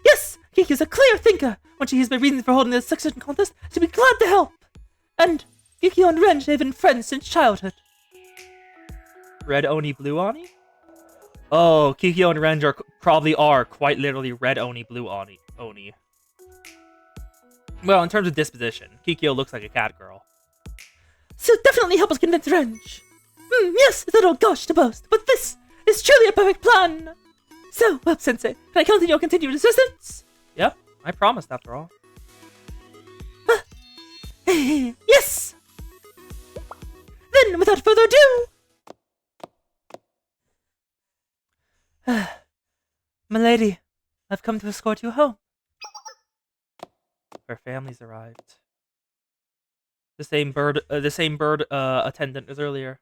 Yes! Kikyo's a clear thinker. When she hears my reasons for holding the succession contest, she'll be glad to help. And Kikyo and Renge have been friends since childhood. Red Oni, Blue Oni? Oh, Kikyo and Renge probably are quite literally Red Oni, Blue Oni. Well, in terms of disposition, Kikyo looks like a cat girl. So definitely help us convince Renge. Yes, it's a little gauche to boast, but this is truly a perfect plan. So, well, Sensei, can I count on your continued assistance? Yep, I promised after all. Yes! Then, without further ado... Milady, I've come to escort you home. Her family's arrived. The same bird attendant as earlier.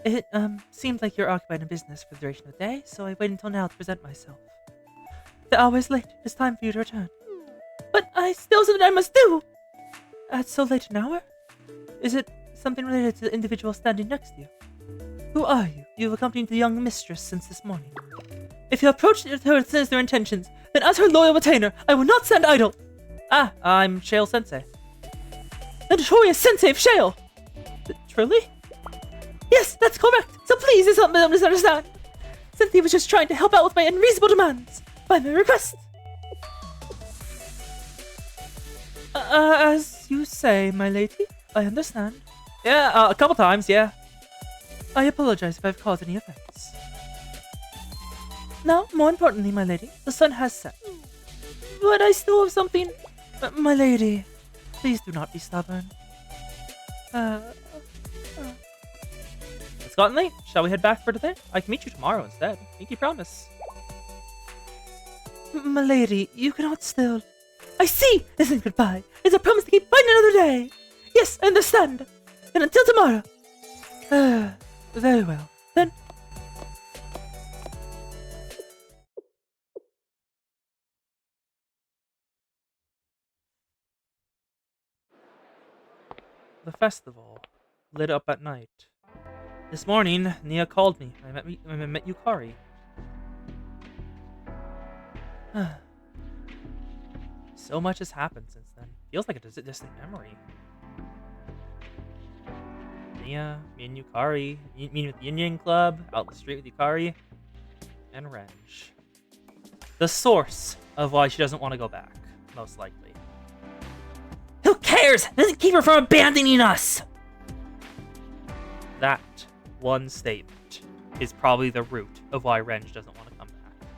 It seems like you're occupied in business for the duration of the day, so I waited until now to present myself. The hour is late. It's time for you to return. But I still have something I must do! At so late an hour? Is it something related to the individual standing next to you? Who are you? You've accompanied the young mistress since this morning. If you approach her with sinister intentions, then as her loyal retainer, I will not stand idle! Ah, I'm Shale Sensei. The notorious Sensei of Shale! Truly? Yes, that's correct! So please, do not misunderstand! Sensei was just trying to help out with my unreasonable demands, by my request! As you say, my lady, I understand. Yeah, a couple times, yeah. I apologize if I've caused any offense. Now, more importantly, my lady, the sun has set. But I still have something... my lady, please do not be stubborn. It's gotten late. Shall we head back for today? I can meet you tomorrow instead. Pinky promise. My lady, you cannot still... I see! This isn't goodbye. It's a promise to keep fighting another day. Yes, I understand. And until tomorrow. Very well. Then... The festival, lit up at night. This morning, Nia called me. I met Yukari. So much has happened since then. Feels like a distant memory. Nia, me and Yukari, meeting with the Yin Yang Club, out the street with Yukari, and Renge. The source of why she doesn't want to go back, most likely. Who cares? Doesn't keep her from abandoning us! That one statement is probably the root of why Renge doesn't want to come back.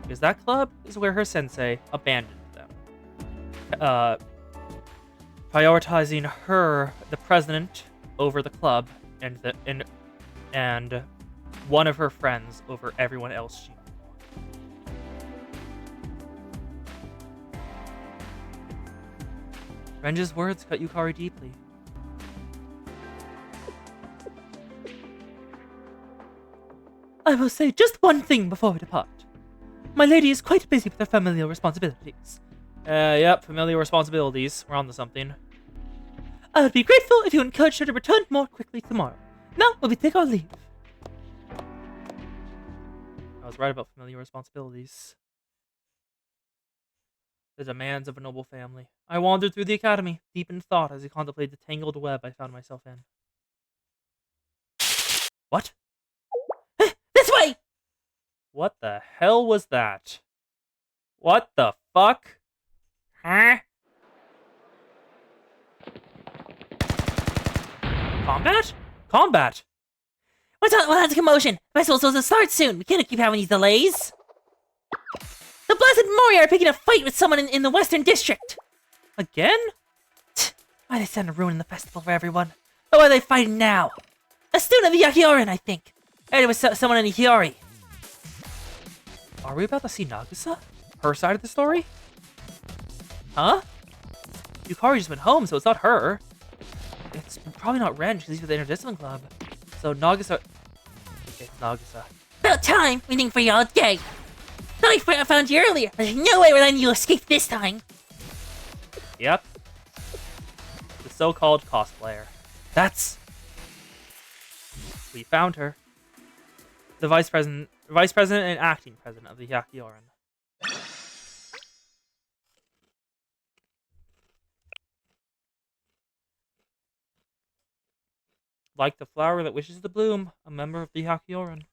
Because that club is where her sensei abandoned them. Prioritizing her, the president, over the club, and one of her friends over everyone else she knew. Renge's words cut Yukari deeply. I will say just one thing before we depart. My lady is quite busy with her familial responsibilities. Yep, familial responsibilities. We're on to something. I would be grateful if you encouraged her to return more quickly tomorrow. Now, we take our leave. I was right about familial responsibilities. The demands of a noble family. I wandered through the academy, deep in thought as I contemplated the tangled web I found myself in. What? This way! What the hell was that? What the fuck? Huh? Combat? Combat! What's the commotion? The festival's supposed to start soon. We can't keep having these delays. The Blessed Moria are picking a fight with someone in the Western District. Again? Why are they sending a ruin in the festival for everyone? Who are they fighting now? A student of the Yakioran, I think. I heard it was someone in Hiyori. Are we about to see Nagisa? Her side of the story? Huh? Yukari just went home, so it's not her. It's probably not Renge, because he's with the Interdiscipline Club. So Nagisa... It's Nagisa. About time, waiting for you all day. Thought I found you earlier. There's no way we're letting you escape this time. Yep. The so-called cosplayer. That's... We found her. The vice president and acting president of the Yakioran. Like the flower that wishes to bloom, a member of the Yakioran.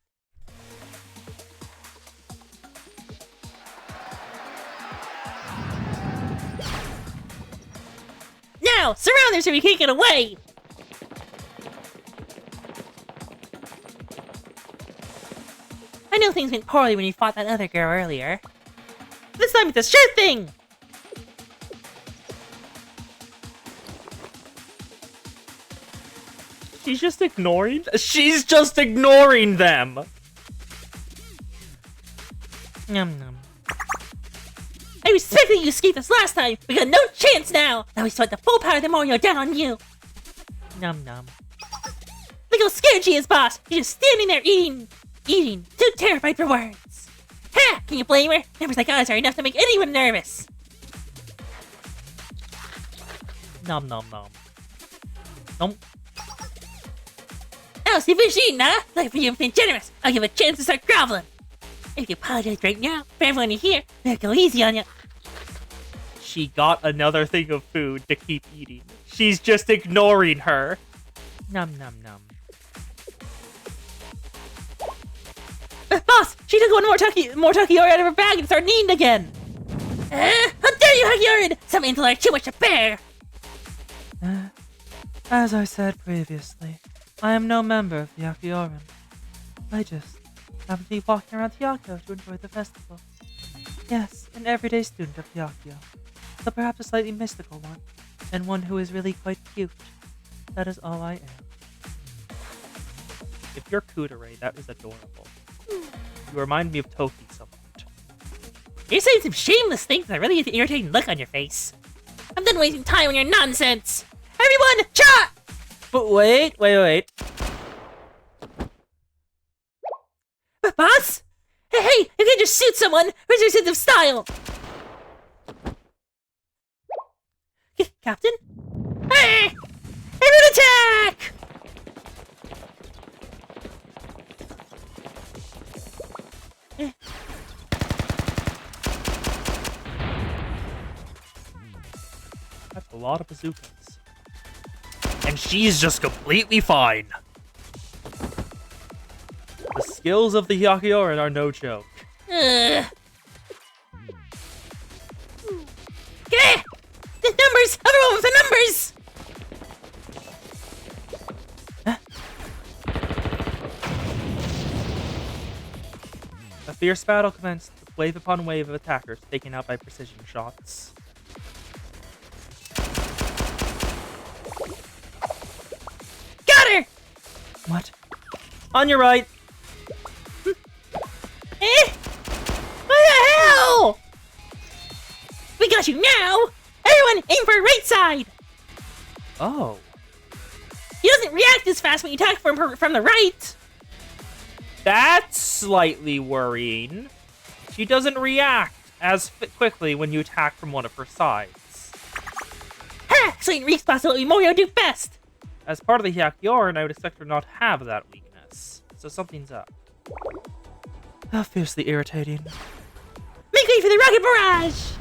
Now, surround them so we can't get away! I know things went poorly when you fought that other girl earlier. This time it's a sure thing! She's just ignoring. She's just ignoring them. Num num. I respected you escaped us last time. We got no chance now. Now we sweat the full power of the Mario down on you. Num num. Look how scared she is, boss. She's just standing there eating, too terrified for words. Ha! Can you blame her? Numbers like ours are enough to make anyone nervous. Nom nom nom. Nom. Oh, si Vegeta, like for you being generous, I'll give a chance to start groveling. If you apologize right now, for everyone here, we'll go easy on you. She got another thing of food to keep eating. She's just ignoring her. Num num num. Boss, she took one more Takiori out of her bag and started eating again. How dare you, Hagiorin! Some intellect too much to bear. As I said previously, I am no member of the Yakioran. I just happen to be walking around Hyakio to enjoy the festival. Yes, an everyday student of Hyakio, though perhaps a slightly mystical one, and one who is really quite cute. That is all I am. If you're Kudere, that is adorable. You remind me of Toki somewhat. You're saying some shameless things that really get the irritating look on your face. I'm done wasting time on your nonsense. Everyone, chat! But wait. Boss? Hey, you can't just shoot someone. Where's your sense of style? Captain? Hey! Everyone attack! That's a lot of bazookas. And she's just completely fine. The skills of the Yakioran are no joke. Okay! The numbers! Everyone with the numbers! A fierce battle commenced, with wave upon wave of attackers taken out by precision shots. Got her! What? On your right! What the hell? We got you now! Everyone aim for right side! Oh. He doesn't react as fast when you attack from the right! That's slightly worrying. She doesn't react as quickly when you attack from one of her sides. Ha! So in response to what Mario do best! As part of the Hyakioran, I would expect her not to have that weakness. So something's up. How fiercely irritating. Make way for the rocket barrage!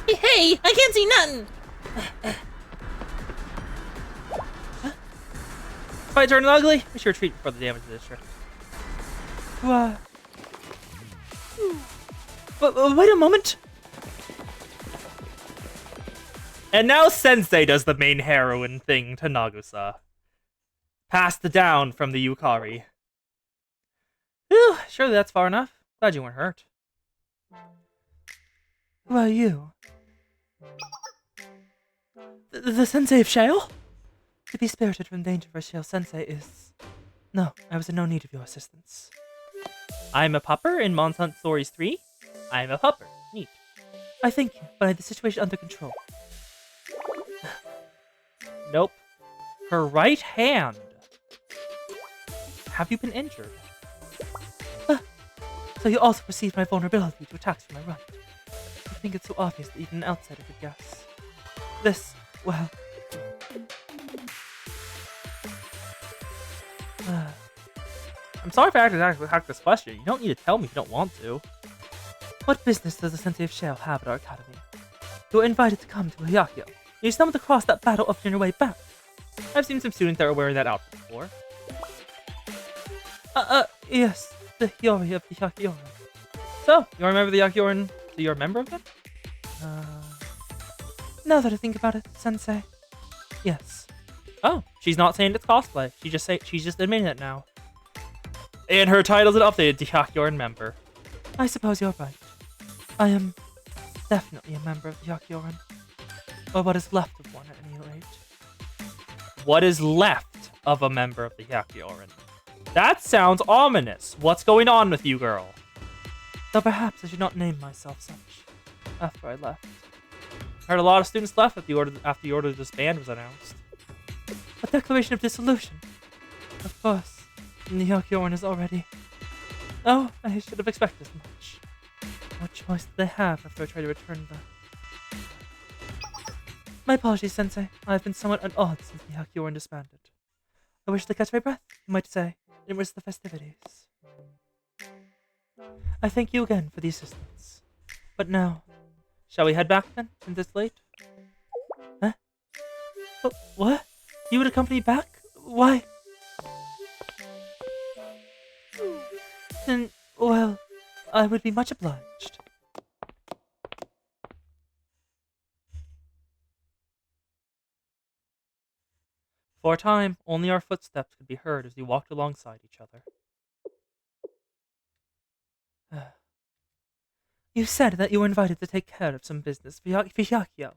Hey, I can't see nothing! Fight turning ugly? We should retreat before the damage is district. What? Wait a moment. And now Sensei does the main heroine thing to Nagusa. Passed down from the Yukari. Whew, surely that's far enough. Glad you weren't hurt. Who are you? The Sensei of Shale? To be spirited from danger for Shale Sensei is... No, I was in no need of your assistance. I'm a pupper in Monster Stories 3. I'm a pupper. Neat. I thank you, but I have the situation under control. Nope. Her right hand. Have you been injured? So you also perceive my vulnerability to attacks from my right. I think it's so obvious that even an outsider could guess. This, well... I'm sorry if I had to hack this question. You don't need to tell me if you don't want to. What business does the Sensei of Shale have at our academy? You were invited to come to Hyakio. You stumbled across that battle up on your way back. I've seen some students that are wearing that outfit before. Yes, the Hiyori of the Hyakioran. So, you remember the Yakioran? So you're a member of them? Now that I think about it, Sensei, yes. Oh, she's not saying it's cosplay. She's just admitting it now. And her title's an updated Yakioran member. I suppose you're right. I am definitely a member of the Yakioran. Or what is left of one at any rate. what is left of a member of the Hyakioran. That sounds ominous. What's going on with you, girl? Though perhaps I should not name myself such. After I left. I heard a lot of students left after the order to disband was announced. A declaration of dissolution. Of course, the Hyakioran is already... Oh, I should have expected as much. What choice did they have after I tried to return them? My apologies, Sensei. I have been somewhat at odds since the Hyakioran disbanded. I wish to catch my breath, you might say, and risk the festivities. I thank you again for the assistance. But now, shall we head back then, since it's late? Huh? Oh, what? You would accompany back? Why? Then, well, I would be much obliged. For a time, only our footsteps could be heard as we walked alongside each other. You said that you were invited to take care of some business for Hyakio,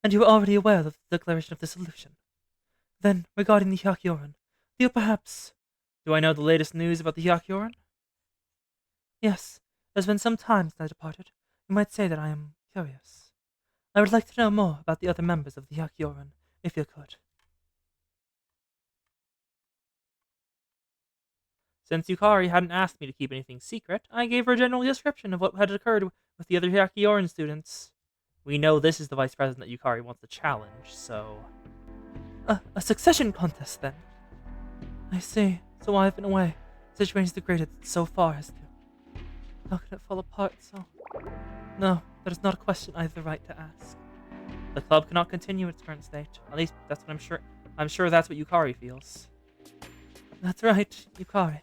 and you were already aware of the declaration of dissolution. Then, regarding the Hyakioran, do you perhaps... Do I know the latest news about the Hyakioran? Yes, it has been some time since I departed. You might say that I am curious. I would like to know more about the other members of the Hyakioran, if you could. Since Yukari hadn't asked me to keep anything secret, I gave her a general description of what had occurred with the other Hyakioran students. We know this is the vice president that Yukari wants to challenge, so... A succession contest, then? I see. So while I've been away, the situation's degraded so far as to... How could it fall apart so... No, that is not a question I have the right to ask. The club cannot continue its current state. At least, that's what I'm sure... I'm sure that's what Yukari feels. That's right, Yukari.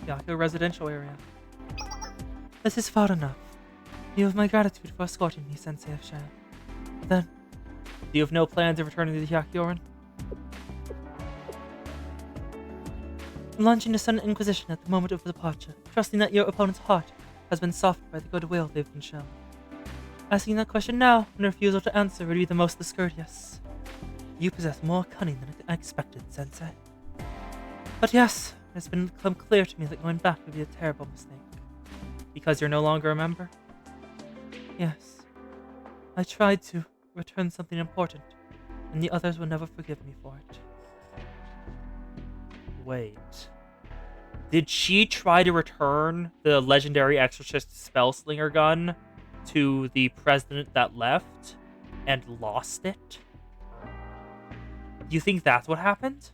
Hyakio residential area. This is far enough. You have my gratitude for escorting me, Sensei of Shale. Then, do you have no plans of returning to the Hyakioran? I'm launching a sudden inquisition at the moment of departure, trusting that your opponent's heart has been softened by the goodwill they've been shown. Asking that question now, and refusal to answer, would be the most discourteous. You possess more cunning than I expected, Sensei. But yes, it's become clear to me that going back would be a terrible mistake. Because you're no longer a member? Yes. I tried to return something important, and the others will never forgive me for it. Wait. Did she try to return the legendary exorcist spellslinger gun to the president that left and lost it? Do you think that's what happened?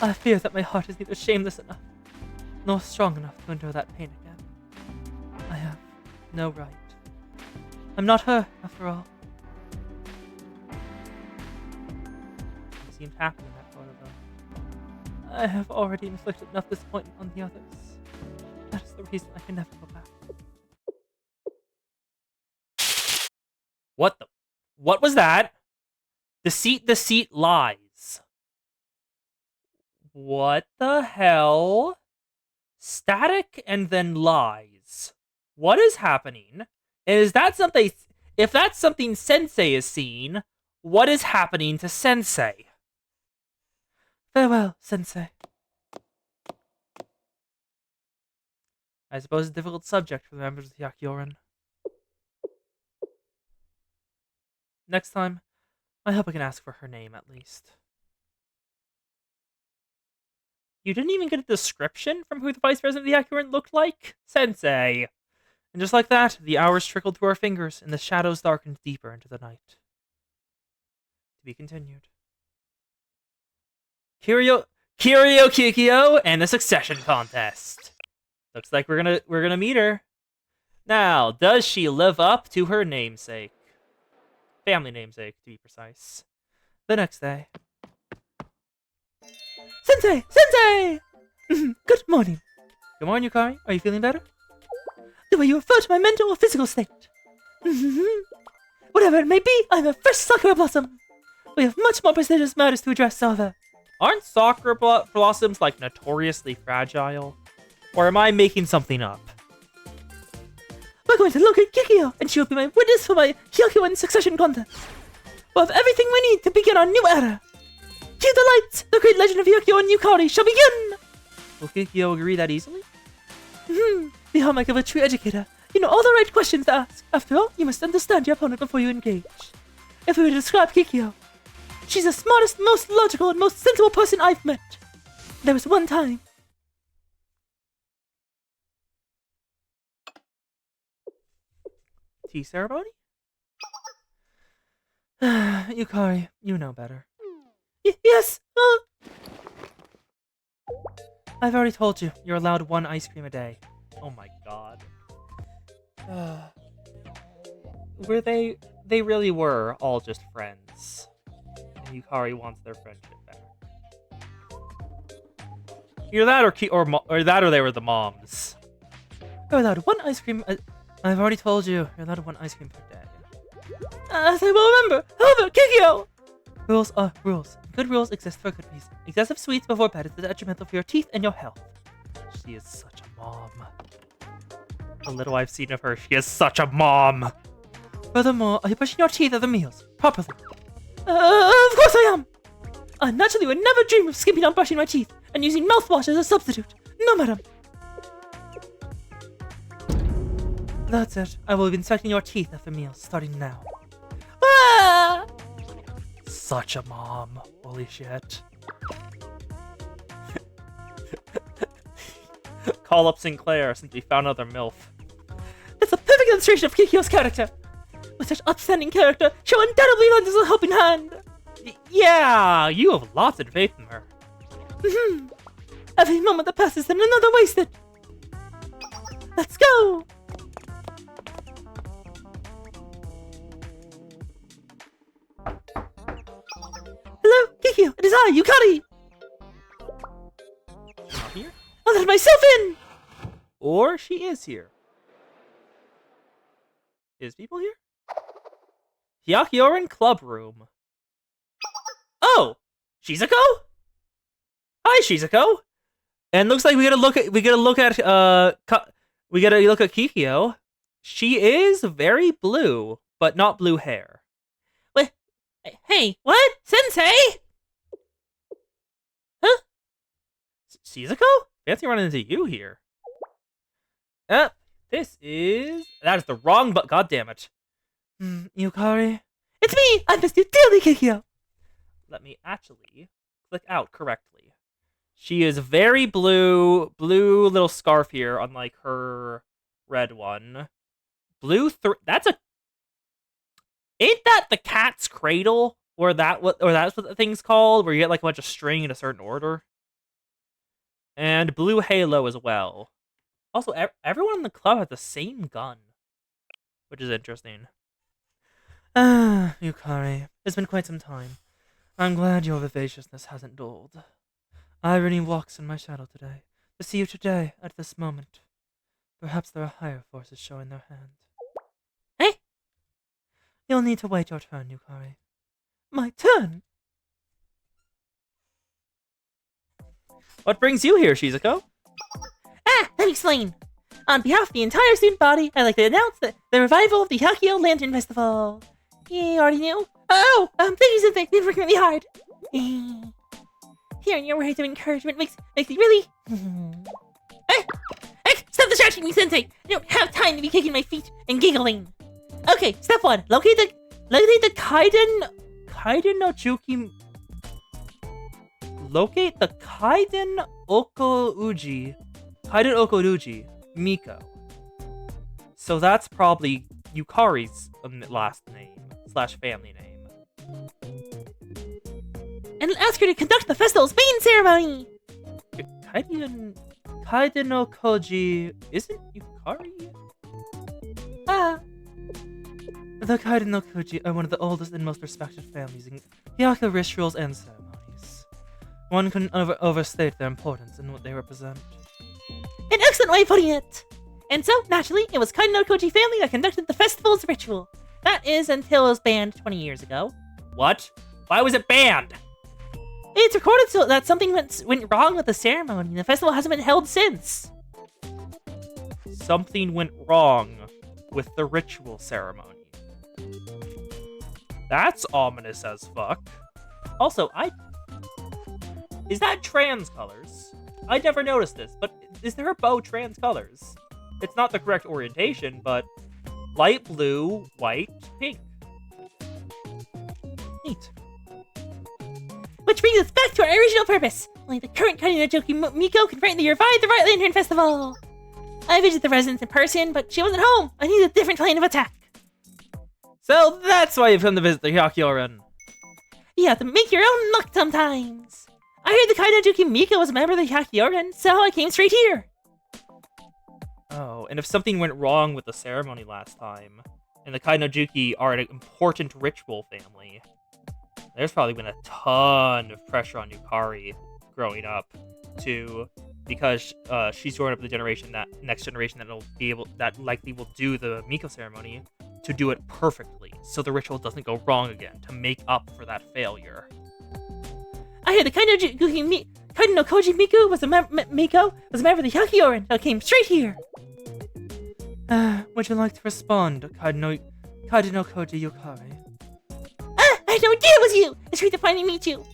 I fear that my heart is neither shameless enough, nor strong enough to endure that pain again. I have no right. I'm not her, after all. You seemed happy in that photo, though. I have already inflicted enough disappointment on the others. That is the reason I can never go back. What was that? Deceit, lies. What the hell? Static and then lies. What is happening? Is that something... If that's something Sensei is seeing, what is happening to Sensei? Farewell, Sensei. I suppose it's a difficult subject for the members of the Hyakioran. Next time, I hope I can ask for her name at least. You didn't even get a description from who the vice president of the Hyakioran looked like? Sensei! And just like that, the hours trickled through our fingers, and the shadows darkened deeper into the night. To be continued. Kiryu Kikyo and the succession contest. Looks like we're gonna meet her. Now, does she live up to her namesake? Family namesake, to be precise. The next day. Sensei! Sensei! Good morning. Good morning, Yukari. Are you feeling better? The way you refer to my mental or physical state. Whatever it may be, I'm a fresh Sakura Blossom. We have much more prestigious matters to address, however. Aren't Sakura Blossoms, like, notoriously fragile? Or am I making something up? we're going to locate Kikyo, and she will be my witness for my Hyakuin succession contest. We'll have everything we need to begin our new era. Cue the lights! The great legend of Hyakuo and Yukari shall begin! Will Kikyo agree that easily? The hallmark of a true educator. You know all the right questions to ask. After all, you must understand your opponent before you engage. If we were to describe Kikyo, she's the smartest, most logical, and most sensible person I've met. There was one time. Tea ceremony? Yukari, you know better. Yes! I've already told you, you're allowed 1 ice cream a day. Oh my god. Were they really were all just friends. And Yukari wants their friendship back. Either that or they were the moms. You're allowed 1 ice cream. I've already told you, you're allowed 1 ice cream per day. As I will remember. However, Kikyo! Rules are rules. Good rules exist for good reason. Excessive sweets before bed is detrimental for your teeth and your health. She is such a mom. The little I've seen of her, she is such a mom. Furthermore, are you brushing your teeth at the meals? Properly. Of course I am! I naturally would never dream of skipping on brushing my teeth and using mouthwash as a substitute. No, madam. That's it. I will be inspecting your teeth after meals, starting now. Ah! Such a mom. Holy shit. Call up Sinclair since we found another MILF. That's a perfect illustration of Kikyo's character. With such upstanding character, she'll undoubtedly lend us a helping hand. Yeah, you have lots of faith in her. Every moment that passes and another wasted. Let's go! Hello, Kikyo, it is I, Yukari! She's not here? I'll let myself in! Or she is here. Is people here? Hyakioran Club Room. Oh! Shizuko? Hi, Shizuko! And looks like we gotta look at Kikyo. She is very blue, but not blue hair. Wait, hey, what? Sensei? Huh? Shizuko? Fancy running into you here. That is the wrong but goddammit. Yukari? It's me! I missed you dearly, Kikyo! Let me actually click out correctly. She is very blue little scarf here, unlike her red one. That's a... Ain't that the cat's cradle? Or that's what the thing's called, where you get like a bunch of string in a certain order? And blue halo as well. Also, everyone in the club has the same gun, which is interesting. Yukari, it's been quite some time. I'm glad your vivaciousness hasn't dulled. Irony walks in my shadow today. To see you today, at this moment. Perhaps there are higher forces showing their hand. Hey! You'll need to wait your turn, Yukari. My turn? What brings you here, Shizuko? Let me explain. On behalf of the entire student body, I'd like to announce the revival of the Hyakio Lantern Festival. You already knew? Oh, thank you, Sensei. You've worked really hard. Hearing your words of encouragement makes me really... Stop distracting me, Sensei! I don't have time to be kicking my feet and giggling. Okay, step 1. Locate the Kaiden no Juki... Locate the Kaiden Okouji Miko. So that's probably Yukari's last name / family name. And ask her to conduct the festival's main ceremony! Kaiden no Koji isn't Yukari? The Kaiden no Koji are one of the oldest and most respected families in Hyakko rituals and ceremonies. One couldn't overstate their importance and what they represent. An excellent way of putting it! And so, naturally, it was Kaiden no Koji family that conducted the festival's ritual. That is, until it was banned 20 years ago. What? Why was it banned? It's recorded so that something went wrong with the ceremony, and the festival hasn't been held since. Something went wrong. with the ritual ceremony. That's ominous as fuck. Also, is that trans colors? I never noticed this, but is her bow trans colors? It's not the correct orientation, but light blue, white, pink. Neat. Which brings us back to our original purpose. Only the current Kari no Joki Miko can rightly revive the Right Lantern Festival. I visited the residence in person, but she wasn't home. I needed a different plan of attack. So that's why you've come to visit the Hyakyoran. You have to make your own luck sometimes. I heard the Kari no Joki Miko was a member of the Hyakyoran, so I came straight here. Oh, and if something went wrong with the ceremony last time, and the Kari no Juki are an important ritual family, there's probably been a ton of pressure on Yukari growing up, because she's growing up in the next generation that likely will do the Miko ceremony, to do it perfectly, so the ritual doesn't go wrong again, to make up for that failure. I heard the Kari no Koji Miku was a member of the Hyakyoran, so I came straight here. Would you like to respond, Kari no Koji Yukari? I had no idea it was you! It's great to finally meet you.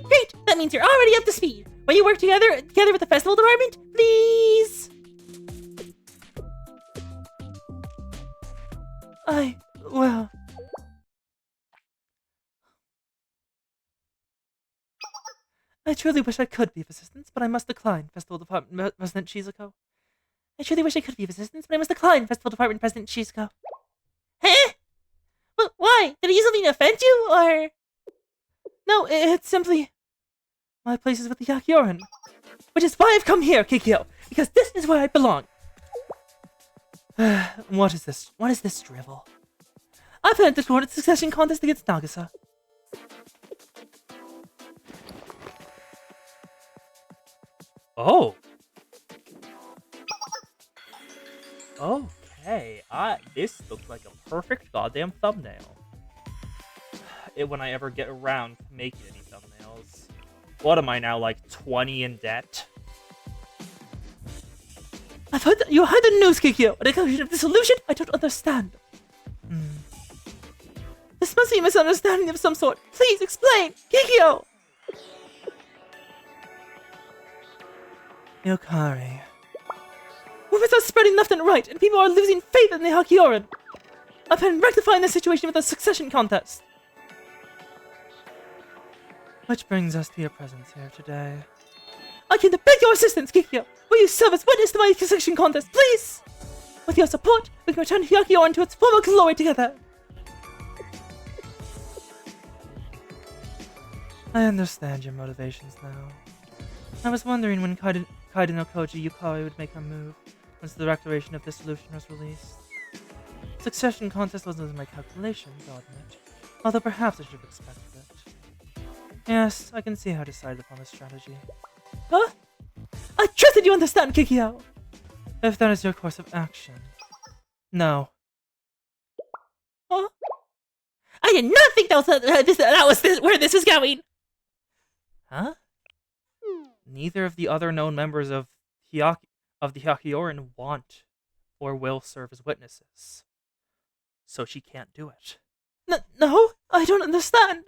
Great! That means you're already up to speed. Will you work together with the festival department? Please! Well... I truly wish I could be of assistance, but I must decline, Festival Department President Shizuko. Huh? But why? Did I use something to offend you, or...? No, it's simply... My place is with the Hyakyoran. Which is why I've come here, Kikyo, because this is where I belong. What is this? What is this drivel? I plan to run a succession contest against Nagisa. Oh. Okay, this looks like a perfect goddamn thumbnail. When I ever get around to making any thumbnails. What am I now, like 20 in debt? I've heard that you had the news, Kikyo. A declaration of dissolution? I don't understand. This must be a misunderstanding of some sort. Please explain, Kikyo! Yukari. Rumors are spreading left and right, and people are losing faith in the Hyakyoran. I've been rectifying the situation with a succession contest. Which brings us to your presence here today. I came to beg your assistance, Kikyo. Will you serve as witness to my succession contest, please? With your support, we can return Hyakyoran to its former glory together. I understand your motivations now. I was wondering when Kaide no Koji Yukari would make her move once the declaration of dissolution was released. Succession contest wasn't in my calculations, I'll admit, although perhaps I should have expected it. Yes, I can see how I decided upon this strategy. Huh? I trusted you understand, Kikyo! If that is your course of action. No. Huh? I did not think that was where this was going! Huh? Neither of the other known members of the Hyakyoran want or will serve as witnesses. So she can't do it. No, I don't understand.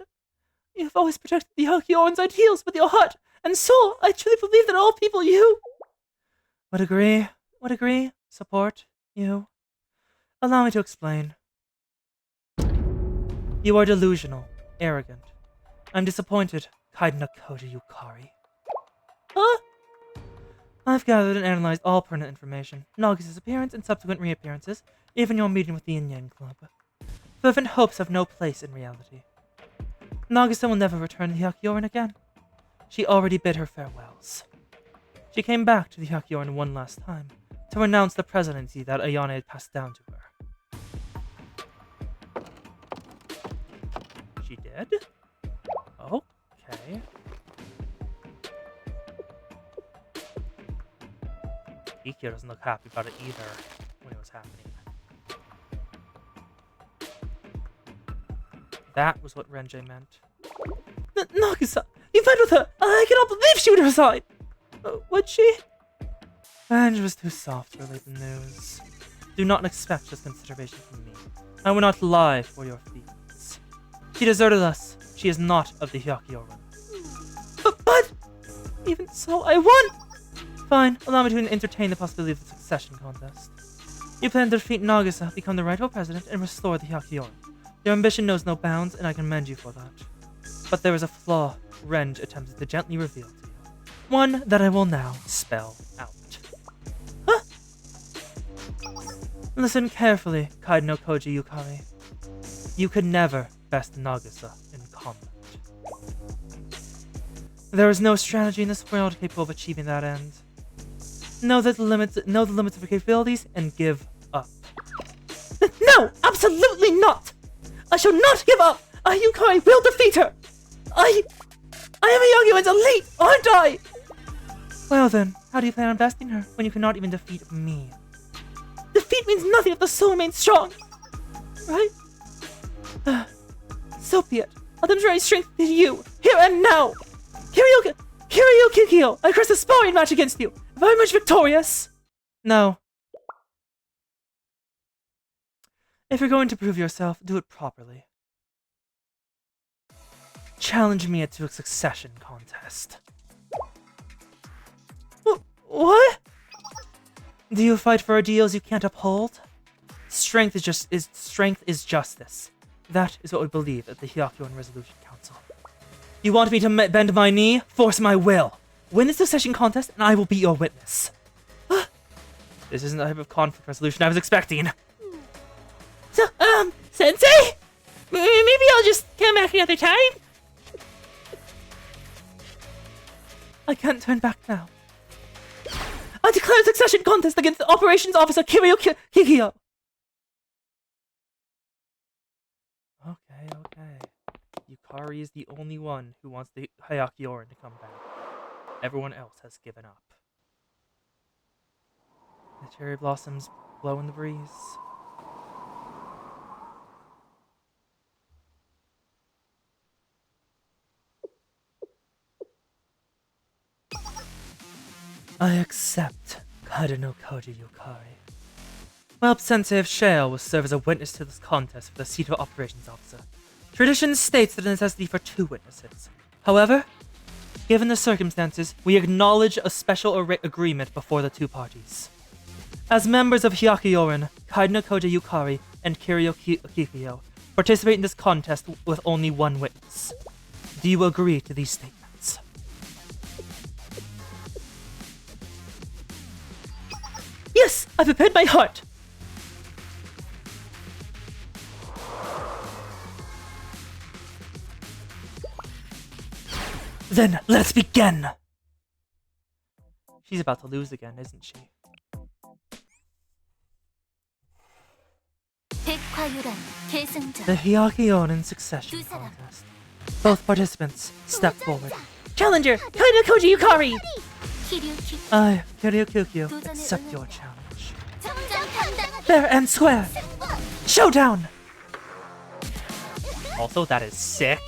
You've always protected the Hyakyoran's ideals with your heart and soul. I truly believe that all people you... Would agree, support, you. Allow me to explain. You are delusional, arrogant. I'm disappointed, Kaide no Koji Yukari. Huh? I've gathered and analyzed all pertinent information, Nagisa's appearance and subsequent reappearances, even your meeting with the Yin Yang Club. Fervent hopes have no place in reality. Nagisa will never return to the Hyakyoran again. She already bid her farewells. She came back to the Hyakyoran one last time, to renounce the presidency that Ayane had passed down to her. She did? Okay. Kikyo doesn't look happy about it either when it was happening. That was what Renjei meant. Nagisa! You met with her! I cannot believe she would resign! Would she? Renj was too soft to relay the news. Do not expect just consideration from me. I will not lie for your feelings. She deserted us. She is not of the Hyakioran. But even so, I won! Fine, allow me to entertain the possibility of the succession contest. You plan to defeat Nagisa, become the rightful president, and restore the Hyakioran. Your ambition knows no bounds, and I commend you for that. But there is a flaw Renge attempted to gently reveal to you. One that I will now spell out. Huh? Listen carefully, Kaide no Koji Yukari. You could never best Nagisa in combat. There is no strategy in this world capable of achieving that end. Know the limits of your capabilities and give up. No, absolutely not! I shall not give up! Yukari will defeat her! I am a Hyakuyoran's elite, aren't I? Well then, how do you plan on besting her when you cannot even defeat me? Defeat means nothing if the soul remains strong, right? So be it. I'll demonstrate strength to you, here and now! Kiryu Kikyo, I request a sparring match against you! Am I much victorious? No. If you're going to prove yourself, do it properly. Challenge me to a succession contest. What? Do you fight for ideals you can't uphold? Strength is justice. That is what we believe at the Hyakyoran Resolution Council. You want me to bend my knee? Force my will. Win the succession contest, and I will be your witness. This isn't the type of conflict resolution I was expecting. So, Sensei? Maybe I'll just come back another time? I can't turn back now. I declare a succession contest against the Operations Officer Kiryu Kikyo. Okay. Yukari is the only one who wants the Hyakioran to come back. Everyone else has given up. The cherry blossoms blow in the breeze. I accept, Kaide no Koji Yukari. Well, Sensei of Shale will serve as a witness to this contest for the seat of Operations Officer. Tradition states the necessity for 2 witnesses. However, given the circumstances, we acknowledge a special agreement before the 2 parties. As members of Hyakioran, Kaide no Koji Yukari and Kiryu Kikyo participate in this contest with only 1 witness. Do you agree to these statements? Yes, I prepared my heart. Then let's begin. She's about to lose again, isn't she? The Hyakioran Succession Contest. Both participants step forward. Challenger, Kaide no Koji Yukari! I, Kiryu Kikyo, accept your challenge. Fair and square. Showdown! Also, that is sick.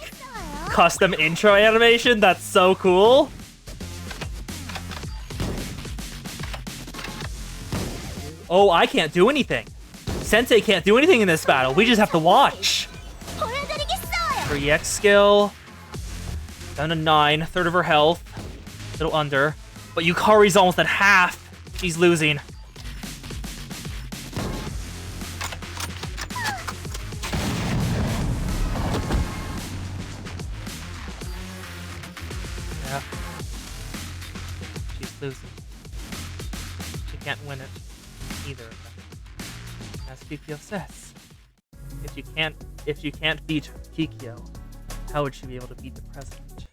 Custom intro animation, that's so cool. Oh, I can't do anything. Sensei can't do anything in this battle. We just have to watch. 3x skill. Down to 9, a third of her health. A little under. But Yukari's almost at half. She's losing. Yeah. She's losing. She can't win it. Either of them. As Kikyo says, if you can't beat Kikyo, how would she be able to beat the president?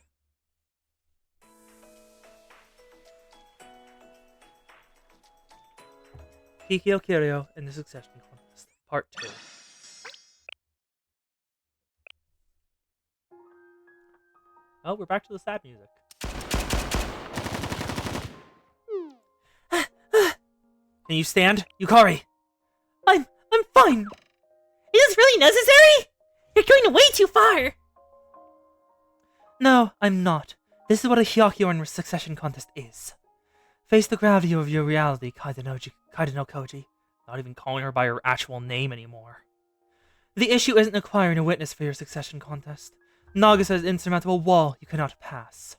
Kikyo Kiryu in the Succession Contest, Part 2. Oh, we're back to the sad music. Can you stand? Yukari! I'm fine! Is this really necessary? You're going way too far! No, I'm not. This is what a Hyakioran Succession Contest is. Face the gravity of your reality, Kaide no Koji. not even calling her by her actual name anymore. The issue isn't acquiring a witness for your succession contest. Nagisa is an insurmountable wall you cannot pass.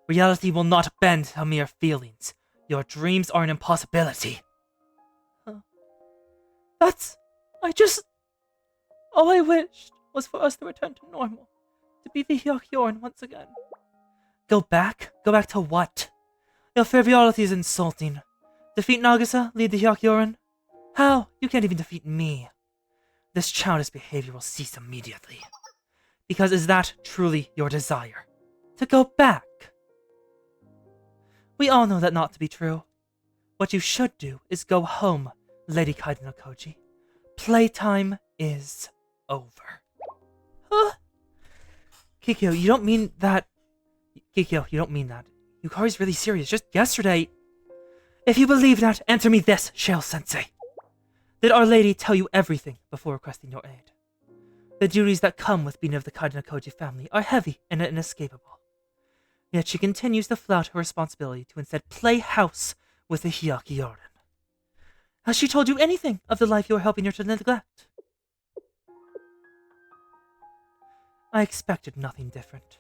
Reality will not bend to mere feelings. Your dreams are an impossibility. All I wished was for us to return to normal. To be the Hyakyoran once again. Go back? Go back to what? Your frivolity is insulting. Defeat Nagisa, lead the Hyakyoran? How? You can't even defeat me. This childish behavior will cease immediately. Because is that truly your desire? To go back? We all know that not to be true. What you should do is go home, Lady Kaide no Koji. Playtime is over. Huh? Kikyo, you don't mean that. Kikyo, you don't mean that. Yukari's really serious. Just yesterday. If you believe that, answer me this, Shale Sensei. Did Our Lady tell you everything before requesting your aid? The duties that come with being of the Kaide no Koji family are heavy and inescapable. Yet she continues to flout her responsibility to instead play house with the Hyakyoran. Has she told you anything of the life you are helping her to neglect? I expected nothing different.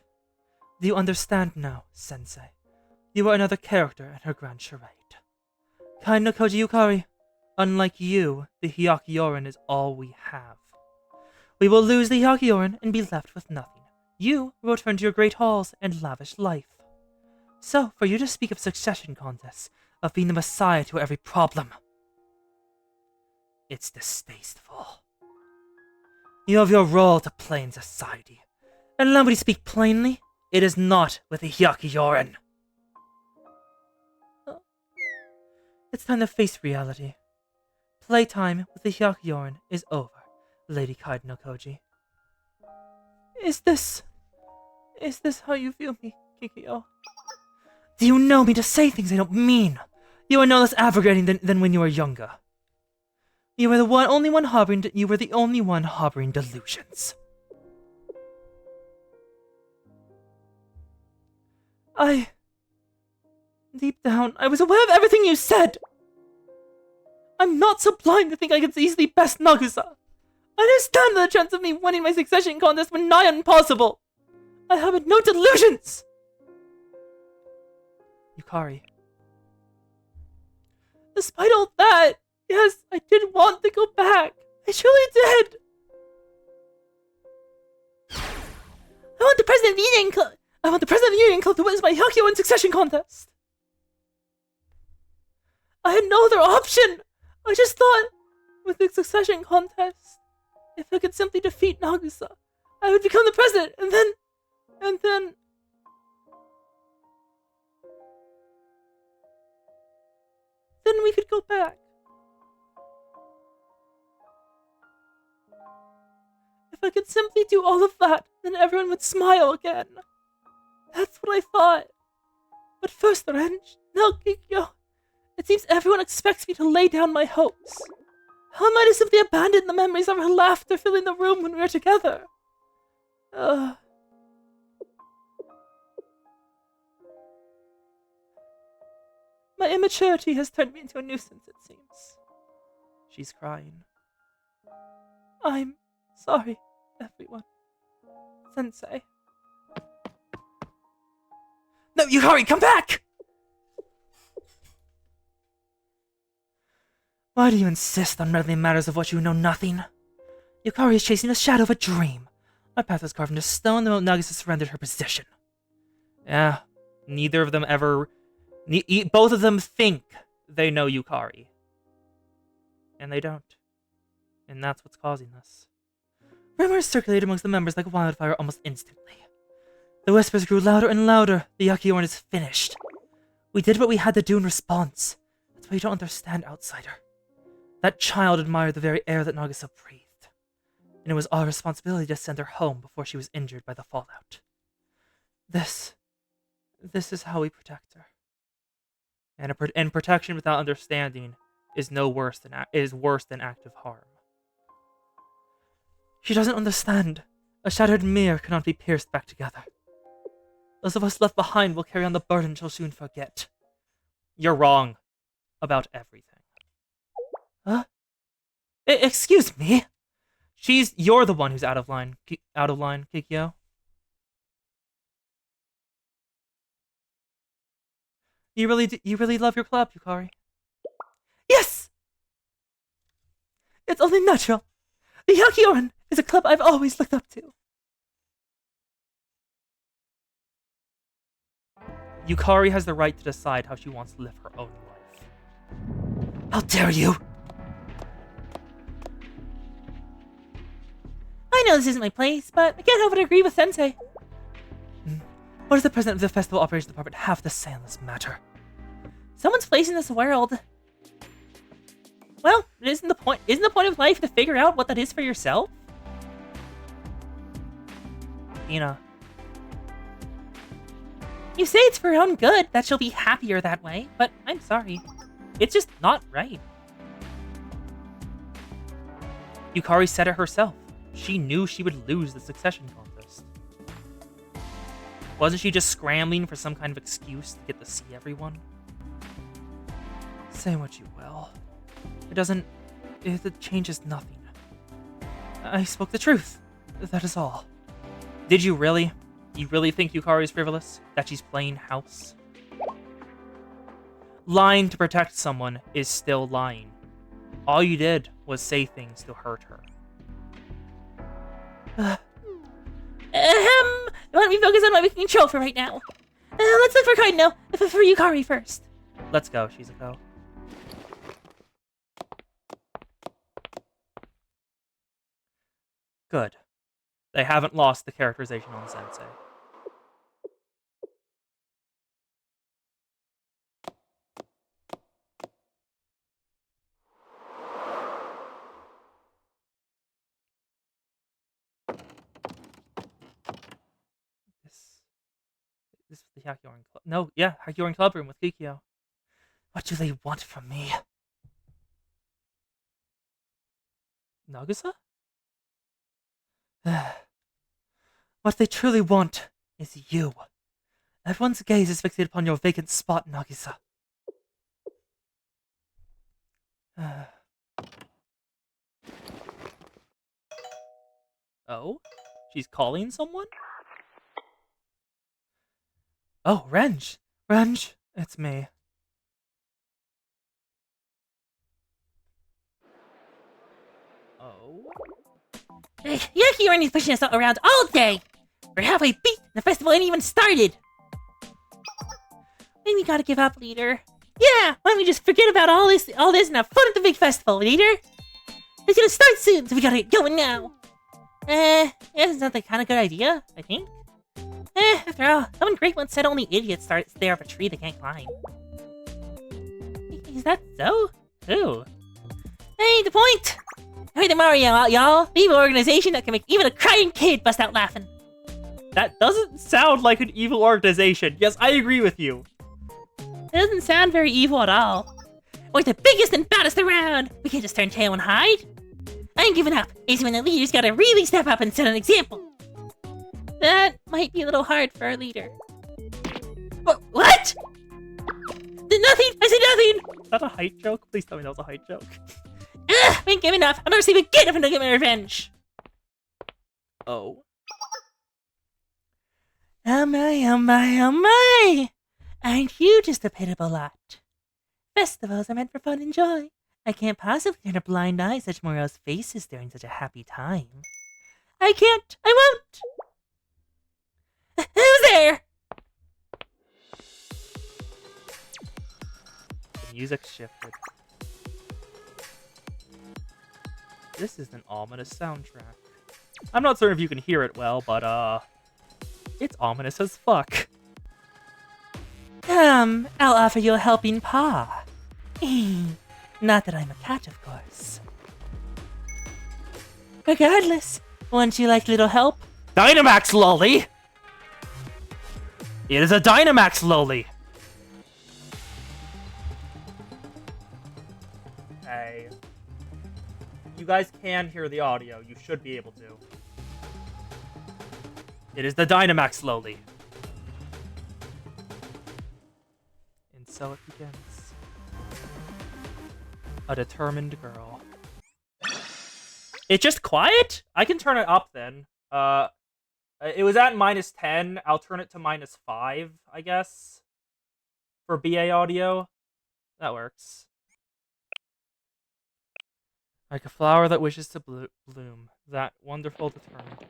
Do you understand now, Sensei? You are another character in her grand charade. Kaide no Koji Yukari, unlike you, the Hyakyoran is all we have. We will lose the Hyakyoran and be left with nothing. You will return to your great halls and lavish life. So, for you to speak of succession contests, of being the messiah to every problem, it's distasteful. You have your role to play in society. And allow me to speak plainly, it is not with the Hyakyoran. It's time to face reality. Playtime with the Hyakyoran is over, Lady Kaide no Koji. Is this how you view me, Kikyo? Do you know me to say things I don't mean? You are no less abrogating than when you were younger. You were the only one harboring delusions. Deep down, I was aware of everything you said. I'm not so blind to think I could easily best Nagisa. I understand the chance of me winning my succession contest were nigh impossible. I have no delusions. Yukari. Despite all that, yes, I did want to go back. I truly did. I want the President of the Union Club to witness my Hyakyoran succession contest. I had no other option. I just thought, with the succession contest, if I could simply defeat Nagisa, I would become the president, and then we could go back. If I could simply do all of that, then everyone would smile again. That's what I thought. But first, Range, now Kikyo, it seems everyone expects me to lay down my hopes. How am I to simply abandon the memories of our laughter filling the room when we were together? My immaturity has turned me into a nuisance, it seems. She's crying. I'm sorry, everyone. Sensei. No, Yukari, come back! Why do you insist on meddling matters of which you know nothing? Yukari is chasing the shadow of a dream. Our path was carved into stone the moment Nagisa surrendered her position. Yeah, neither of them ever... both of them think they know Yukari. And they don't. And that's what's causing this. Rumors circulated amongst the members like wildfire almost instantly. The whispers grew louder and louder. The Hyakyoran is finished. We did what we had to do in response. That's why you don't understand, outsider. That child admired the very air that Nagisa breathed. And it was our responsibility to send her home before she was injured by the fallout. This is how we protect her. And protection without understanding is worse than active harm. She doesn't understand. A shattered mirror cannot be pierced back together. Those of us left behind will carry on the burden she'll soon forget. You're wrong about everything. Huh? Excuse me. You're the one who's out of line, Kikyo. You really love your club, Yukari. Yes! It's only natural. The Yakioran is a club I've always looked up to. Yukari has the right to decide how she wants to live her own life. How dare you! I know this isn't my place, but I can't help but agree with Sensei. What does the president of the Festival Operations Department have to say on this matter? Someone's place in this world. Well, isn't the point of life to figure out what that is for yourself? Ina. You say it's for her own good, that she'll be happier that way, but I'm sorry. It's just not right. Yukari said it herself. She knew she would lose the succession contest. Wasn't she just scrambling for some kind of excuse to get to see everyone? Say what you will. It changes nothing. I spoke the truth. That is all. Did you really? You really think Yukari's frivolous? That she's playing house? Lying to protect someone is still lying. All you did was say things to hurt her. Why don't we focus on what we can control for right now? Let's look for Kaino, for Yukari first. Let's go, Shizuko. Good. They haven't lost the characterization on Sensei. This is the Hakyoran Club. No, yeah, Hakyoran Club Room with Kikyo. What do they want from me? Nagisa? What they truly want is you. Everyone's gaze is fixated upon your vacant spot, Nagisa. Oh? She's calling someone? Oh, Renge! Renge, it's me. Oh? Yakioran is pushing us around all day! We're halfway beat, the festival ain't even started! Maybe we gotta give up, leader. Yeah, why don't we just forget about all this and have fun at the big festival, leader? It's gonna start soon, so we gotta get going now. Yeah, it's not the kind of good idea, I think. After all, someone great once said only idiots stare up a tree they can't climb. Is that so? Who? Hey, the point! Hey, the Mario out, y'all! The evil organization that can make even a crying kid bust out laughing. That doesn't sound like an evil organization. Yes, I agree with you. It doesn't sound very evil at all. We're the biggest and baddest around! We can't just turn tail and hide. I ain't giving up. It's when the leaders gotta really step up and set an example. That might be a little hard for our leader. What? Nothing! I said nothing! Is that a height joke? Please tell me that was a height joke. Ugh! We ain't giving up. I'm never seeing again if I'm not getting my revenge. Oh. Oh my. Aren't you just a pitiable lot? Festivals are meant for fun and joy. I can't possibly turn a blind eye to such morose faces during such a happy time. I can't. I won't. Who's there? The music shifted. This is an ominous soundtrack. I'm not certain if you can hear it well, but it's ominous as fuck. Come, I'll offer you a helping paw. Not that I'm a cat, of course. Regardless, wouldn't you like a little help? Dynamax lolly! It is a Dynamax lolly! Hey. You guys can hear the audio. You should be able to. It is the Dynamax lolly. And so it begins. A determined girl. It's just quiet? I can turn it up then. It was at -10. I'll turn it to -5, I guess. For BA audio. That works. Like a flower that wishes to bloom. That wonderful determined.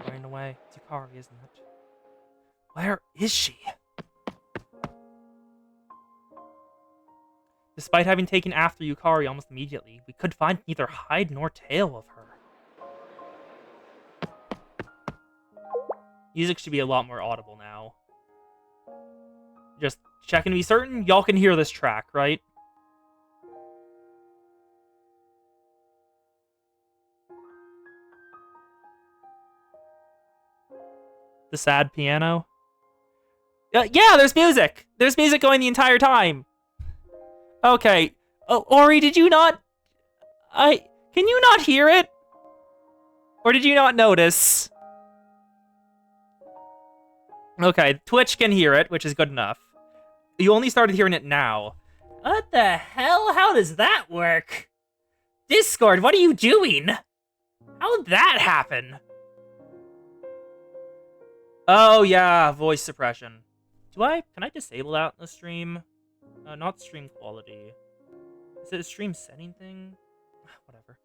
Going away. It's Yukari, isn't it? Where is she? Despite having taken after Yukari almost immediately, we could find neither hide nor tail of her. Music should be a lot more audible now. Just checking to be certain, y'all can hear this track, right? The sad piano? Yeah, there's music! There's music going the entire time! Okay. Oh, Ori, did you not... Can you not hear it? Or did you not notice? Okay, Twitch can hear it, which is good enough. You only started hearing it now. What the hell? How does that work? Discord, what are you doing? How did that happen? Oh yeah, voice suppression. Can I disable that in the stream? Not stream quality. Is it a stream setting thing? Whatever.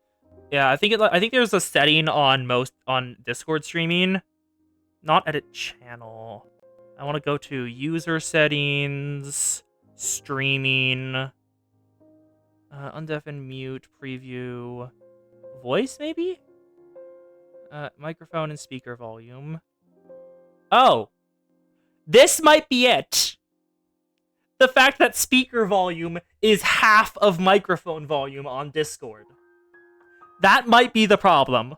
Yeah, I think there's a setting on Discord streaming. Not edit channel. I want to go to user settings, streaming, undeafen, mute, preview, voice maybe? Microphone and speaker volume. Oh! This might be it! The fact that speaker volume is half of microphone volume on Discord. That might be the problem.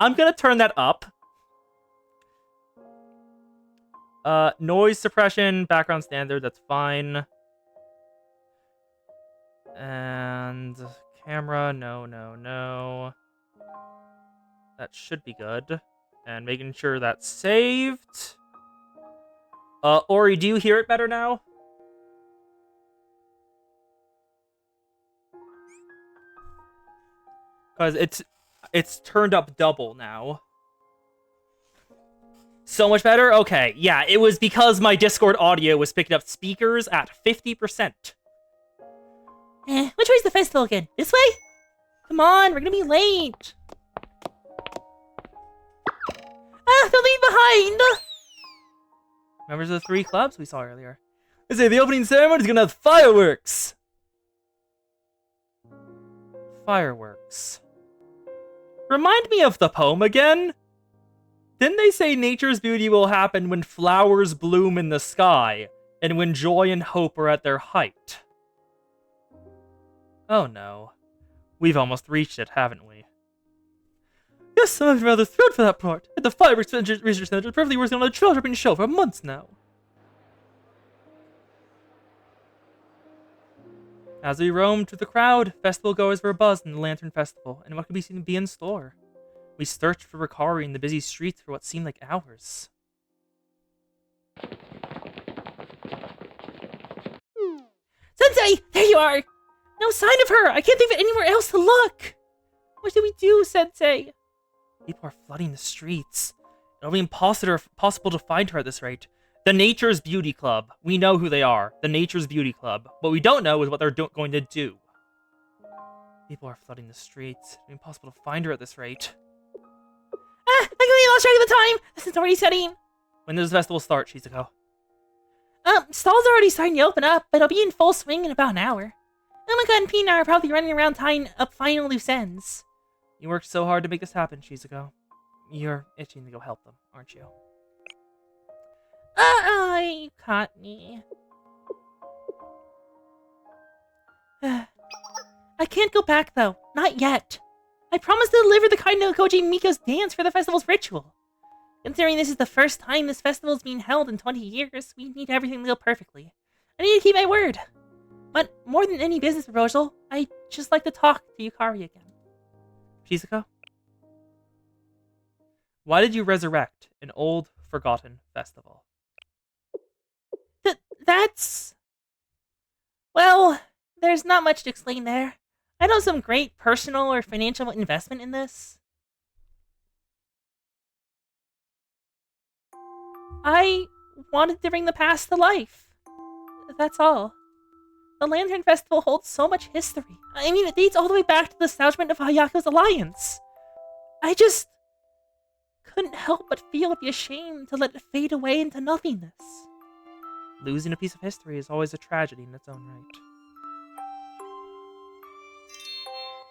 I'm gonna turn that up. Noise suppression, background standard, that's fine. And camera, no. That should be good. And making sure that's saved. Ori, do you hear it better now? Because it's turned up double now. So much better? Okay, yeah, it was because my Discord audio was picking up speakers at 50%. Which way's the festival again? This way? Come on, we're gonna be late. Don't leave behind! Members of the 3 clubs we saw earlier. They say the opening ceremony is gonna have fireworks! Fireworks. Remind me of the poem again? Didn't they say nature's beauty will happen when flowers bloom in the sky, and when joy and hope are at their height? Oh no. We've almost reached it, haven't we? Yes, I'm rather thrilled for that part. At the Fireworks Research Center, perfectly working on a trail-tripping show for months now. As we roamed through the crowd, festival goers were buzzed in the Lantern Festival, and what could be in store? We searched for Ricari in the busy streets for what seemed like hours. Sensei! There you are! No sign of her! I can't think of anywhere else to look! What should we do, Sensei? People are flooding the streets. It'll be impossible to find her at this rate. The Nature's Beauty Club. We know who they are. The Nature's Beauty Club. What we don't know is what they're going to do. People are flooding the streets. It'll be impossible to find her at this rate. I completely lost track of the time! The sun's already setting. When does the festival start, Shizuko? Stalls are already starting to open up, but it'll be in full swing in about an hour. Omika and Pina are probably running around tying up final loose ends. You worked so hard to make this happen, Shizuko. You're itching to go help them, aren't you? You caught me. I can't go back, though. Not yet. I promised to deliver the Kaino no Koji Miko's dance for the festival's ritual. Considering this is the first time this festival is being held in 20 years, we need everything to go perfectly. I need to keep my word. But more than any business proposal, I'd just like to talk to Yukari again. Shizuko? Why did you resurrect an old, forgotten festival? That's... Well, there's not much to explain there. I don't have some great personal or financial investment in this. I wanted to bring the past to life. That's all. The Lantern Festival holds so much history. I mean, it dates all the way back to the establishment of Hayako's alliance. I just couldn't help but feel it'd be a shame to let it fade away into nothingness. Losing a piece of history is always a tragedy in its own right.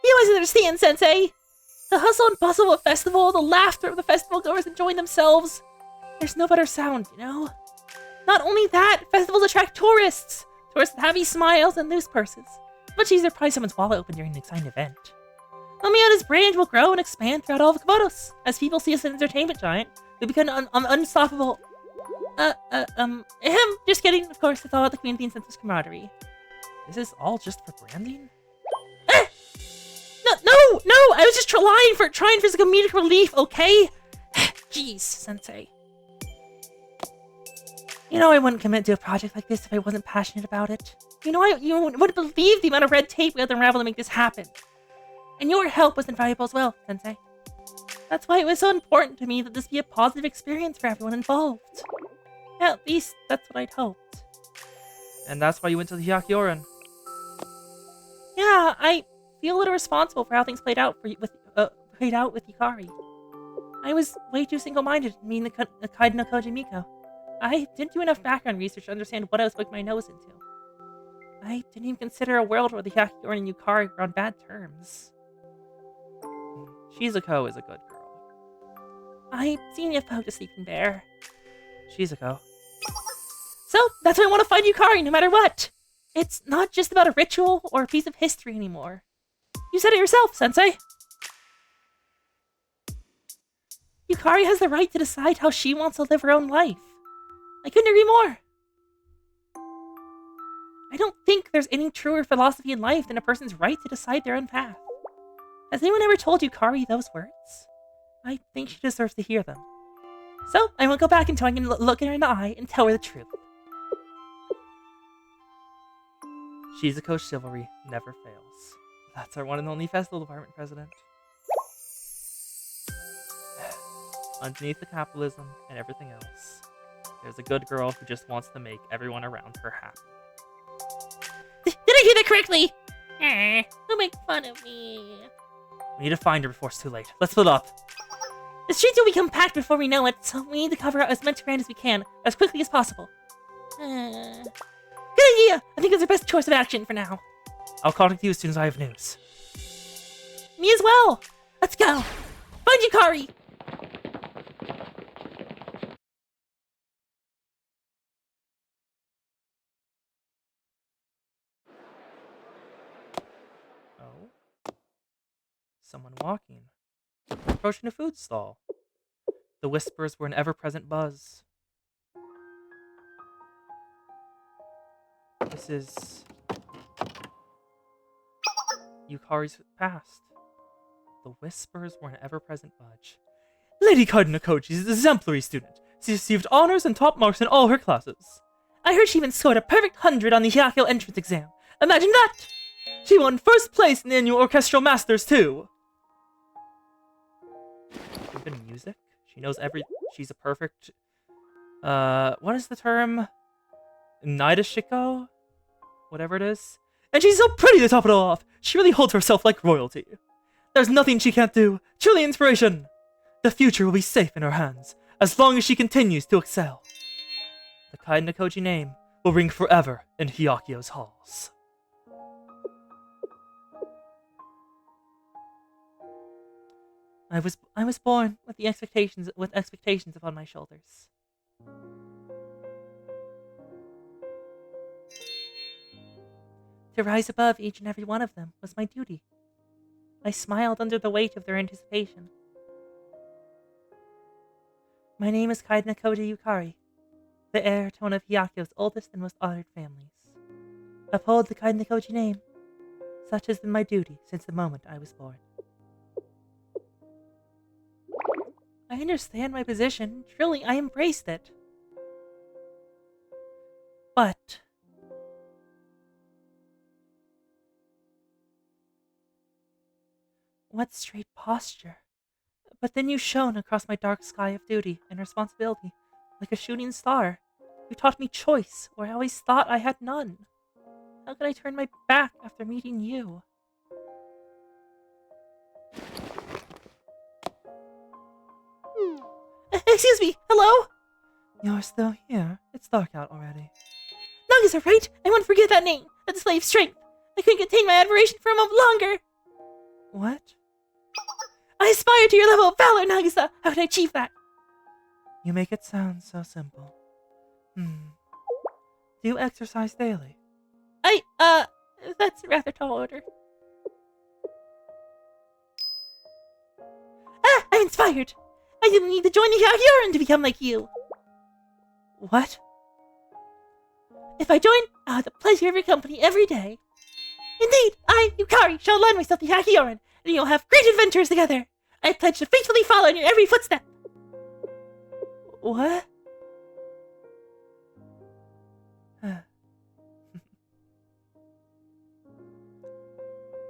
You guys understand, Sensei? The hustle and bustle of a festival, the laughter of the festival goers enjoying themselves. There's no better sound, you know? Not only that, festivals attract tourists. Tourists with happy smiles and loose purses. Much easier to pry someone's wallet open during an exciting event. Omiya's brand will grow and expand throughout all of Komodos. As people see us as an entertainment giant, we become unstoppable. Just kidding. Of course, it's all about the community and sense of camaraderie. This is all just for branding? No! I was just trying for some comedic relief, okay? Jeez, Sensei. You know I wouldn't commit to a project like this if I wasn't passionate about it. You wouldn't believe the amount of red tape we had to unravel to make this happen. And your help was invaluable as well, Sensei. That's why it was so important to me that this be a positive experience for everyone involved. At least, that's what I'd hoped. And that's why you went to the Hyakioran. Yeah, I feel a little responsible for how things played out with Yukari. I was way too single-minded in meeting the Kaiden no Koji Miko. I didn't do enough background research to understand what I was poking my nose into. I didn't even consider a world where the Hyakioran and Yukari were on bad terms. Shizuko is a good girl. I've seen you poke a sleeping bear. Shizuko. So, that's why I want to find Yukari no matter what! It's not just about a ritual or a piece of history anymore. You said it yourself, Sensei! Yukari has the right to decide how she wants to live her own life. I couldn't agree more. I don't think there's any truer philosophy in life than a person's right to decide their own path. Has anyone ever told Yukari those words? I think she deserves to hear them. So, I won't go back until I can look her in the eye and tell her the truth. Shizuko's chivalry never fails. That's our one and only festival department president. Underneath the capitalism and everything else, there's a good girl who just wants to make everyone around her happy. Did I hear that correctly? Don't make fun of me. We need to find her before it's too late. Let's split up. The streets will become packed before we know it, so we need to cover out as much ground as we can, as quickly as possible. Good idea! I think it's our best course of action for now. I'll contact you as soon as I have news. Me as well! Let's go! Find Yukari! Oh? Someone walking. Approaching a food stall. The whispers were an ever-present buzz. This is Yukari's past. The whispers were an ever-present buzz. Lady Kaiden no Koji is an exemplary student. She received honors and top marks in all her classes. I heard she even scored a perfect 100 on the Hyakio entrance exam. Imagine that! She won first place in the annual orchestral masters, too. Even music? She knows she's a perfect... what is the term? Naidashiko? Whatever it is. And she's so pretty to top it all off! She really holds herself like royalty. There's nothing she can't do. Truly inspiration! The future will be safe in her hands, as long as she continues to excel. The Kaiden no Koji name will ring forever in Hyakio's halls. I was born with expectations upon my shoulders. To rise above each and every one of them was my duty. I smiled under the weight of their anticipation. My name is Kaiden no Koji Yukari, the heir to one of Hyakio's oldest and most honored families. Uphold the Kaiden no Koji name. Such has been my duty since the moment I was born. I understand my position. Truly, I embraced it. But What straight posture. But then you shone across my dark sky of duty and responsibility, like a shooting star. You taught me choice, where I always thought I had none. How could I turn my back after meeting you? Excuse me, hello? You're still here. It's dark out already. Nagisa, right? I won't forget that name. A display of strength. I couldn't contain my admiration for a moment longer. What? I aspire to your level of valor, Nagisa. How can I achieve that? You make it sound so simple. Do you exercise daily? That's a rather tall order. Ah, I'm inspired. I didn't need to join the Yakuyoran to become like you. What? If I join, I'll have the pleasure of your company every day. Indeed, I, Yukari, shall align myself to Yakuyoran, and you'll have great adventures together. I pledge to faithfully follow in your every footstep. What?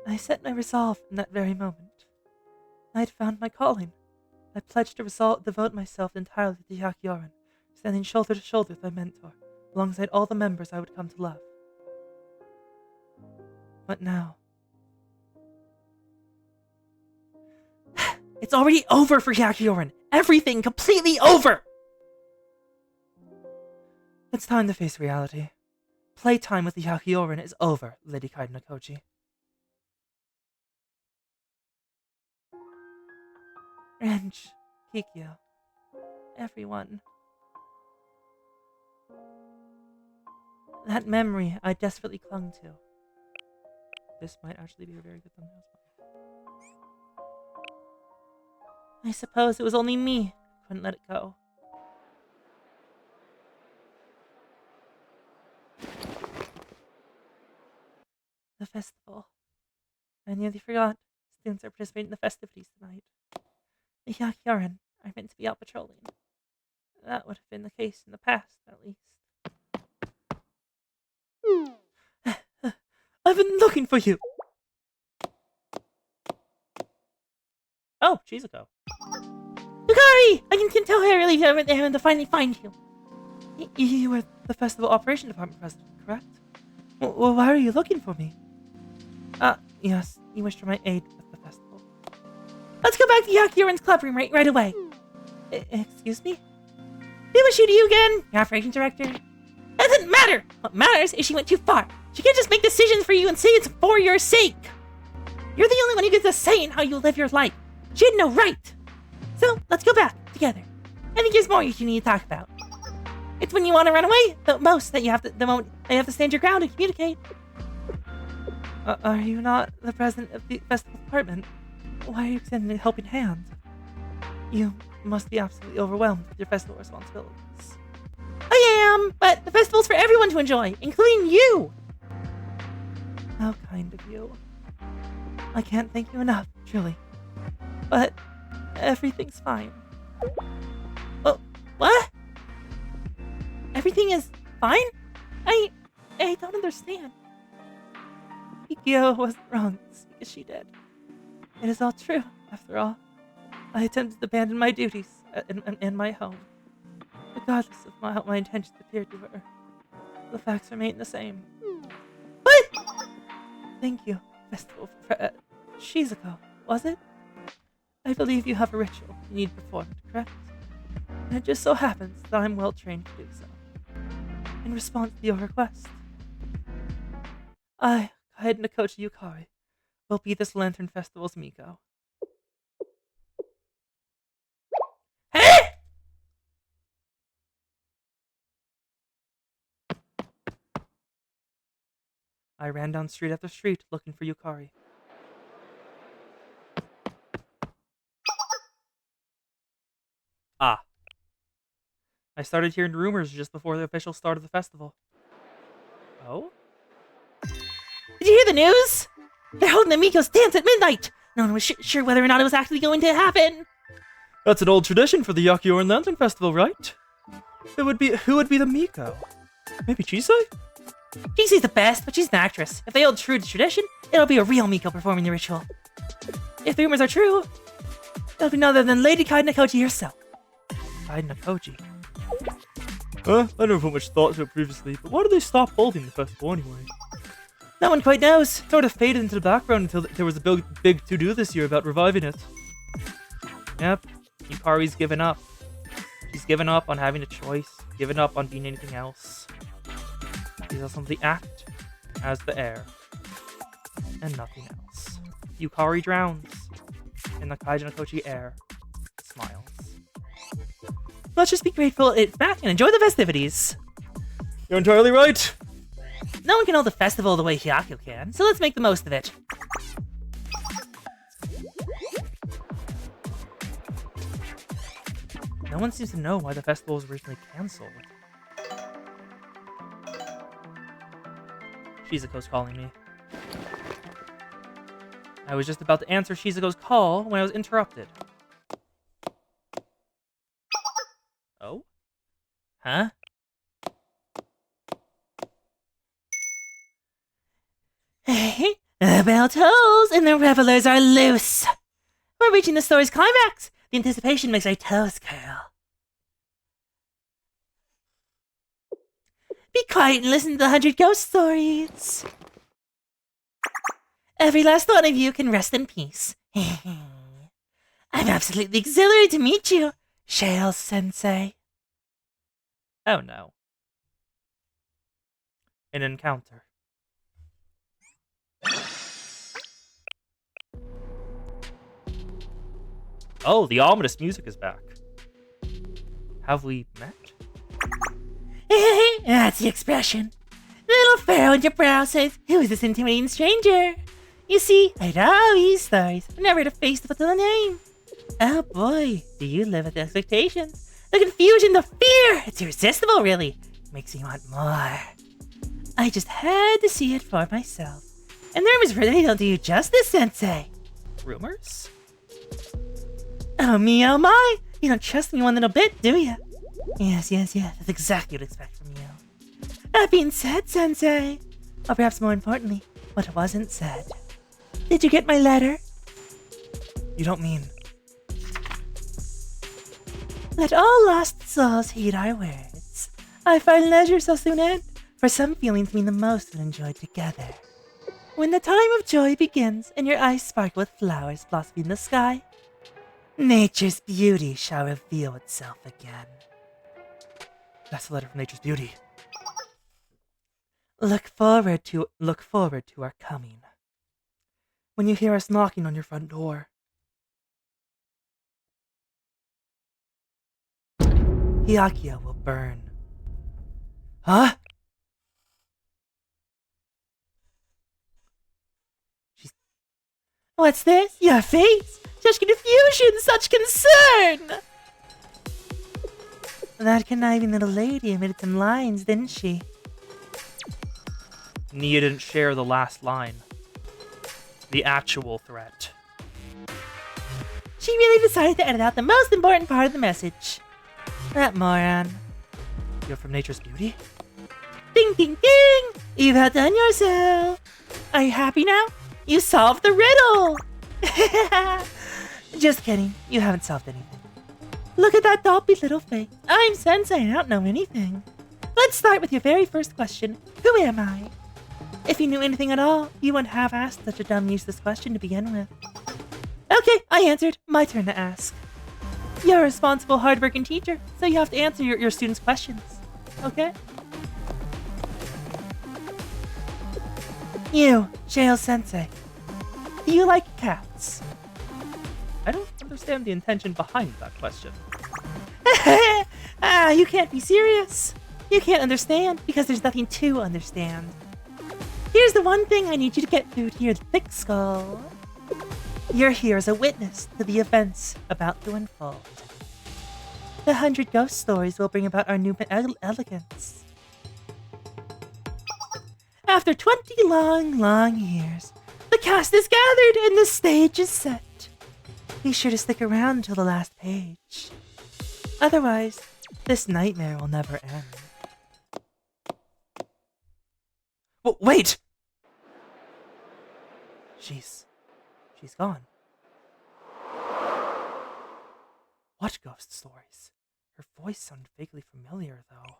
I set my resolve in that very moment. I had found my calling. I pledged to devote myself entirely to Yakuyoran, standing shoulder to shoulder with my mentor, alongside all the members I would come to love. But now... It's already over for Yakuyoran. Everything completely over! It's time to face reality. Playtime with the Yakuyoran is over, Lady Kaiden Koji. Renj, Kikyo, everyone. That memory I desperately clung to. This might actually be a very good thumbnail spot. I suppose it was only me who couldn't let it go. The festival. I nearly forgot. Students are participating in the festivities tonight. The Yakuyoran are meant to be out patrolling. That would have been the case in the past, at least. I've been looking for you! Oh, Shizuko. Yukari! I can tell how I really having to finally find you. You were the Festival Operation Department president, correct? Well, why are you looking for me? Yes, you wished for my aid with the festival. Let's go back to Yakuyoran's club room right away. Excuse me? Did we shoot you again, your operations director? That doesn't matter! What matters is she went too far. She can't just make decisions for you and say it's for your sake. You're the only one who gets a say in how you live your life. She had no right. So, let's go back, together. I think there's more you need to talk about. It's when you want to run away, the moment that you have to stand your ground and communicate. Are you not the president of the festival department? Why are you extending a helping hand? You must be absolutely overwhelmed with your festival responsibilities. I am, but the festival's for everyone to enjoy, including you. How kind of you. I can't thank you enough, truly. But everything's fine. Oh, what? Everything is fine? I don't understand. Kikyo wasn't wrong to speak as she did. It is all true, after all. I attempted to abandon my duties in my home. Regardless of how my intentions appeared to her, the facts remain the same. What? Thank you, Festival Shizuko, was it? I believe you have a ritual you need performed, correct? And it just so happens that I'm well trained to do so. In response to your request, I, Kaiden Koji Yukari, will be this Lantern Festival's Miko. Hey! I ran down street after street looking for Yukari. Ah. I started hearing rumors just before the official start of the festival. Oh? Did you hear the news? They're holding the Miko's dance at midnight. No one was sure whether or not it was actually going to happen. That's an old tradition for the Yakuyoran Lantern Festival, right? Who would be the Miko? Maybe Chisei? Chisei's the best, but she's an actress. If they hold true to tradition, it'll be a real Miko performing the ritual. If the rumors are true, it'll be none other than Lady Kainakoji herself. Kainakoji? I never put much thought to it previously, but why did they stop holding the festival anyway? No one quite knows. Sort of faded into the background until there was a big to-do this year about reviving it. Yep, Yukari's given up. She's given up on having a choice, given up on being anything else. She's also the act as the air, and nothing else. Yukari drowns in the Kainakoji air, smiles. Let's just be grateful it's back and enjoy the festivities. You're entirely right. No one can hold the festival the way Hyakuyo can, so let's make the most of it. No one seems to know why the festival was originally cancelled. Shizuko's calling me. I was just about to answer Shizuko's call when I was interrupted. Oh? Huh? Hey, the bell tolls and the revelers are loose. We're reaching the story's climax. The anticipation makes our toes curl. Be quiet and listen to the 100 ghost stories. Every last one of you can rest in peace. I'm absolutely exhilarated to meet you, Shale-sensei. Oh no. An encounter. Oh, the ominous music is back. Have we met? That's the expression. The little furrow in your brow says, who is this intimidating stranger? You see, I read all these stories. I've never had a face to put to the name. Oh boy, do you live with the expectations. The confusion, the fear. It's irresistible, really. Makes me want more. I just had to see it for myself. And the rumors really don't do you justice, Sensei. Rumors? Oh me, oh my. You don't trust me one little bit, do you? Yes. That's exactly what I expect from you. That being said, Sensei, or perhaps more importantly, what wasn't said. Did you get my letter? You don't mean... Let all lost souls heed our words. I find leisure so soon end, for some feelings mean the most when enjoyed together. When the time of joy begins and your eyes sparkle with flowers blossoming in the sky, nature's beauty shall reveal itself again. That's a letter from Nature's Beauty. Look forward to our coming. When you hear us knocking on your front door. Hyakuyo will burn. Huh? What's this? Your face? Such confusion, such concern! That conniving little lady omitted some lines, didn't she? Nia didn't share the last line. The actual threat. She really decided to edit out the most important part of the message. That moron. You're from Nature's Beauty? Ding ding ding! You've outdone yourself! Are you happy now? You solved the riddle! Just kidding, you haven't solved anything. Look at that doppy little face. I'm Sensei, I don't know anything. Let's start with your very first question. Who am I? If you knew anything at all, you wouldn't have asked such a dumb useless question to begin with. Okay, I answered. My turn to ask. You're a responsible, hardworking teacher, so you have to answer your students' questions. Okay? You, Shale-sensei. Do you like cats? I don't understand the intention behind that question. You can't be serious. You can't understand because there's nothing to understand. Here's the one thing I need you to get through to your thick skull. You're here as a witness to the events about to unfold. The 100 ghost stories will bring about our new elegance. After 20 long years, the cast is gathered and the stage is set. Be sure to stick around until the last page. Otherwise, this nightmare will never end. Wait! She's gone. What ghost stories? Her voice sounded vaguely familiar, though.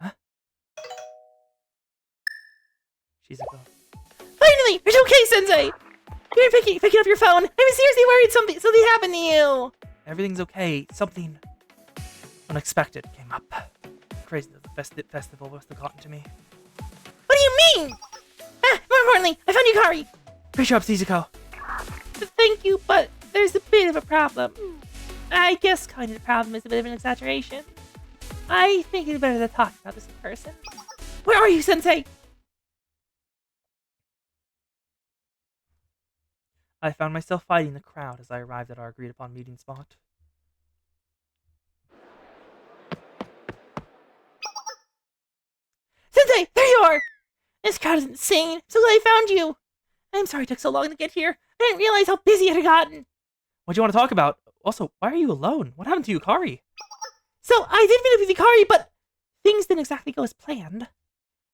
Huh? She's a ghost. Finally! It's okay, Sensei! You're picking up your phone. I was seriously worried something happened to you. Everything's okay. Something unexpected came up. Crazy that the festival must have gotten to me. What do you mean? More importantly, I found Yukari. Great job, Shizuko. Thank you, but there's a bit of a problem. I guess kind of the problem is a bit of an exaggeration. I think it's better to talk about this in person. Where are you, Sensei? I found myself fighting the crowd as I arrived at our agreed-upon meeting spot. Sensei, there you are! This crowd is insane. So glad I found you. I'm sorry it took so long to get here. I didn't realize how busy it had gotten. What do you want to talk about? Also, why are you alone? What happened to Yukari? So, I did meet up with Yukari, but things didn't exactly go as planned.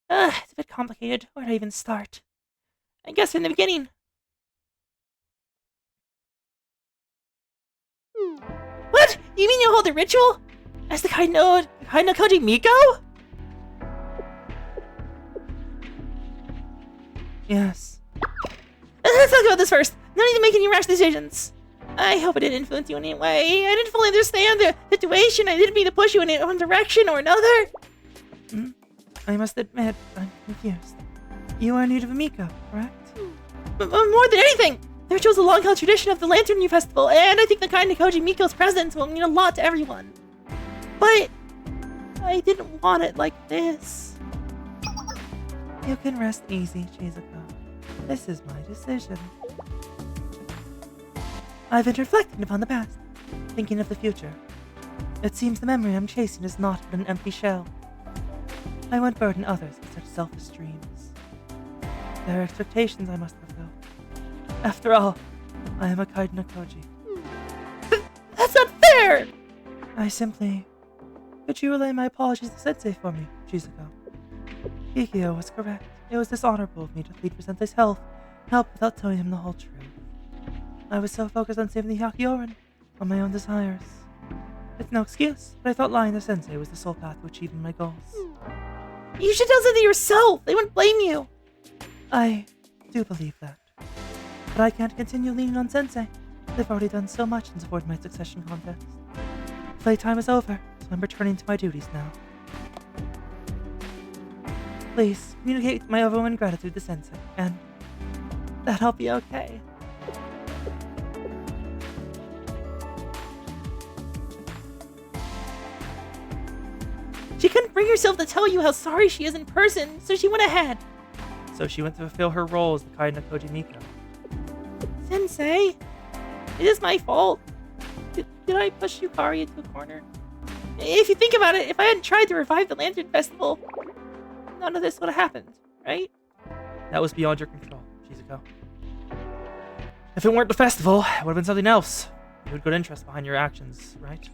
It's a bit complicated. Where do I even start? I guess from the beginning. What? You mean you hold a ritual? As the Kai no Koji Miko? Yes. Let's talk about this first. No need to make any rash decisions. I hope it didn't influence you in any way. I didn't fully understand the situation. I didn't mean to push you in one direction or another. I must admit, I'm confused. You are new to Miko, correct? But more than anything, the ritual is a long-held tradition of the Lantern New Festival, and I think the Kai no Koji Miko's presence will mean a lot to everyone. But I didn't want it like this. You can rest easy, Shizuko. This is my decision. I've been reflecting upon the past, thinking of the future. It seems the memory I'm chasing is not but an empty shell. I won't burden others with such selfish dreams. There are expectations I must fulfill. After all, I am a Kai no Koji. That's not fair! Could you relay my apologies to Sensei for me, Shizuko? Kikyo was correct. It was dishonorable of me to plead for Sensei's help without telling him the whole truth. I was so focused on saving the Hyakioran, on my own desires. It's no excuse, but I thought lying to Sensei was the sole path to achieving my goals. You should tell Sensei yourself. They wouldn't blame you. I do believe that. But I can't continue leaning on Sensei. They've already done so much in support of my succession contest. Playtime is over, so I'm returning to my duties now. Please, communicate my overwhelming gratitude to Sensei, and that I'll be okay. She couldn't bring herself to tell you how sorry she is in person, so she went ahead. So she went to fulfill her role as the Kai no Koji Miko. Sensei, it is my fault. Did I push Yukari into a corner? If you think about it, if I hadn't tried to revive the Lantern Festival, none of this would have happened, right? That was beyond your control, Shizuko. If it weren't the festival, it would have been something else. You had good interest behind your actions, right?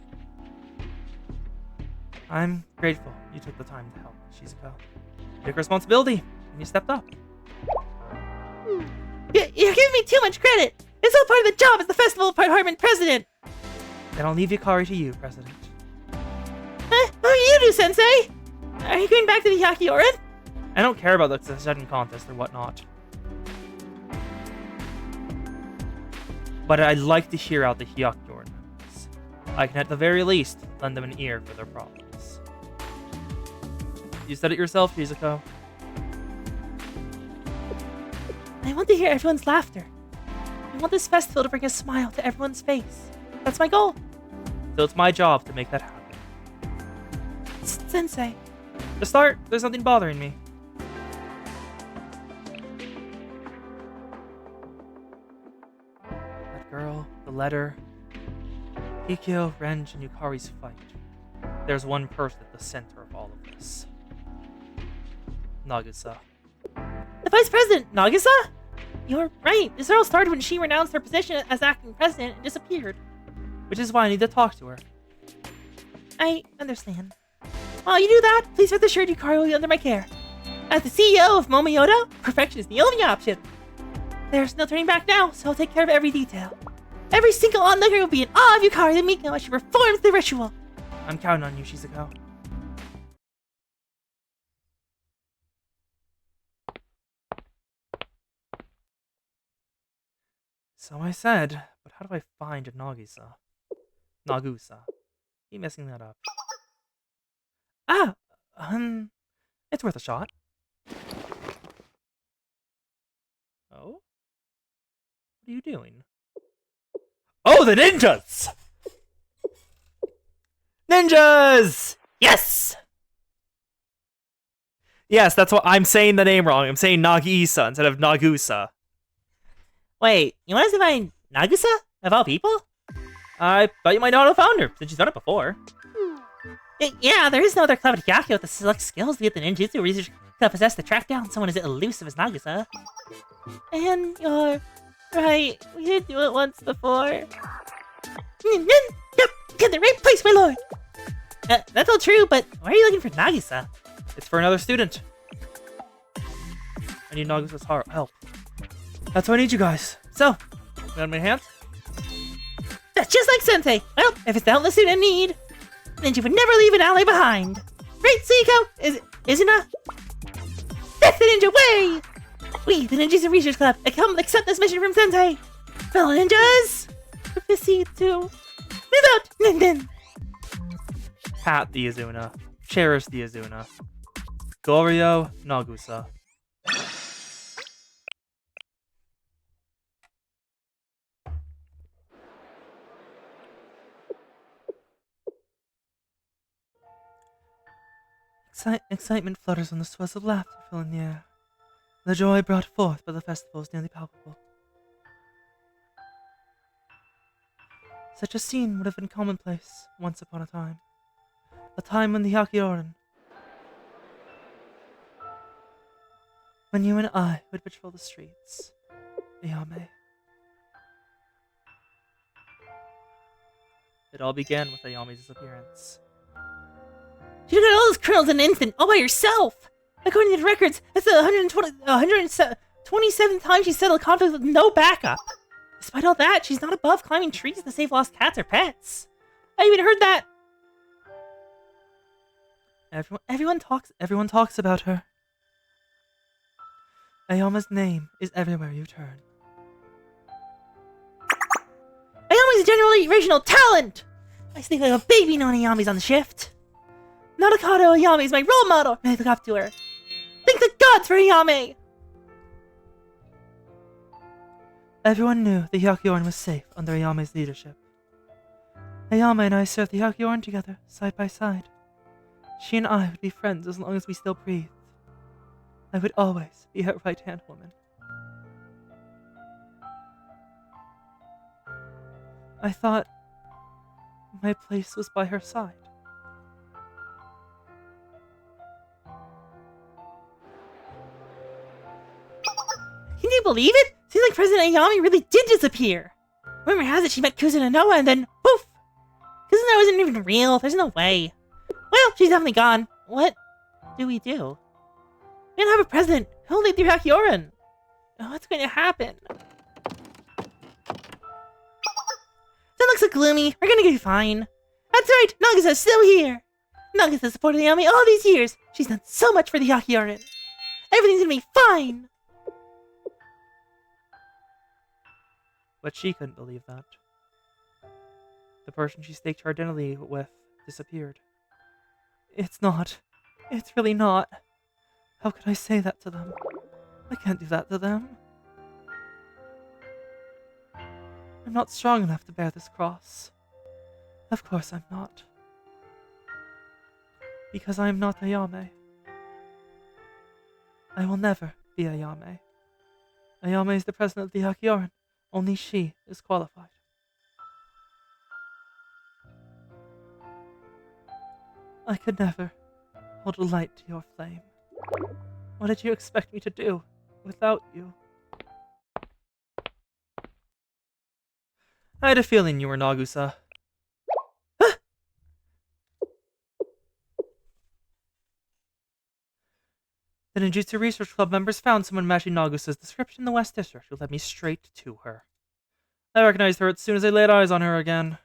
I'm grateful you took the time to help, Shizuko. You took responsibility, and you stepped up. You're giving me too much credit. It's all part of the job as the festival department president. Then I'll leave Yukari to you, President. What will you do, Sensei? Are you going back to the Hyakioran? I don't care about the succession contest or whatnot. But I'd like to hear out the Hyakioran members. I can at the very least lend them an ear for their problems. You said it yourself, Shizuko. I want to hear everyone's laughter. I want this festival to bring a smile to everyone's face. That's my goal. So it's my job to make that happen. Sensei. To start, there's something bothering me. That girl, the letter, Kikyo, Renj, and Yukari's fight. There's one person at the center of all of this. Nagisa. The vice president, Nagisa? You're right. This all started when she renounced her position as acting president and disappeared. Which is why I need to talk to her. I understand. While you do that, please rest assured Yukari will be under my care. As the CEO of Momoyoda, perfection is the only option. There's no turning back now, so I'll take care of every detail. Every single onlooker will be in awe of Yukari the Miko as she performs the ritual. I'm counting on you, Shizuko. So I said, but how do I find Nagisa? Nagusa. Keep messing that up. Ah! It's worth a shot. Oh? What are you doing? Oh, the ninjas! Ninjas! Yes! Yes, that's what I'm saying the name wrong. I'm saying Nagisa instead of Nagusa. Wait, you want us to find Nagusa? Of all people? I thought you might not have found her, since she's done it before. Yeah, there is no other clever Hyakio with the select skills to get the ninjutsu research club possessed to track down someone as elusive as Nagusa. And you're right, we did do it once before. Yep, in the right place, my lord! That's all true, but why are you looking for Nagusa? It's for another student. I need Nagusa's help. That's why I need you guys. So, you want my hand? That's just like Sensei. Well, if it's the help the student need, then you would never leave an ally behind. Right, Seiko? Isn't it? That's the ninja way! We, the Ninjas and Research Club, come accept this mission from Sensei. Fellow ninjas, proceed to move out, Ninden. Pat the Izuna. Cherish the Izuna. Goryo Nagusa. Excitement flutters on the swells of laughter filling the air. The joy brought forth by the festival is nearly palpable. Such a scene would have been commonplace once upon a time. A time when the Hyakioran, when you and I would patrol the streets. Ayame. It all began with Ayame's disappearance. You got all those kernels in an instant, all by yourself! According to the records, that's the 127th time she settled conflict with no backup. Despite all that, she's not above climbing trees to save lost cats or pets. I even heard that. Everyone talks about her. Ayame's name is everywhere you turn. Ayame's a generally original talent! I sleep like a baby knowing Ayame's on the shift. Nadakato Ayame is my role model, and I look up to her. Thank the gods for Ayame! Everyone knew the Hyakioran was safe under Ayame's leadership. Ayame and I served the Hyakioran together, side by side. She and I would be friends as long as we still breathed. I would always be her right-hand woman. I thought my place was by her side. Can you believe it? Seems like President Ayame really did disappear. Rumor has it she met Kuzuna Noa and then poof! Kuzuna isn't even real, there's no way. Well, she's definitely gone. What do? We don't have a president. Who'll lead through Hyakioran? What's going to happen? That looks so gloomy. We're gonna be fine. That's right, Nagusa's still here. Nagisa supported Ayame all these years. She's done so much for the Hyakioran. Everything's gonna be fine. But she couldn't believe that. The person she staked her identity with disappeared. It's not. It's really not. How could I say that to them? I can't do that to them. I'm not strong enough to bear this cross. Of course I'm not. Because I am not Ayame. I will never be Ayame. Ayame is the president of the Hyakioran. Only she is qualified. I could never hold a light to your flame. What did you expect me to do without you? I had a feeling you were Nagusa. The Ninjutsu Research Club members found someone matching Nagusa's description in the West District who led me straight to her. I recognized her as soon as I laid eyes on her again.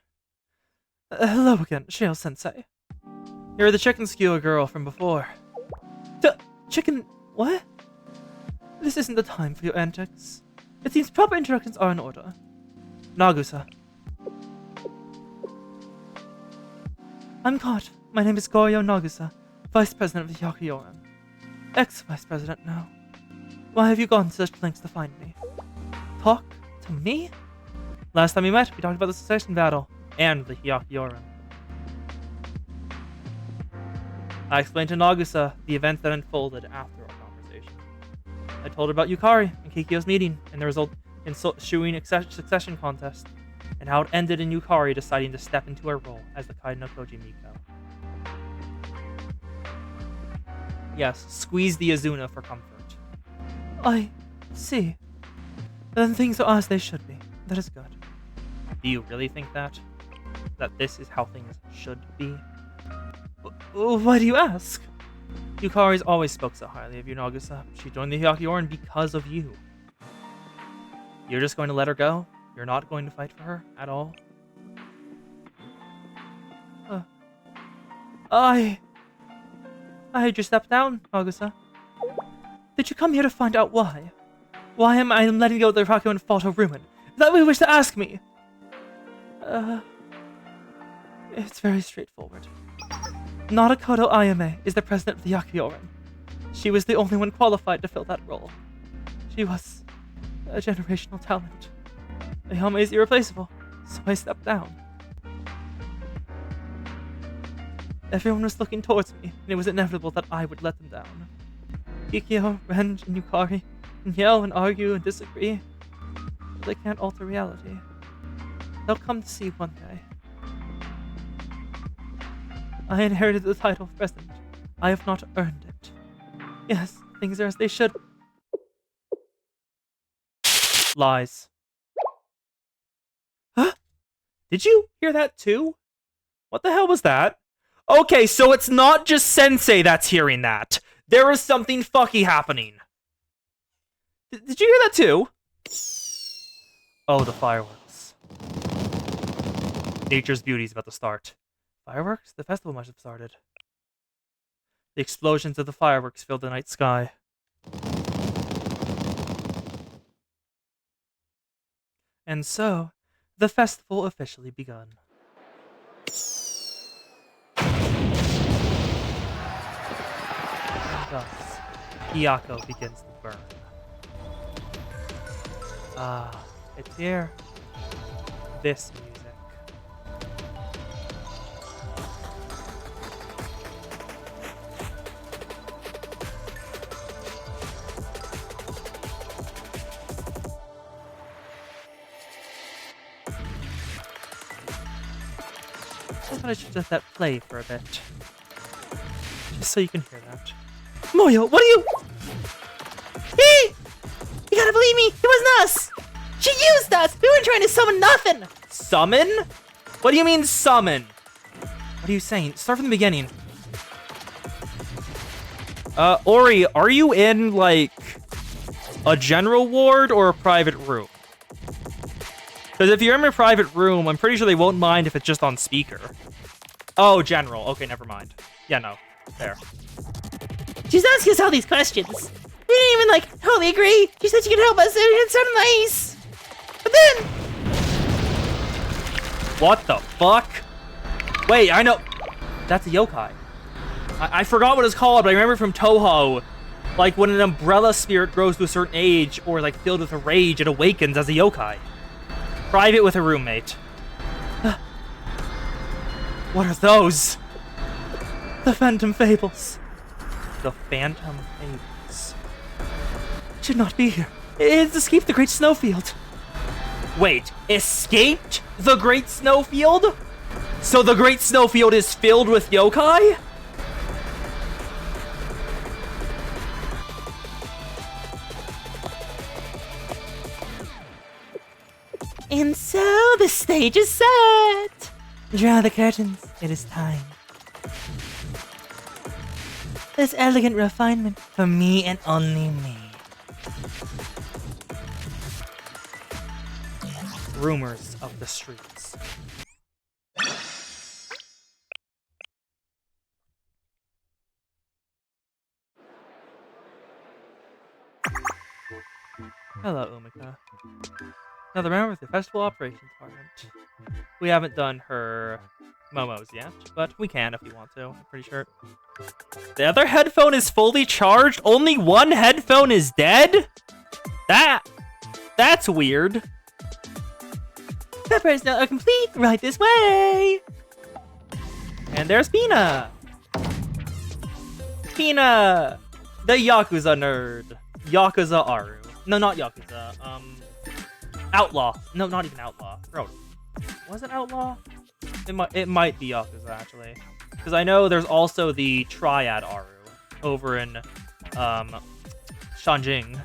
Hello again, Shale-sensei. You're the chicken skewer girl from before. Chicken... what? This isn't the time for your antics. It seems proper introductions are in order. Nagusa. I'm caught. My name is Goryo Nagusa, Vice President of the Hyakkiyoren. Ex-Vice President now. Why have you gone to such lengths to find me? Talk to me? Last time we met, we talked about the succession battle and the Hyakkiyoren. I explained to Nagusa the events that unfolded after our conversation. I told her about Yukari and Kikyo's meeting and the result in Shuin succession contest, and how it ended in Yukari deciding to step into her role as the Kaiden no Koji Miko. Yes, squeeze the Azuna for comfort. I see. Then things are as they should be. That is good. Do you really think that? That this is how things should be? Why do you ask? Yukari's always spoke so highly of you, Nagusa. She joined the Hyakkiyoren because of you. You're just going to let her go? You're not going to fight for her at all? I just stepped down, Nagusa. Did you come here to find out why? Why am I letting go of the Hyakkiyoren fall to ruin? Is that what you wish to ask me? It's very straightforward. Narakoto Ayame is the president of the Hyakkiyoren. She was the only one qualified to fill that role. She was a generational talent. Ayame is irreplaceable, so I stepped down. Everyone was looking towards me, and it was inevitable that I would let them down. Kikyo, Ren, and Yukari can yell and argue and disagree, but they can't alter reality. They'll come to see one day. I inherited the title of president. I have not earned it. Yes, things are as they should. Lies. Huh? Did you hear that too? What the hell was that? Okay, so it's not just Sensei that's hearing that. There is something fucky happening. Did you hear that too? Oh, the fireworks. Nature's beauty is about to start. Fireworks? The festival must have started. The explosions of the fireworks filled the night sky. And so, the festival officially begun. And thus, Hiyako begins to burn. Ah, it's here. This music. I thought I should let that play for a bit. Just so you can hear that. Moyo, what are you... Hey! You gotta believe me, it wasn't us! She used us! We weren't trying to summon nothing! Summon? What do you mean, summon? What are you saying? Start from the beginning. Ori, are you in, like, a general ward or a private room? Because if you're in a private room, I'm pretty sure they won't mind if it's just on speaker. Oh, general. Okay, never mind. Yeah, no. There. She's asking us all these questions. We didn't even, like, totally agree. She said she could help us, and it sounded nice. But then... What the fuck? Wait, I know... That's a yokai. I forgot what it's called, but I remember from Toho, like, when an umbrella spirit grows to a certain age, or, like, filled with a rage, it awakens as a yokai. Private with a roommate. What are those? The Phantom Fables. The Phantom Fables. It should not be here. It's escaped the Great Snowfield. Wait, escaped the Great Snowfield? So the Great Snowfield is filled with yokai? And so, the stage is set! Draw the curtains, it is time. This elegant refinement for me and only me. rumors of the streets. Hello, Umika. Another member of the Festival Operations Department. We haven't done her momos yet, but we can if we want to, I'm pretty sure. The other headphone is fully charged? Only one headphone is dead? That's weird. Peppers are complete right this way. And there's Pina! Pina! The Yakuza nerd. Yakuza Aru. No, not Yakuza. Outlaw. No, not even Outlaw. Bro, was it Outlaw? It might be Yakuza, actually. Because I know there's also the Triad Aru over in, Shanjing.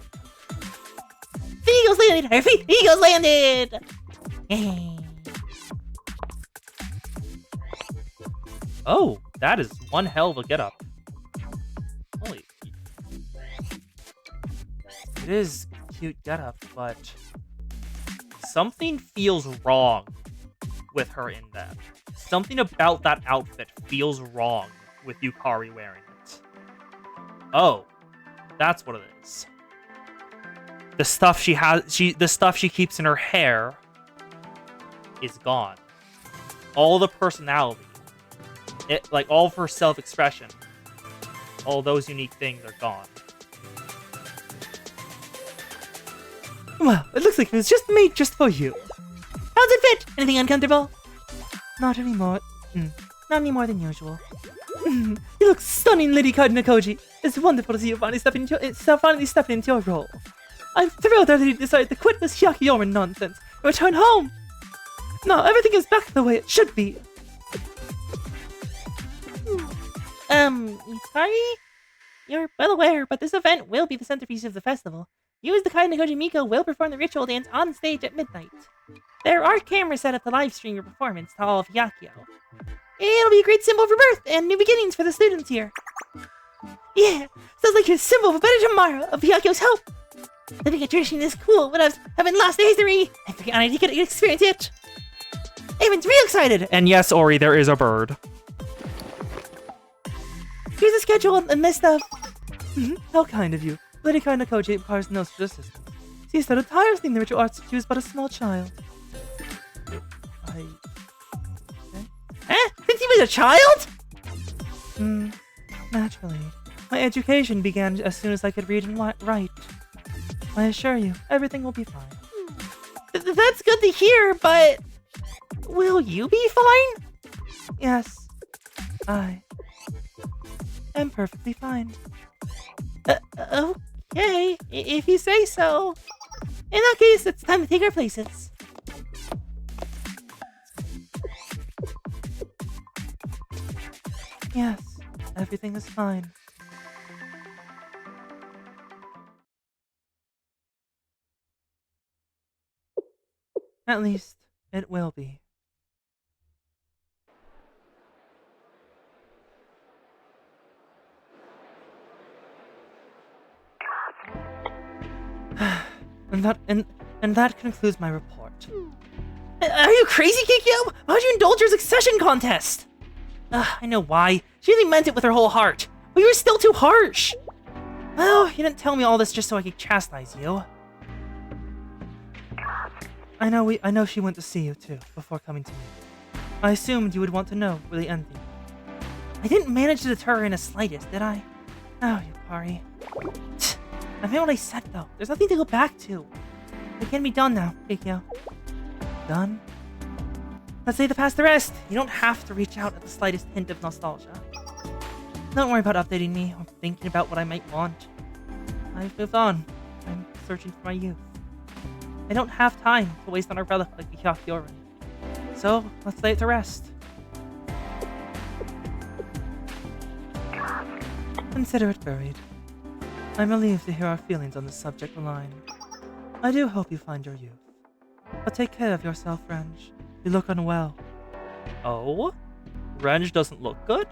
The Eagles landed! Our feet! The Eagles landed! Oh, that is one hell of a getup. Holy. It is cute getup, but something feels wrong with her in that. Something about that outfit feels wrong with Yukari wearing it. Oh, that's what it is. The stuff the stuff she keeps in her hair is gone. All the personality, like all of her self-expression, all those unique things are gone. Well, it looks like it was just made just for you. How's it fit? Anything uncomfortable? Not anymore. Not any more than usual. You look stunning, Lady Nakoji. It's wonderful to see you finally stepping into your role. I'm thrilled that you decided to quit this Hyakioran nonsense and return home. Now everything is back the way it should be. Yukari? You're well aware, but this event will be the centerpiece of the festival. You as the Kai Nakoji Miko will perform the ritual dance on stage at midnight. There are cameras set up to live stream your performance to all of Hyakio. It'll be a great symbol for birth and new beginnings for the students here. Yeah, sounds like a symbol of a better tomorrow, of Hyakio's hope. Living a tradition is cool, but I haven't lost the history. I figured I could experience it. Evan's real excited. And yes, Ori, there is a bird. Here's the schedule and list of... How kind of you. Lady Kai Nakoji requires no such assistance. She is so tirelessly in the ritual arts she was but a small child. Since he was a child? Naturally. My education began as soon as I could read and write. I assure you, everything will be fine. That's good to hear, but... Will you be fine? Yes. I am perfectly fine. Okay, if you say so. In that case, it's time to take our places. Yes, everything is fine. At least, it will be. And that concludes my report. Are you crazy, Kikyo? Why'd you indulge your succession contest? I know why. She really meant it with her whole heart. But you were still too harsh. Well, you didn't tell me all this just so I could chastise you. I know she went to see you too, before coming to me. I assumed you would want to know where the ending. I didn't manage to deter her in the slightest, did I? Oh, Yukari. I meant what I said, though. There's nothing to go back to. It can be done now, Kikyo. Done? Let's say the past the rest. You don't have to reach out at the slightest hint of nostalgia. Don't worry about updating me or thinking about what I might want. I've moved on. I'm searching for my youth. I don't have time to waste on a relic like the Hyakioran. So, let's lay it to rest. Consider it buried. I'm relieved to hear our feelings on this subject align. I do hope you find your youth. But take care of yourself, Renge. You look unwell. Oh? Renge doesn't look good?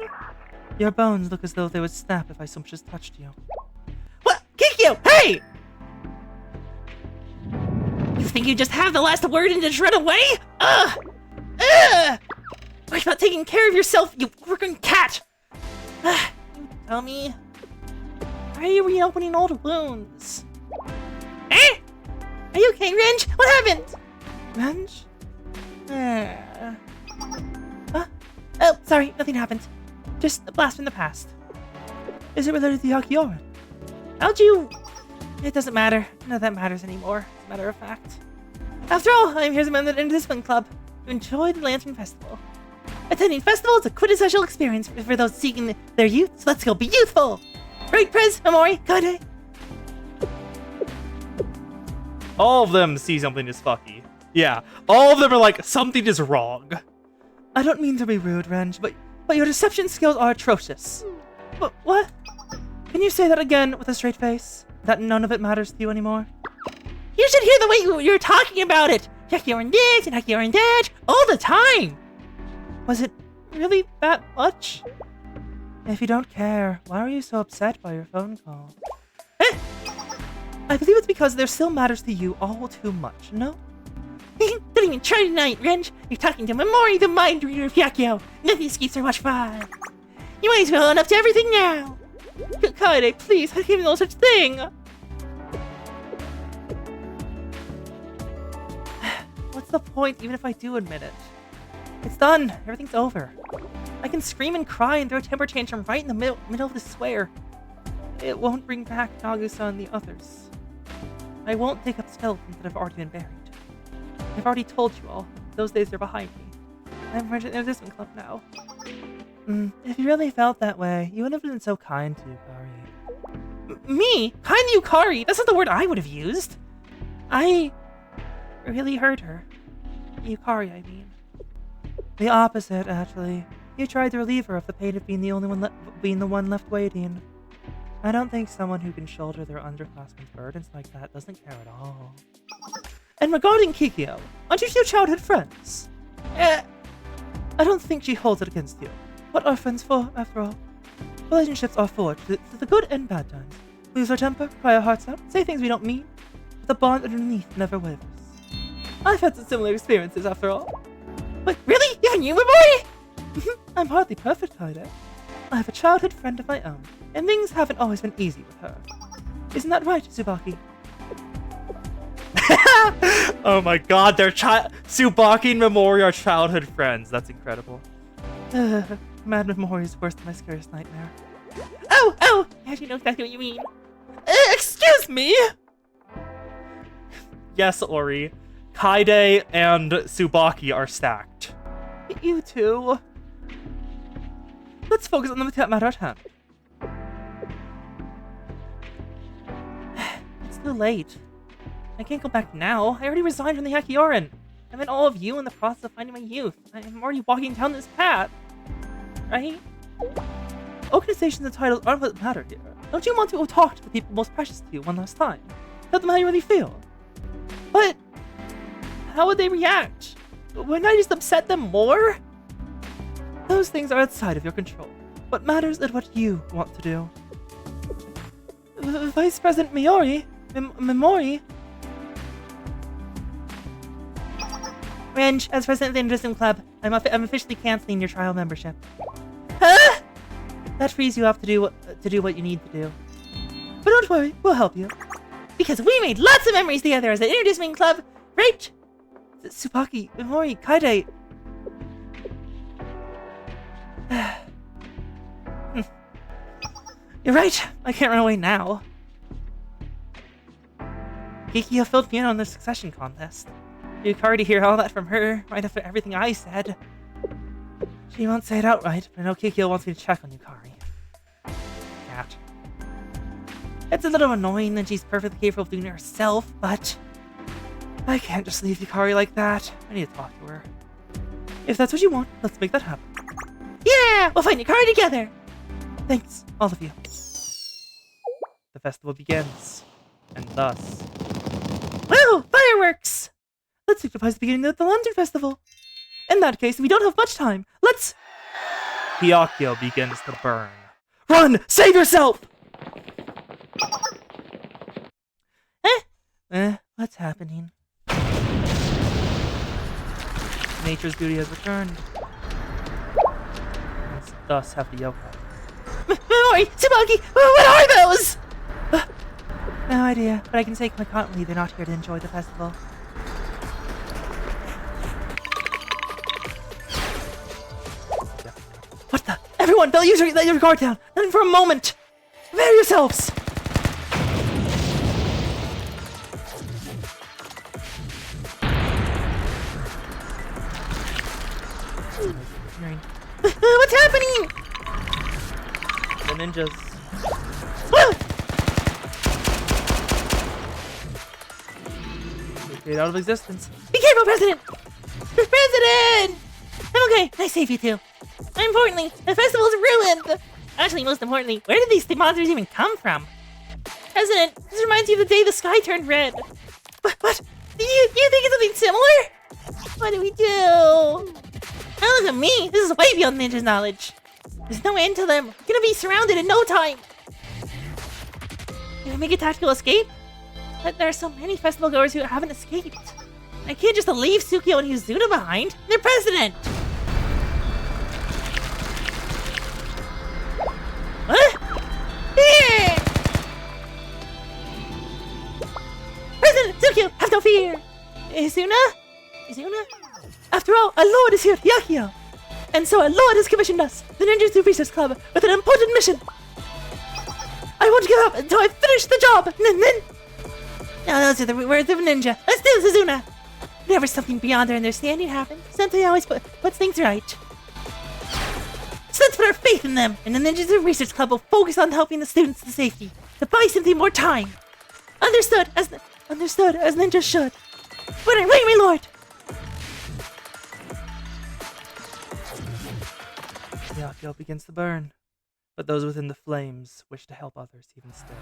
Your bones look as though they would snap if I so much as touched you. What? Kikyo! Hey! You think you just have the last word and just run away? Ugh! Ugh! What about taking care of yourself, you freaking cat? You dummy. Why are you reopening old wounds? Eh? Are you okay, Renge? What happened? Renge? Oh, sorry, nothing happened. Just a blast from the past. Is it related to the Hakioran? How'd you... It doesn't matter. None of that matters anymore, as a matter of fact. After all, I'm here as a member of the Discipline Club to enjoy the Lantern Festival. Attending festival is a quintessential experience for those seeking their youth, so let's go be youthful! Right, Prez, Amori, Kade? All of them see something as fucky. Yeah, all of them are like, something is wrong. I don't mean to be rude, Renge, but your deception skills are atrocious. What? Can you say that again with a straight face? That none of it matters to you anymore? You should hear the way you're talking about it! Hakioran this and Hakioran that, all the time! Was it really that much? If you don't care, why are you so upset by your phone call? I believe it's because there still matters to you all too much, no? Don't even try tonight, Renge! You're talking to Memori, the mind reader of Hyakio! None of these escapes are much fun! You might as well own up to everything now! Kaede, please, I can't know such thing! What's the point, even if I do admit it? It's done. Everything's over. I can scream and cry and throw a temper tantrum right in the middle of the square. It won't bring back Nagusa and the others. I won't dig up skeletons that have already been buried. I've already told you all. Those days are behind me. I'm in the Discipline Club now. If you really felt that way, you wouldn't have been so kind to Yukari. Me? Kind to Yukari? That's not the word I would have used. I really hurt her. Yukari, I mean. The opposite, actually. You tried to relieve her of the pain of being the one left waiting. I don't think someone who can shoulder their underclassmen's burdens like that doesn't care at all. And regarding Kikyo, aren't you two childhood friends? I don't think she holds it against you. What are friends for, after all? Relationships are forged through the good and bad times. Lose our temper, cry our hearts out, say things we don't mean, but the bond underneath never wavers. I've had some similar experiences, after all. But really? Even you, boy? I'm hardly perfect, Kaede. I have a childhood friend of my own, and things haven't always been easy with her. Isn't that right, Tsubaki? Oh my god, they're Tsubaki and Memori are childhood friends. That's incredible. Mad Memori is worse than my scariest nightmare. Oh! I actually know exactly what you mean. Excuse me! Yes, Ori. Kaede and Tsubaki are stacked. You two. Let's focus on the matter at hand. It's too late. I can't go back now. I already resigned from the Hakioran. I meant all of you in the process of finding my youth. I'm already walking down this path. Right? Organizations and titles aren't what matter here. Don't you want to talk to the people most precious to you one last time? Tell them how you really feel. But how would they react? Wouldn't I just upset them more? Those things are outside of your control. What matters is what you want to do. Vice President Memori? Renge, as president of the Industry Club, I'm officially canceling your trial membership. Huh? That frees you up to do what you need to do. But don't worry, we'll help you. Because we made lots of memories together as an Interdiscipline Club, right? Tsubaki, Memori, Kaede. You're right. I can't run away now. Kikyo filled me in on the succession contest. Yukari to hear all that from her right after everything I said. She won't say it outright, but I know Kikyo wants me to check on Yukari. Cat. It's a little annoying that she's perfectly capable of doing it herself, but I can't just leave Yukari like that. I need to talk to her. If that's what you want, let's make that happen. Yeah! We'll find Yukari together! Thanks, all of you. The festival begins, and thus... Woo! Fireworks! Let's signifies the beginning of the Lantern Festival. In that case, we don't have much time. Let's... Hyakio begins to burn. Run! Save yourself! What's happening? Nature's beauty has returned. Must thus have the yokai. Memori! Tsubaki! What are those? No idea, but I can say confidently they're not here to enjoy the festival. What the? Everyone, let your guard down. Not even for a moment. Prepare yourselves. What's happening? The ninjas. They fade out of existence. Be careful, President! President! I'm okay. I save you two. Importantly, the festival's ruined. Actually, most importantly, where did these monsters even come from? President, this reminds you of the day the sky turned red. What? Do you think it's something similar? What do we do? Now look at me. This is way beyond Ninja's knowledge. There's no end to them. We're gonna be surrounded in no time. Can we make a tactical escape? But there are so many festival goers who haven't escaped. I can't just leave Tsukio and Yuzuna behind. They're president. What? Here! President Tsukio, have no fear. Izuna? After all, a lord is here at Yakio. And so a lord has commissioned us, the Ninjutsu Research Club, with an important mission. I won't give up until I finish the job. Now those are the words of a ninja. Let's do this, Izuna. Whenever something beyond our understanding happens, Sensei always puts things right. So let's put our faith in them, and the Ninjutsu Research Club will focus on helping the students to safety, to buy Sensei more time. Understood, as ninjas should. Wait, my lord. Yakio begins to burn, but those within the flames wish to help others even still.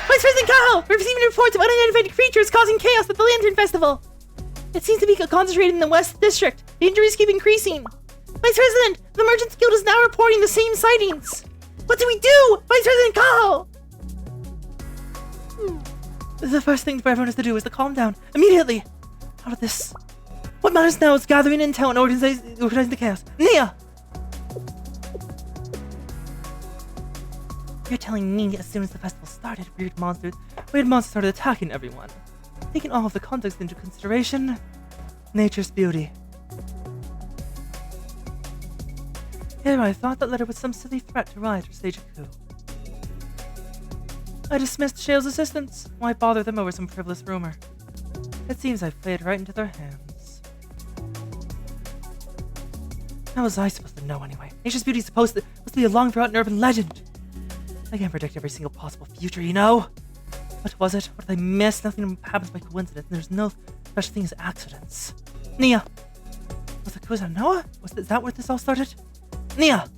Vice President Kaho! We're receiving reports of unidentified creatures causing chaos at the Lantern Festival. It seems to be concentrated in the West District. The injuries keep increasing. Vice President, the Merchants Guild is now reporting the same sightings. What do we do? Vice President Kaho! The first thing for everyone has to do is to calm down immediately. Out of this. What matters now is gathering intel and organizing the chaos. Nia! You're telling me as soon as the festival started, weird monsters started attacking everyone. Taking all of the context into consideration, nature's beauty. Here I thought that letter was some silly threat to riot or stage a coup. I dismissed Shale's assistants. Why bother them over some frivolous rumor? It seems I've played right into their hands. How was I supposed to know anyway? Nature's beauty is supposed to be a long-forgotten urban legend. I can't predict every single possible future, you know? What was it? What did I miss? Nothing happens by coincidence, and there's no such thing as accidents. Nia! Was it Kusannoa? Is that where this all started? Nia!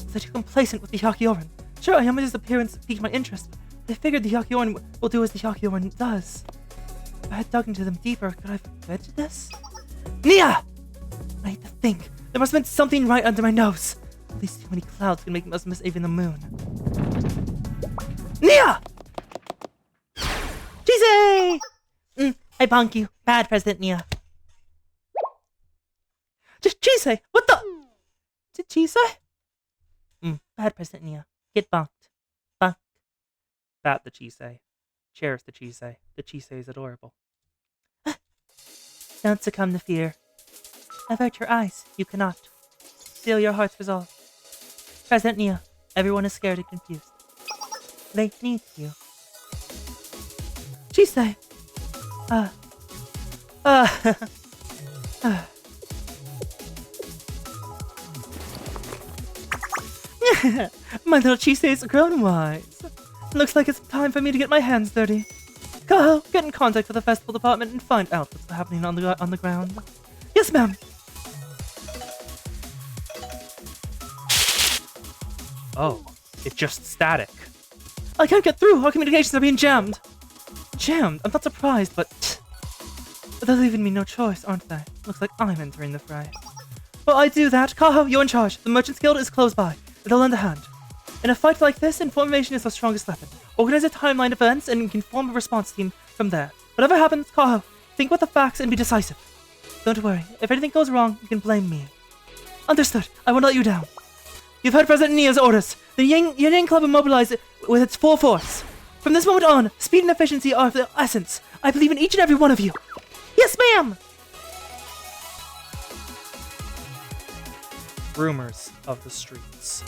Was I too complacent with the Hyakioran? Sure, Ayama's appearance piqued my interest. I figured the Hyakioran will do as the Hyakioran does. If I had dug into them deeper, could I have prevented this? Nia! I hate to think. There must have been something right under my nose. At least too many clouds can make us miss even the moon. Nia! Chise! I bonk you. Bad, President Nia. Chise! What the? Chise? Bad, President Nia. Get bonked. Bonk. Bat the Chisei. Cherish the Chisei. The Chisei is adorable. Don't succumb to fear. Avert your eyes. You cannot. Seal your heart's resolve. President Nia, everyone is scared and confused. They need you. Chisei. My little Chisei's grown wise. Looks like it's time for me to get my hands dirty. Kaho, get in contact with the festival department and find out what's happening on the ground. Yes, ma'am. Oh, it's just static. I can't get through. Our communications are being jammed. Jammed? I'm not surprised, but they're leaving me no choice, aren't they? Looks like I'm entering the fray. Well, I do that. Kaho, you're in charge. The Merchants Guild is close by. They'll lend a hand. In a fight like this, information is our strongest weapon. Organize a timeline of events and can form a response team from there. Whatever happens, Kaho, think with the facts and be decisive. Don't worry, if anything goes wrong, you can blame me. Understood. I won't let you down. You've heard President Nia's orders. The Yang Club will mobilize it with its full force. From this moment on, speed and efficiency are of the essence. I believe in each and every one of you. Yes, ma'am! Rumors of the streets.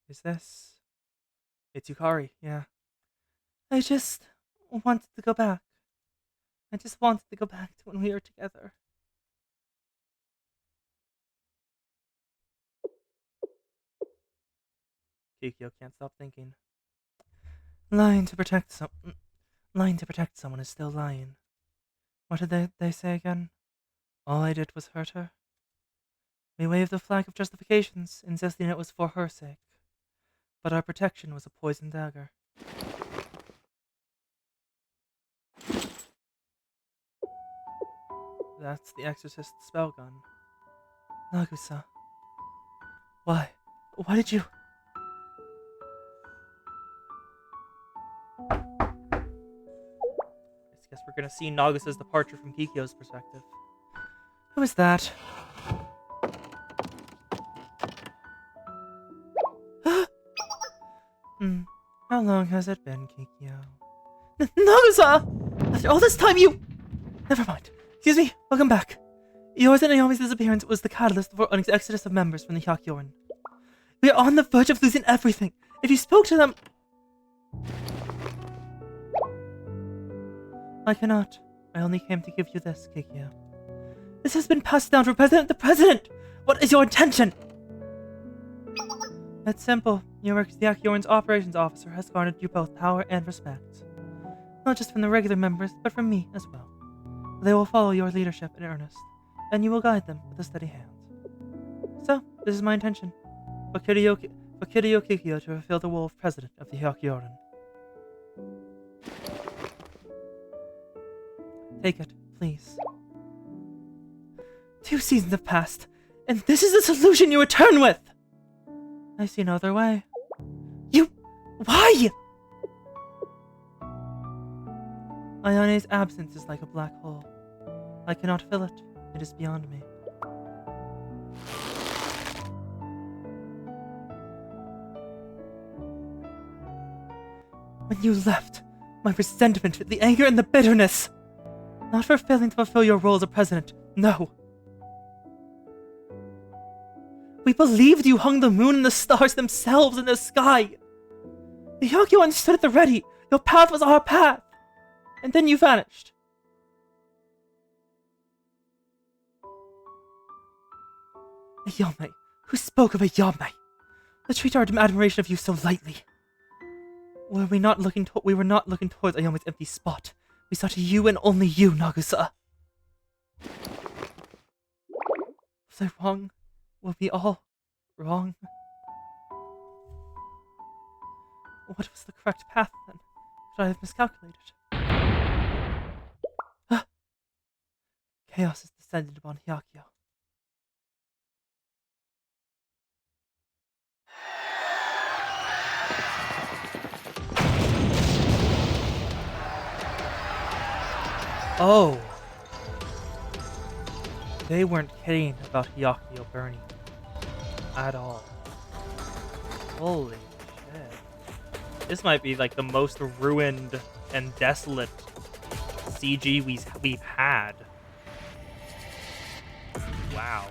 Is this? It's Yukari, yeah. I just wanted to go back. I just wanted to go back to when we were together. Kikyo can't stop thinking. Lying to protect someone is still lying. What did they say again? All I did was hurt her. We waved the flag of justifications, insisting it was for her sake. But our protection was a poisoned dagger. That's the Exorcist's spell gun. Nagusa. Why? Why did you... I guess we're gonna see Nagusa's departure from Kikyo's perspective. Who is that? How long has it been, Kikyo? Nagusa! After all this time you... Never mind. Excuse me, welcome back. Yours and Naomi's disappearance was the catalyst for an exodus of members from the Hyakyoran. We are on the verge of losing everything. If you spoke to them... I cannot. I only came to give you this, Kikyo. This has been passed down from President to President! What is your intention? It's simple. Your work as the Hyakyoran's operations officer has garnered you both power and respect. Not just from the regular members, but from me as well. They will follow your leadership in earnest, and you will guide them with a steady hand. So, this is my intention. For Kiryu Kikyo to fulfill the role of president of the Hyakyoran. Take it, please. 2 seasons have passed, and this is the solution you return with! I see no other way. Why? Ayane's absence is like a black hole. I cannot fill it. It is beyond me. When you left, my resentment, the anger, and the bitterness. Not for failing to fulfill your role as a president, no. We believed you hung the moon and the stars themselves in the sky. The Hyakyoran stood at the ready. Your path was our path. And then you vanished. Ayame, who spoke of Ayame? Let's treat our admiration of you so lightly. We were not looking towards Ayame's empty spot. We saw to you and only you, Nagusa. Was I wrong? Were we all wrong? What was the correct path then? Could I have miscalculated? Chaos has descended upon Hyakyo. Oh! They weren't kidding about Hyakyo burning. At all. Holy shit. This might be like the most ruined and desolate CG we've had. Wow.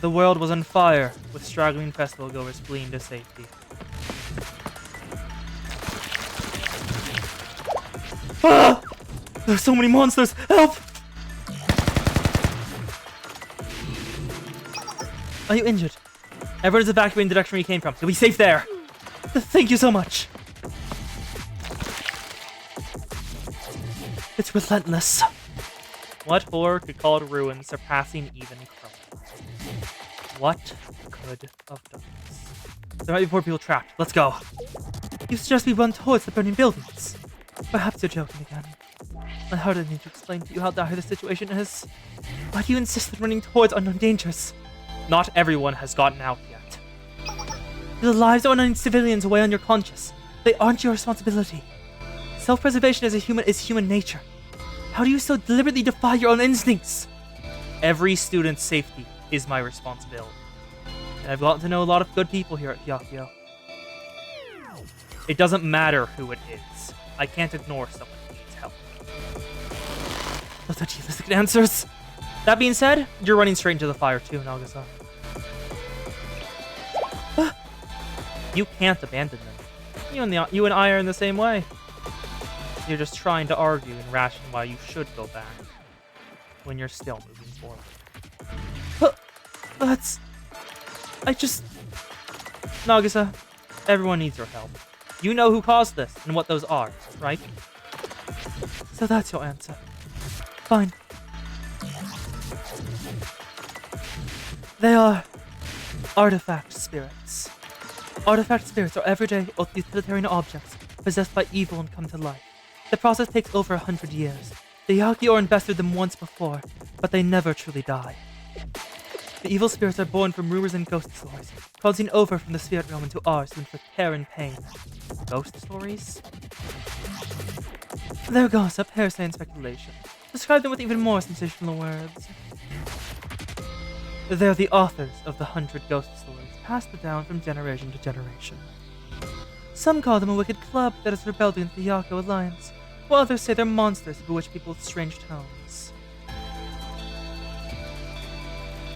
The world was on fire, with straggling festival goers fleeing to safety. Ah! There's so many monsters! Help! Are you injured? Everyone is evacuating the direction we came from. You'll be safe there. Thank you so much. It's relentless. What horror could call it ruin, surpassing even Chrome? What could have done this? There might be more people trapped. Let's go. You suggest we run towards the burning buildings. Perhaps you're joking again. I hardly need to explain to you how dire the situation is. Why do you insist on running towards unknown dangers? Not everyone has gotten out yet. The lives of unknown civilians weigh on your conscience. They aren't your responsibility. Self-preservation is human nature. How do you so deliberately defy your own instincts? Every student's safety is my responsibility. And I've gotten to know a lot of good people here at Hyakio. It doesn't matter who it is. I can't ignore someone who needs help. Those are realistic answers. That being said, you're running straight into the fire too, Nagisa. You can't abandon them. You and I are in the same way. You're just trying to argue and ration why you should go back when you're still moving forward. Nagisa, everyone needs your help. You know who caused this and what those are, right? So that's your answer. Fine. They are artifact spirits. Artifact spirits are everyday or utilitarian objects possessed by evil and come to life. The process takes over 100 years. The Hyakio invested them once before, but they never truly die. The evil spirits are born from rumors and ghost stories, crossing over from the spirit realm into ours to inflict terror and pain. Ghost stories? Their gossip, hearsay, and speculation. Describe them with even more sensational words. They're the authors of the 100 ghost stories, passed down from generation to generation. Some call them a wicked club that has rebelled against the Hyakio Alliance, while others say they're monsters who bewitch people with strange tones.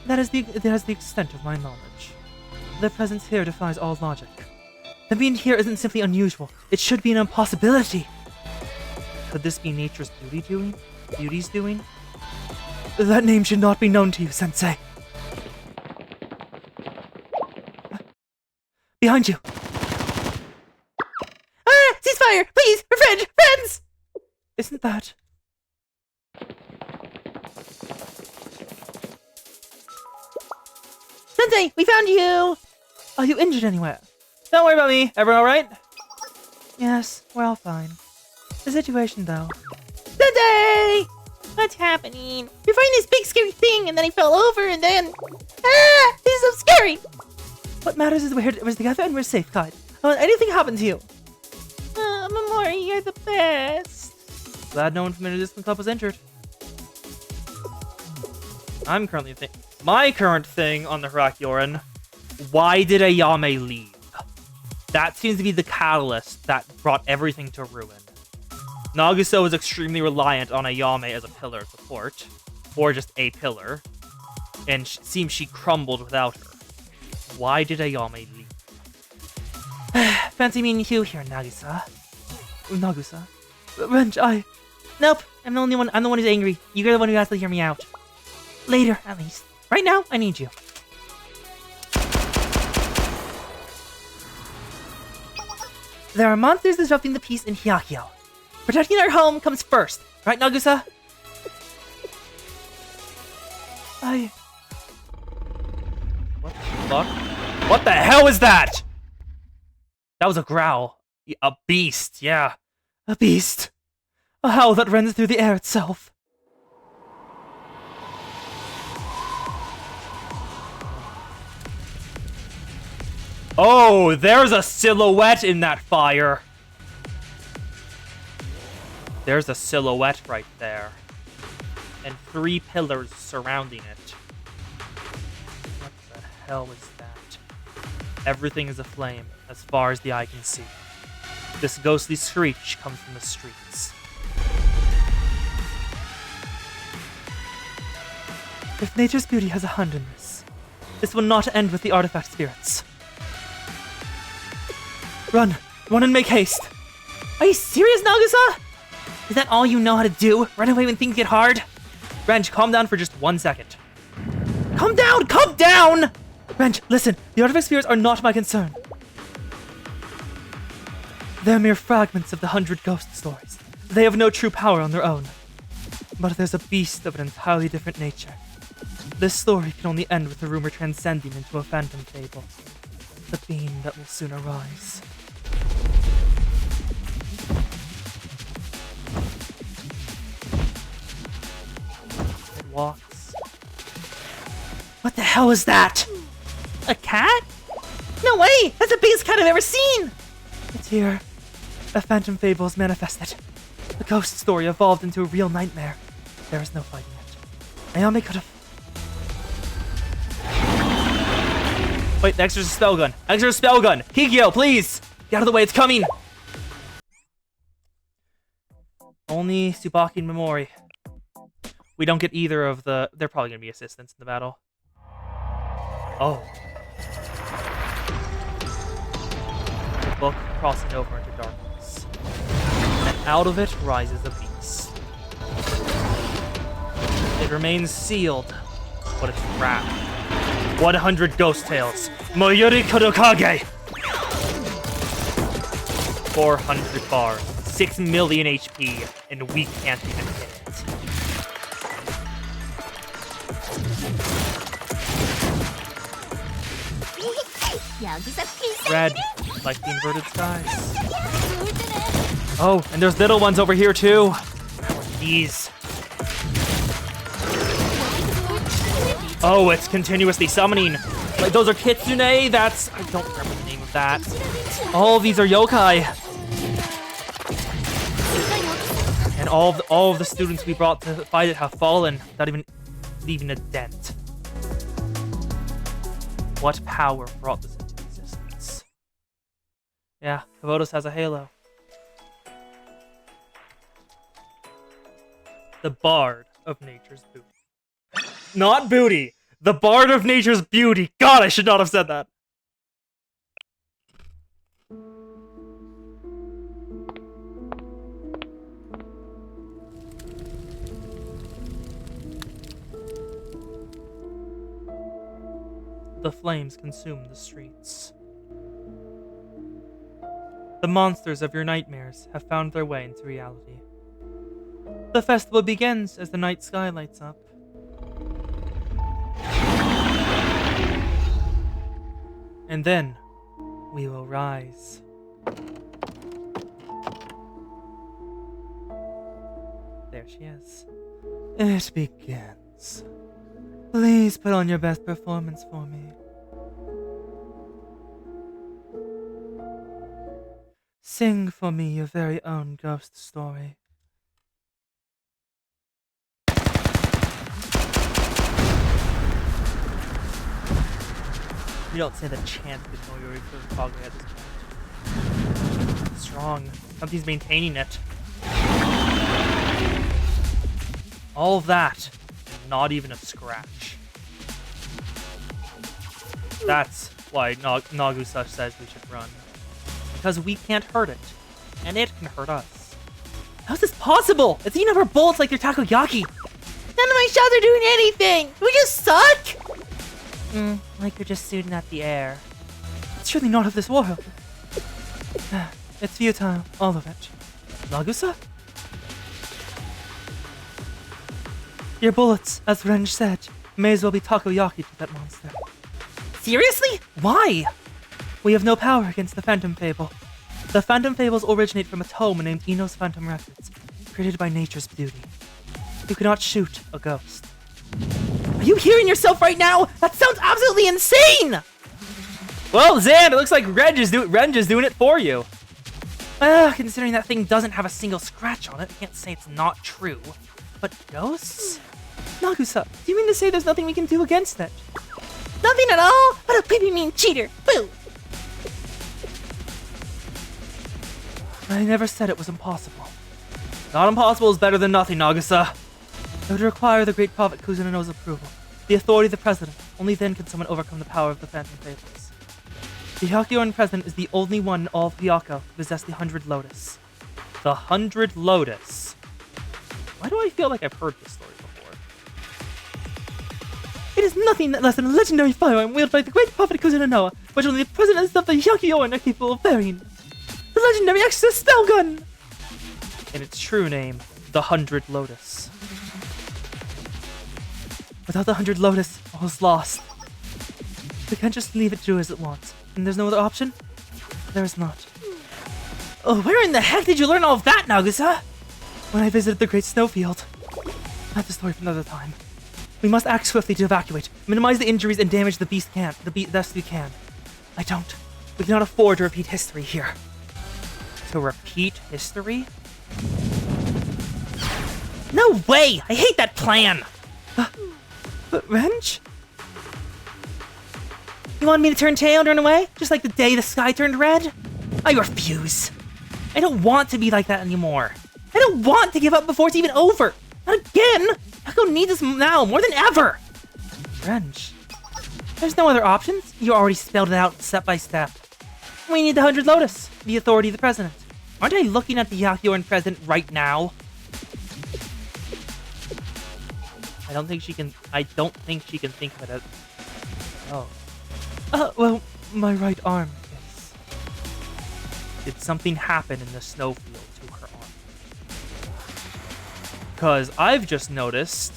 That is the extent of my knowledge. Their presence here defies all logic. Them being here isn't simply unusual, it should be an impossibility. Could this be nature's beauty's doing? That name should not be known to you, Sensei. Behind you! Ah! Ceasefire! Please! Revenge! Friends! Isn't that... Sensei, we found you! Are you injured anywhere? Don't worry about me. Everyone alright? Yes, we're all fine. The situation, though... Sensei! What's happening? You're fighting this big scary thing, and then he fell over, and then... Ah! This is so scary! What matters is we're here together and we're safe, Kite. Don't let anything happen to you. Mamori, you're the best. Glad no one from Interdisciplinary Club was injured. My current thing on the Hyakioran. Why did Ayame leave? That seems to be the catalyst that brought everything to ruin. Nagisa was extremely reliant on Ayame as a pillar of support, or just a pillar, and seems she crumbled without her. Why did Ayame leave? Fancy meeting you here, Nagusa. Wrench, Nope, I'm the one who's angry. You're the one who has to hear me out. Later, at least. Right now, I need you. There are monsters disrupting the peace in Hyakio. Protecting our home comes first, right, Nagusa? What the fuck? What the hell was that? That was a growl. A beast, yeah. A beast. A howl that rends through the air itself. Oh, there's a silhouette in that fire. There's a silhouette right there. And 3 pillars surrounding it. What the hell is that? Everything is aflame, as far as the eye can see. This ghostly screech comes from the streets. If nature's beauty has a hand in this will not end with the artifact spirits. Run and make haste. Are you serious, Nagusa? Is that all you know how to do? Run away when things get hard? Wrench, calm down for just 1 second. Calm down! Wrench, listen, the artifact spirits are not my concern. They're mere fragments of the 100 ghost stories. They have no true power on their own. But there's a beast of an entirely different nature. This story can only end with the rumor transcending into a phantom fable. The being that will soon arise. walks. What the hell is that? A cat? No way! That's the biggest cat I've ever seen! It's here. A phantom fable is manifested. The ghost story evolved into a real nightmare. There is no fighting it. Ayame could have... Wait, the extra's a spell gun. Extra's a spell gun! Kikyo, please! Get out of the way, it's coming! Only Tsubaki and Memori. We don't get either of the... They're probably going to be assistants in the battle. Oh. The book crossing over into darkness. And out of it rises a beast. It remains sealed, but it's wrapped. 100 ghost tales. Mayuri Kodokage! 400 bars. 6 million HP, and we can't even hit it. Red, like the inverted skies. Oh, and there's little ones over here too. These. Oh, it's continuously summoning. Like those are kitsune. That's I don't remember the name of that. All of these are yokai. And all of the students we brought to fight it have fallen without even leaving a dent. What power brought this into existence? Yeah, Kavotos has a halo. The Bard of Nature's Booty. Not booty! The Bard of Nature's Beauty! God, I should not have said that! The flames consume the streets. The monsters of your nightmares have found their way into reality. The festival begins as the night sky lights up. And then, we will rise. There she is. It begins. Please put on your best performance for me. Sing for me your very own ghost story. You don't say the chant with Mayuri Kodokage at this point. Strong. Something's maintaining it. All of that. Not even a scratch. That's why Nagusa says we should run. Because we can't hurt it. And it can hurt us. How's this possible? It's eating up our bullets like they're takoyaki. None of my shots are doing anything! We just suck! Like you're just shooting at the air. It's surely not of this world. It's futile, all of it. Nagusa? Your bullets, as Renge said, may as well be takoyaki to that monster. Seriously? Why? We have no power against the Phantom Fable. The Phantom Fables originate from a tome named Ino's Phantom Records, created by Nature's Beauty. You cannot shoot a ghost. Are you hearing yourself right now? That sounds absolutely insane! Well, Zan, it looks like Renge is doing it for you. Considering that thing doesn't have a single scratch on it, I can't say it's not true. But ghosts? Nagusa, do you mean to say there's nothing we can do against it? Nothing at all? What a creepy mean cheater! Boo! I never said it was impossible. Not impossible is better than nothing, Nagusa. It would require the great prophet Kuzuno's approval, the authority of the president. Only then can someone overcome the power of the Phantom Fables. The Hyakyoran president is the only one in all of Hyako who possesses the 100 Lotus. The 100 Lotus. Why do I feel like I've heard this story before? It is nothing less than a legendary firearm wielded by the great prophet Kuzuno, which only the presidents of the Hyakyoran are capable of bearing. The legendary extra spell gun! In its true name, the 100 Lotus. Without the 100 Lotus, all is lost. We can't just leave it do as it wants. And there's no other option? There is not. Oh, where in the heck did you learn all of that, Nagusa? When I visited the Great Snowfield. Not the story for another time. We must act swiftly to evacuate. Minimize the injuries and damage the best we can. We cannot afford to repeat history here. To repeat history? No way! I hate that plan! But Wrench? You want me to turn tail and run away? Just like the day the sky turned red? I refuse. I don't want to be like that anymore. I don't want to give up before it's even over. Not again! Yako needs us now more than ever! Wrench. There's no other options. You already spelled it out step by step. We need the 100 Lotus, the authority of the president. Aren't I looking at the Hyakioran president right now? I don't think she can think of it as... Oh. Well, my right arm is... Did something happen in the snowfield to her arm? Because I've just noticed...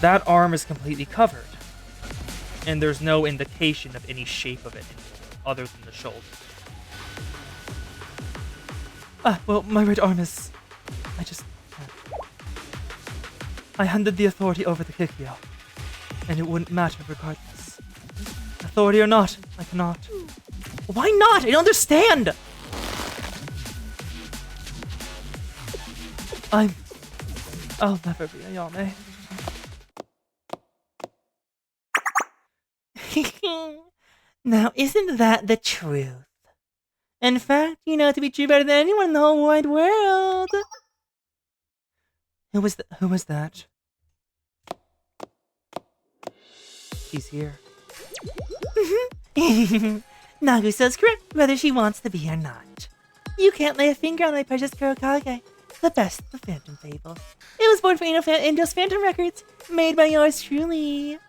that arm is completely covered. And there's no indication of any shape of it anymore, other than the shoulder. Well, my right arm is... I handed the authority over to Kikyo, and it wouldn't matter regardless. Authority or not, I cannot. Why not? I don't understand! I'll never be a Yame. Now, isn't that the truth? In fact, you know to be true better than anyone in the whole wide world. Who was that? She's here. Nagusa's correct, whether she wants to be or not. You can't lay a finger on my precious Kurokage, the best of the Phantom Fables. It was born for Angel's Phantom Records, made by yours truly.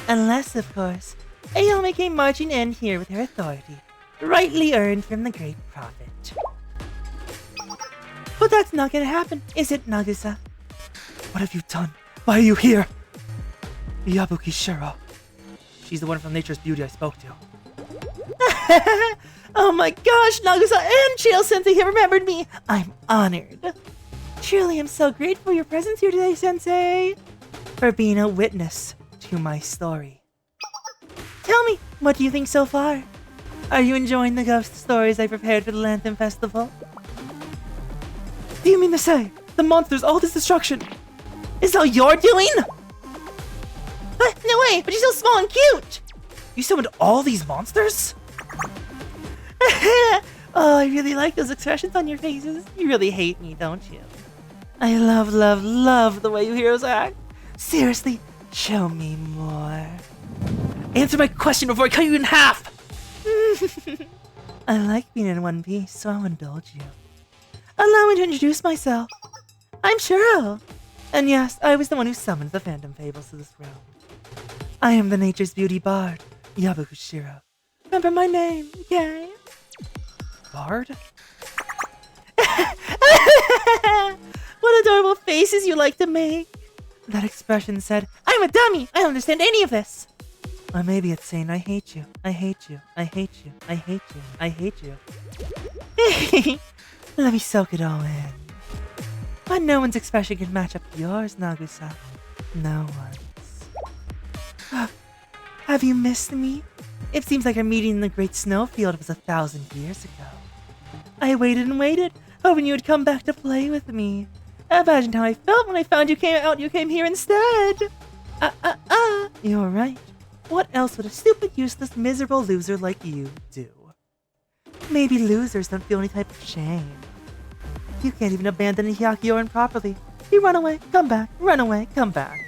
Unless, of course, Ayome came marching in here with her authority, rightly earned from the Great Prophet. But that's not gonna happen, is it, Nagusa? What have you done? Why are you here? Yabuki Shiro. She's the one from Nature's Beauty I spoke to. Oh my gosh, Nagusa and Chio Sensei have remembered me! I'm honored. Truly, I'm so grateful for your presence here today, Sensei. For being a witness to my story. Tell me, what do you think so far? Are you enjoying the ghost stories I prepared for the Lantern Festival? Do you mean to say, the monsters, all this destruction, is all you're doing? No way, but you're so small and cute! You summoned all these monsters? Oh, I really like those expressions on your faces. You really hate me, don't you? I love the way you heroes act. Seriously, show me more. Answer my question before I cut you in half! I like being in one piece, so I'll indulge you. Allow me to introduce myself. I'm Shiro. And yes, I was the one who summoned the Phantom Fables to this realm. I am the Nature's Beauty Bard, Yabuki Shiro. Remember my name, okay? Bard? What adorable faces you like to make. That expression said, I'm a dummy, I don't understand any of this. Or maybe it's saying, I hate you, I hate you, I hate you, I hate you, I hate you. Let me soak it all in. But no one's expression can match up to yours, Nagusa. No one's. Have you missed me? It seems like our meeting in the Great Snowfield was 1,000 years ago. I waited and waited, hoping you would come back to play with me. Imagine how I felt when I found you came here instead. You're right. What else would a stupid, useless, miserable loser like you do? Maybe losers don't feel any type of shame. You can't even abandon a Hyakioran properly. You run away, come back, run away, come back.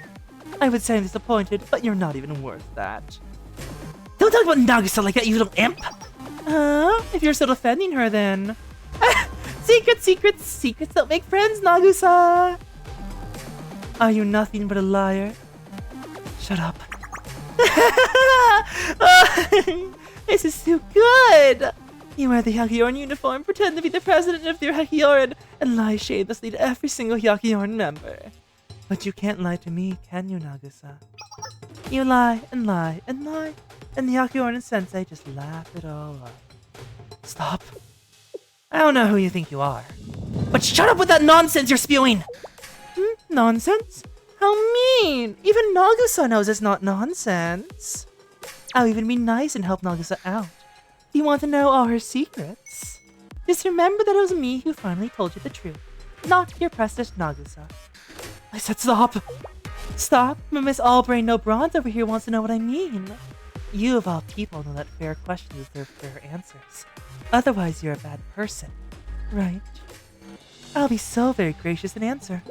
I would say I'm disappointed, but you're not even worth that. Don't talk about Nagusa like that, you little imp! If you're still defending her, then... Secrets don't make friends, Nagusa! Are you nothing but a liar? Shut up. This is too good! You wear the Hyakioran uniform, pretend to be the president of the Hyakioran, and lie shamelessly to every single Hyakioran member. But you can't lie to me, can you, Nagusa? You lie, and lie, and lie, and the Hyakioran and Sensei just laugh it all up. Stop. I don't know who you think you are, but shut up with that nonsense you're spewing! Nonsense? How mean! Even Nagisa knows it's not nonsense. I'll even be nice and help Nagisa out. Do you want to know all her secrets? Just remember that it was me who finally told you the truth, not your precious Nagisa. I said stop! Stop, but Miss All-Brain No Bronze over here wants to know what I mean. You of all people know that fair questions deserve fair answers. Otherwise you're a bad person, right? I'll be so very gracious and answer.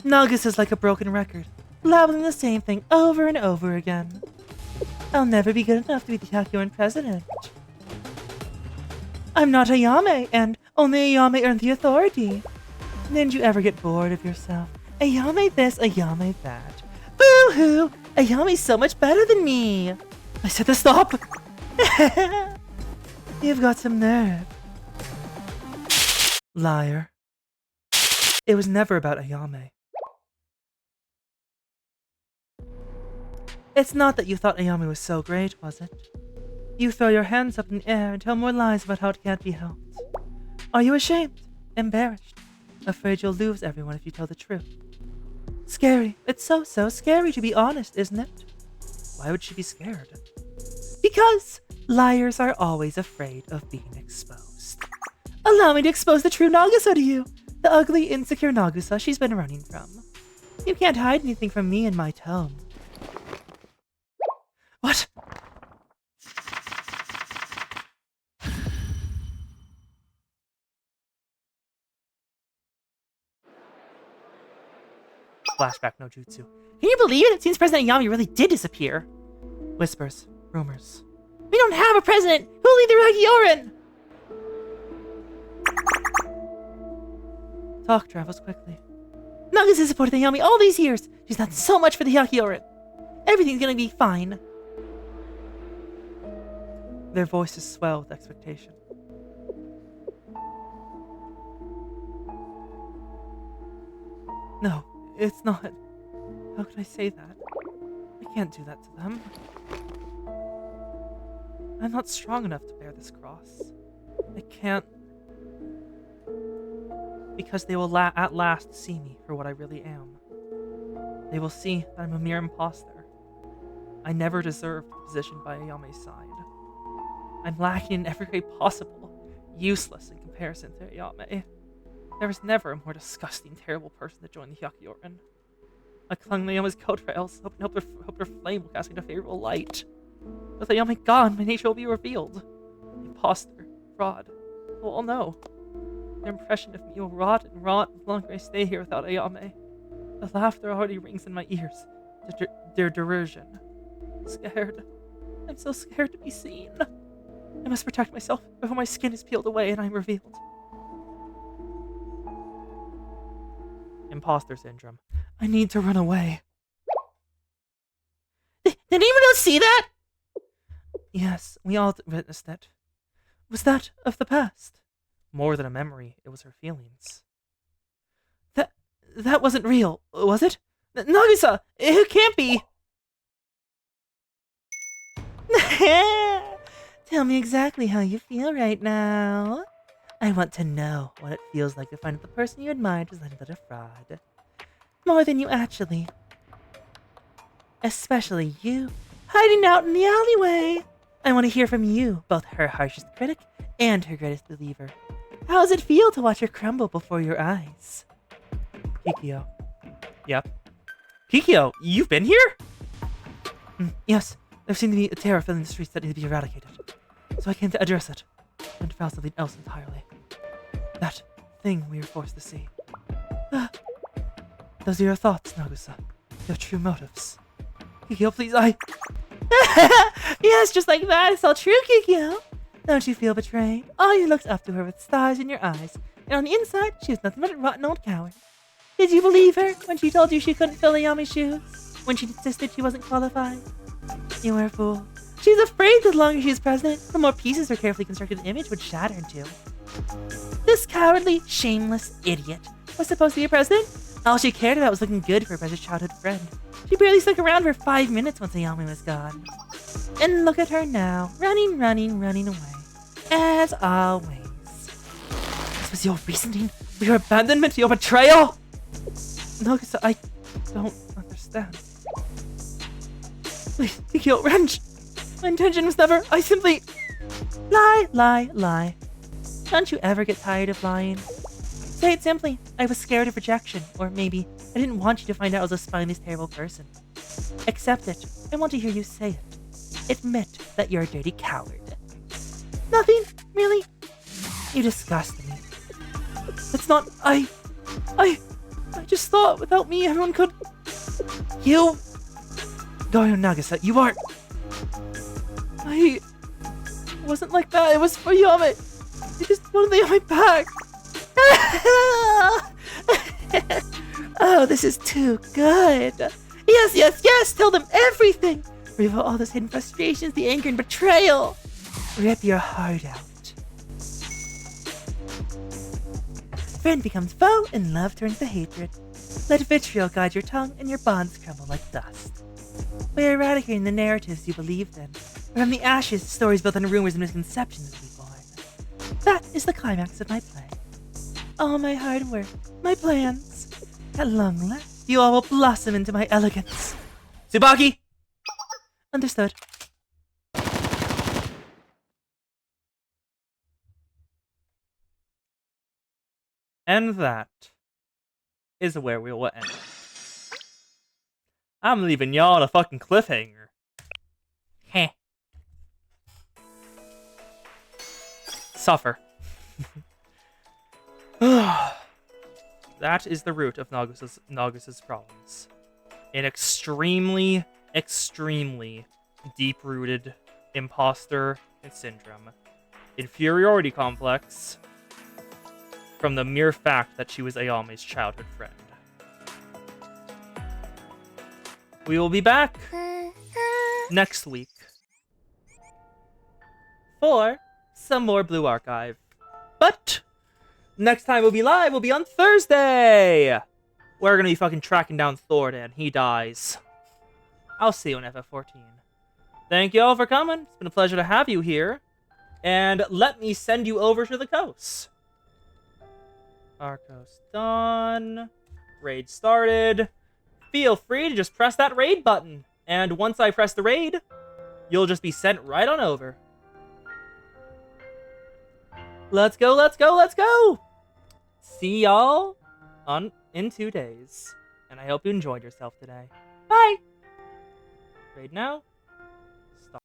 Nagisa like a broken record, blabbing the same thing over and over again. I'll never be good enough to be the Hyakkiyoran president. I'm not Ayame, and only Ayame earned the authority. Didn't you ever get bored of yourself? Ayame this, Ayame that. Boo-hoo! Ayame's so much better than me! I said to stop! You've got some nerve. Liar. It was never about Ayame. It's not that you thought Ayame was so great, was it? You throw your hands up in the air and tell more lies about how it can't be helped. Are you ashamed? Embarrassed? Afraid you'll lose everyone if you tell the truth? Scary. It's so scary to be honest, isn't it? Why would she be scared? Because liars are always afraid of being exposed. Allow me to expose the true Nagisa to you. The ugly, insecure Nagisa she's been running from. You can't hide anything from me and my tone. What? Flashback no jutsu. Can you believe it? It seems President Ayame really did disappear. Whispers. Rumors. We don't have a president! Who'll lead the Hyakkiyoran? Talk travels quickly. Nagisa supported Ayame all these years. She's done so much for the Hyakkiyoran. Everything's gonna be fine. Their voices swell with expectation. No, it's not. How can I say that? I can't do that to them. I'm not strong enough to bear this cross. I can't. Because they will at last see me for what I really am. They will see that I'm a mere imposter. I never deserved the position by Ayame's side. I'm lacking in every way possible, useless in comparison to Ayame. There was never a more disgusting, terrible person to join the Hyakkiyoran. I clung to Ayame's coattails, hoping her flame will cast me in a favorable light. With Ayame gone, my nature will be revealed. Imposter, fraud, they'll all know. Their impression of me will rot and rot the longer I stay here without Ayame. The laughter already rings in my ears, their derision. Scared. I'm so scared to be seen. I must protect myself before my skin is peeled away and I'm revealed. Imposter syndrome. I need to run away. Did anyone else see that? Yes, we all witnessed it. Was that of the past? More than a memory, it was her feelings. That wasn't real, was it? Nagisa! It can't be! Tell me exactly how you feel right now. I want to know what it feels like to find the person you admired was nothing but a fraud. More than you actually. Especially you, hiding out in the alleyway. I want to hear from you, both her harshest critic and her greatest believer. How does it feel to watch her crumble before your eyes? Kikyo. Yep. Kikyo, you've been here? Yes, there seemed to be a terror filling the streets that need to be eradicated. So I came to address it, and found something else entirely. That thing we were forced to see. Those are your thoughts, Nagisa. Your true motives. Kikyo, please, Yes, just like that, it's all true, Kikyo. Don't you feel betrayed? Oh, you looked up to her with stars in your eyes, and on the inside, she was nothing but a rotten old coward. Did you believe her when she told you she couldn't fill Ayame's shoes? When she insisted she wasn't qualified? You were a fool. She's afraid that the longer she's president, the more pieces her carefully constructed image would shatter into. This cowardly, shameless idiot was supposed to be a president? All she cared about was looking good for her precious childhood friend. She barely stuck around for 5 minutes once Ayame was gone. And look at her now, running away. As always. This was your reasoning for your abandonment, your betrayal? Nagisa, I don't understand. Please, Kikyo, Wrench! My intention was never. I simply. Lie. Don't you ever get tired of lying? Say it simply. I was scared of rejection, or maybe I didn't want you to find out I was a spineless, terrible person. Accept it. I want to hear you say it. Admit that you're a dirty coward. Nothing? Really? You disgust me. It's not. I just thought without me everyone could. You. Goyo Nagisa, you aren't. I wasn't like that. It was for Yame. I just wanted the Yame back. Oh, this is too good. Yes. Tell them everything. Reveal all those hidden frustrations, the anger and betrayal. Rip your heart out. Friend becomes foe and love turns to hatred. Let vitriol guide your tongue and your bonds crumble like dust. By eradicating the narratives you believed in, from the ashes, stories built on rumors and misconceptions will be born. That is the climax of my play. All my hard work, my plans. At long last, you all will blossom into my elegance. Tsubaki! Understood. And that is where we will end. I'm leaving y'all on a fucking cliffhanger. Heh. Suffer. That is the root of Nagisa's problems. An extremely deep-rooted imposter syndrome. Inferiority complex from the mere fact that she was Ayame's childhood friend. We will be back next week for some more Blue Archive. But next time we'll be live will be on Thursday. We're gonna be fucking tracking down Thordan. He dies. I'll see you on FF14. Thank you all for coming. It's been a pleasure to have you here. And let me send you over to the coast. Arcos done. Raid started. Feel free to just press that raid button. And once I press the raid, you'll just be sent right on over. Let's go! See y'all in 2 days. And I hope you enjoyed yourself today. Bye! Raid now.